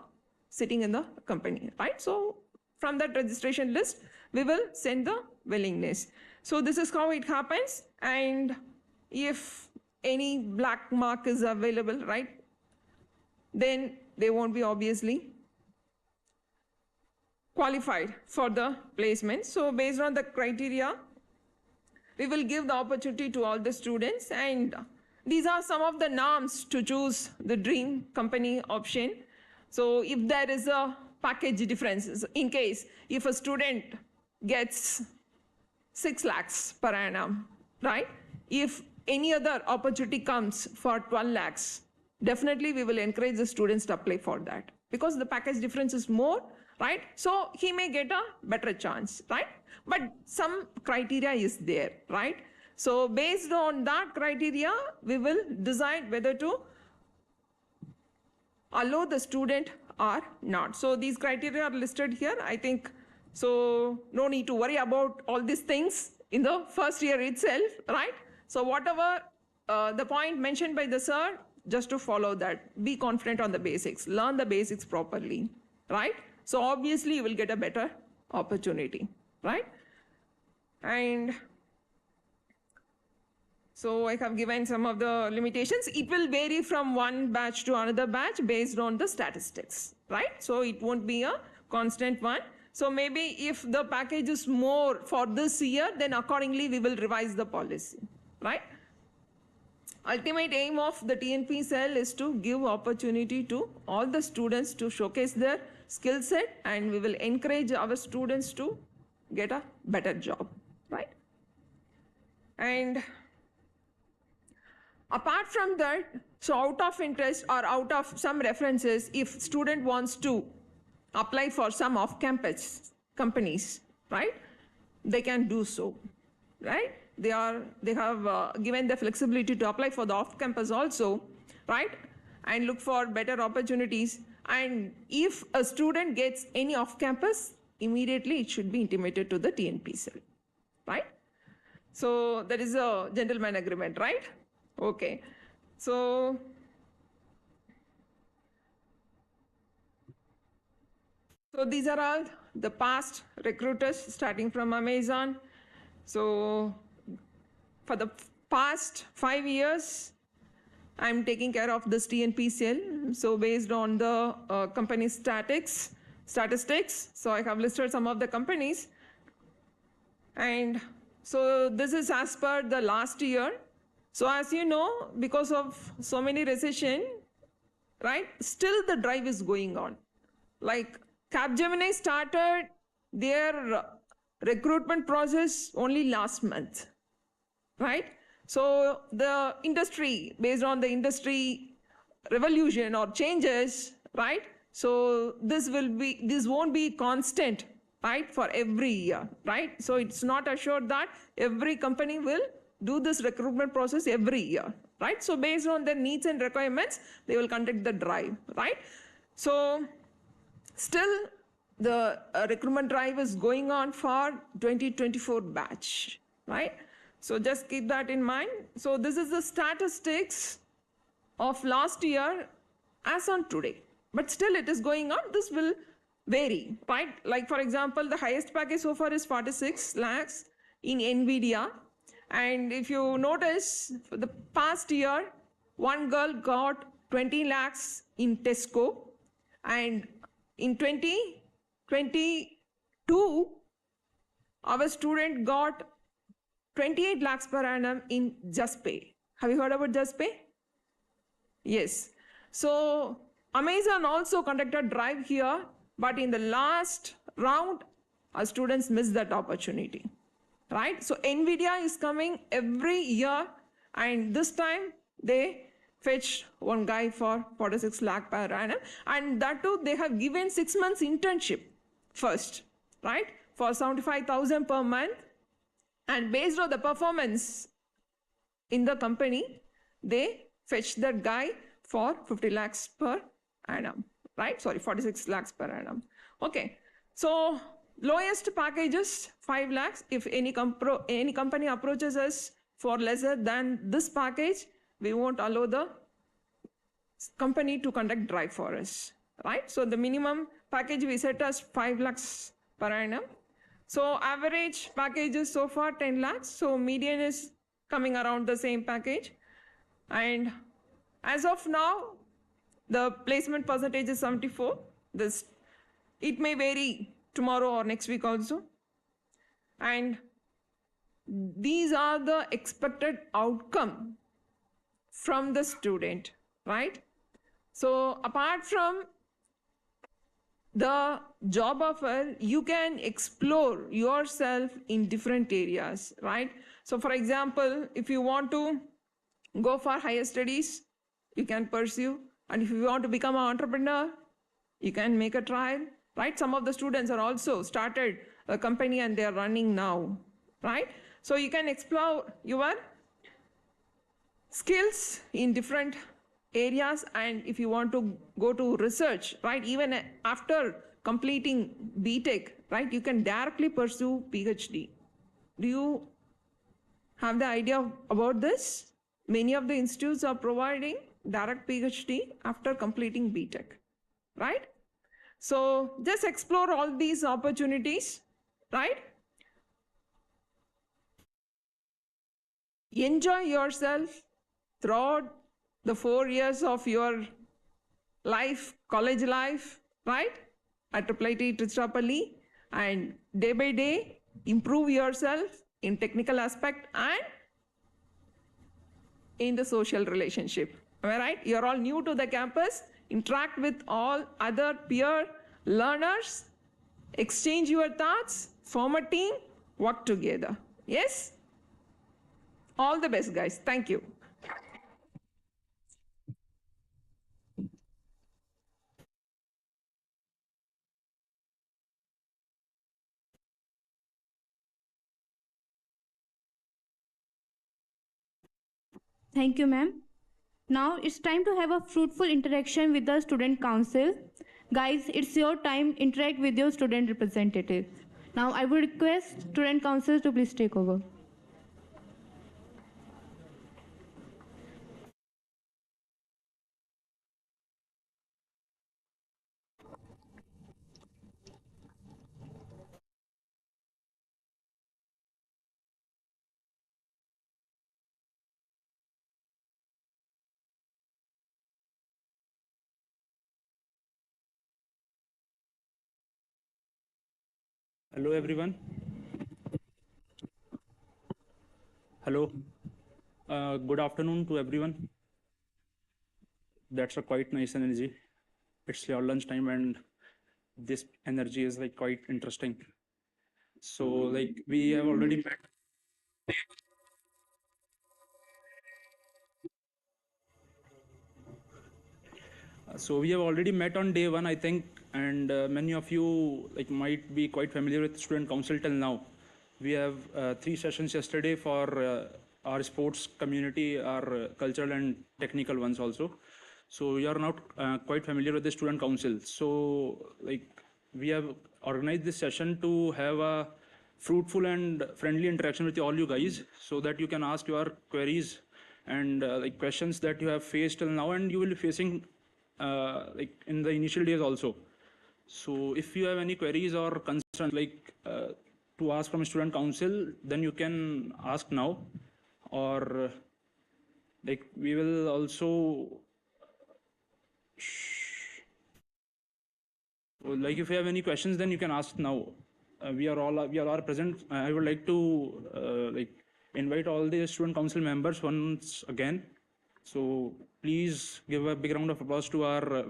sitting in the company, right? So from that registration list, we will send the willingness. So this is how it happens. And if any black mark is available, right, then they won't be obviously qualified for the placement. So based on the criteria, we will give the opportunity to all the students, and these are some of the norms to choose the dream company option. So if there is a package difference, in case if a student gets 6 lakhs per annum, right? If any other opportunity comes for 12 lakhs, definitely we will encourage the students to apply for that, because the package difference is more, right? So he may get a better chance, right? But some criteria is there, right? So based on that criteria, we will decide whether to allow the student or not. So these criteria are listed here, I think. So no need to worry about all these things in the first year itself, right? So whatever the point mentioned by the sir, just to follow that, be confident on the basics, learn the basics properly, right? So obviously you will get a better opportunity, right? And so I have given some of the limitations. It will vary from one batch to another batch based on the statistics, right? So it won't be a constant one. So maybe if the package is more for this year, then accordingly we will revise the policy, right? Ultimate aim of the TNP cell is to give opportunity to all the students to showcase their skill set, and we will encourage our students to get a better job, right? And apart from that, so out of interest or out of some references, if student wants to apply for some off-campus companies, right? They can do so, right? They have given the flexibility to apply for the off-campus also, right? And look for better opportunities. And if a student gets any off-campus, immediately it should be intimated to the TNP cell, right? So that is a gentleman agreement, right? Okay. So these are all the past recruiters starting from Amazon. So for the past 5 years, I'm taking care of this TNP cell. So based on the company statistics, so I have listed some of the companies. And so this is as per the last year. So as you know, because of so many recession, right, still the drive is going on. Like Capgemini started their recruitment process only last month, right? So the industry, based on the industry revolution or changes, right? So this won't be constant, right, for every year, right? So it's not assured that every company will do this recruitment process every year, right? So based on their needs and requirements, they will conduct the drive, right? So still the recruitment drive is going on for 2024 batch, right? So just keep that in mind. So this is the statistics of last year as on today, but still it is going on. This will vary, right? Like for example, the highest package so far is 46 lakhs in NVIDIA. And if you notice, for the past year, one girl got 20 lakhs in Tesco, and in 2022, our student got 28 lakhs per annum in JustPay. Have you heard about JustPay? Yes. So Amazon also conducted drive here, but in the last round, our students missed that opportunity, right? So NVIDIA is coming every year, and this time they fetched one guy for 46 lakh per annum, and that too they have given 6 months internship first, right, for 75,000 per month, and based on the performance in the company, they fetched that guy for 50 lakhs per annum, right? Sorry, 46 lakhs per annum. Okay, so lowest package is 5 lakhs. If any company approaches us for lesser than this package, we won't allow the company to conduct drive for us, right? So the minimum package we set as 5 lakhs per annum. So average package is so far 10 lakhs. So median is coming around the same package. And as of now, the placement percentage is 74. It may vary tomorrow or next week also. And these are the expected outcome from the student, right? So apart from the job offer, you can explore yourself in different areas, right? So for example, if you want to go for higher studies, you can pursue. And if you want to become an entrepreneur, you can make a trial, right? Some of the students are also started a company and they are running now, right? So you can explore your skills in different areas. And if you want to go to research, right, even after completing BTech, right, you can directly pursue PhD. Do you have the idea about this? Many of the institutes are providing direct PhD after completing BTech, right? So just explore all these opportunities, right? Enjoy yourself throughout the 4 years of your life, college life, right, at IIIT Trichinopalli, and day by day improve yourself in technical aspect and in the social relationship. Am I right? You're all new to the campus. Interact with all other peer learners, exchange your thoughts, form a team, work together. Yes? All the best, guys. Thank you.
Thank you, ma'am. Now it's time to have a fruitful interaction with the student council. Guys, it's your time. Interact with your student representative. Now I would request student council to please take over.
Hello everyone. Hello. Good afternoon to everyone. That's a quite nice energy. It's your lunchtime and this energy is like quite interesting. So like we have already met. So we have already met on day one, I think, and many of you like might be quite familiar with student council till now. We have 3 sessions yesterday for our sports community, our cultural and technical ones also. So you are now quite familiar with the student council. So like we have organized this session to have a fruitful and friendly interaction with all you guys, so that you can ask your queries and like questions that you have faced till now, and you will be facing like in the initial days also. So if you have any queries or concerns like to ask from student council, then you can ask now, or like we will also like if you have any questions, then you can ask now. We are all present. I would like to like invite all the student council members once again. So please give a big round of applause to our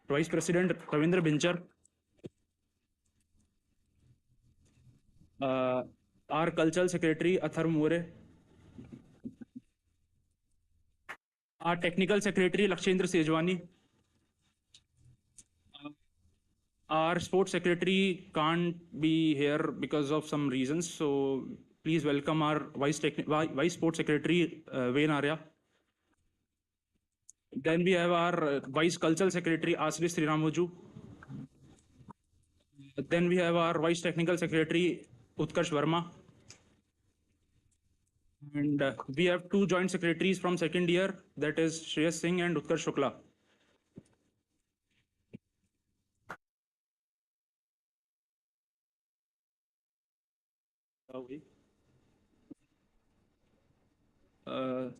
Vice President Ravindra Binchar, uh, our Cultural Secretary Athar More, our Technical Secretary Lakshendra Sejwani, our Sports Secretary can't be here because of some reasons. So please welcome our Vice Sports Secretary Wayne Arya. Then we have our Vice Cultural Secretary Asri Sriramuju. Then we have our Vice Technical Secretary Utkarsh Verma. And we have 2 joint secretaries from second year, that is Shreyas Singh and Utkarsh Shukla. Uh,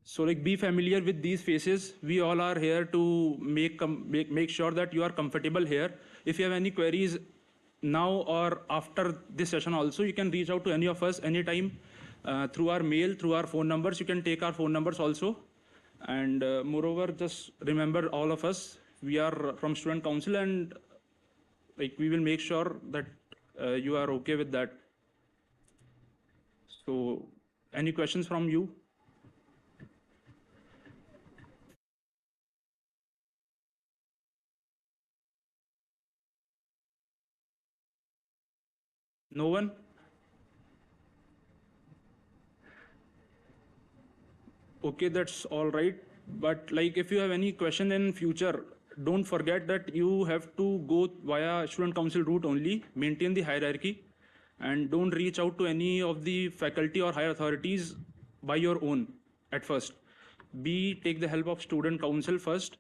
so like be familiar with these faces. We all are here to make sure that you are comfortable here. If you have any queries now or after this session also, you can reach out to any of us anytime through our mail, through our phone numbers. You can take our phone numbers also. And moreover, just remember all of us, we are from student council, and like we will make sure that you are okay with that. So any questions from you? No one? Okay, that's all right. But like if you have any question in future, don't forget that you have to go via student council route only, maintain the hierarchy, and don't reach out to any of the faculty or higher authorities by your own at first. Take the help of student council first.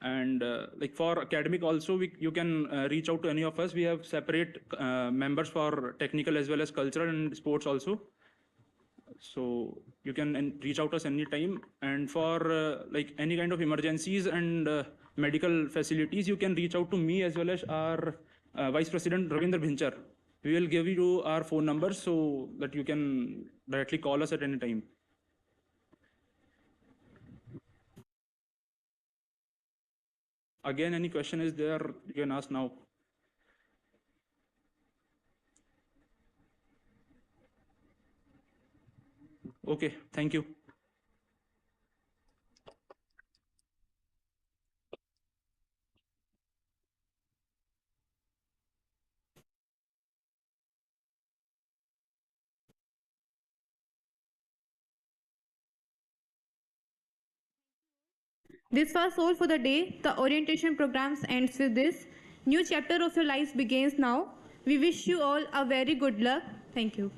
And like for academic also, you can reach out to any of us. We have separate members for technical as well as cultural and sports also. So you can reach out to us anytime. And for like any kind of emergencies and medical facilities, you can reach out to me as well as our Vice President Ravindra Bhinchar. We will give you our phone numbers so that you can directly call us at any time. Again, any question is there, you can ask now. Okay, thank you.
This was all for the day. The orientation programs ends with this. New chapter of your lives begins now. We wish you all a very good luck. Thank you.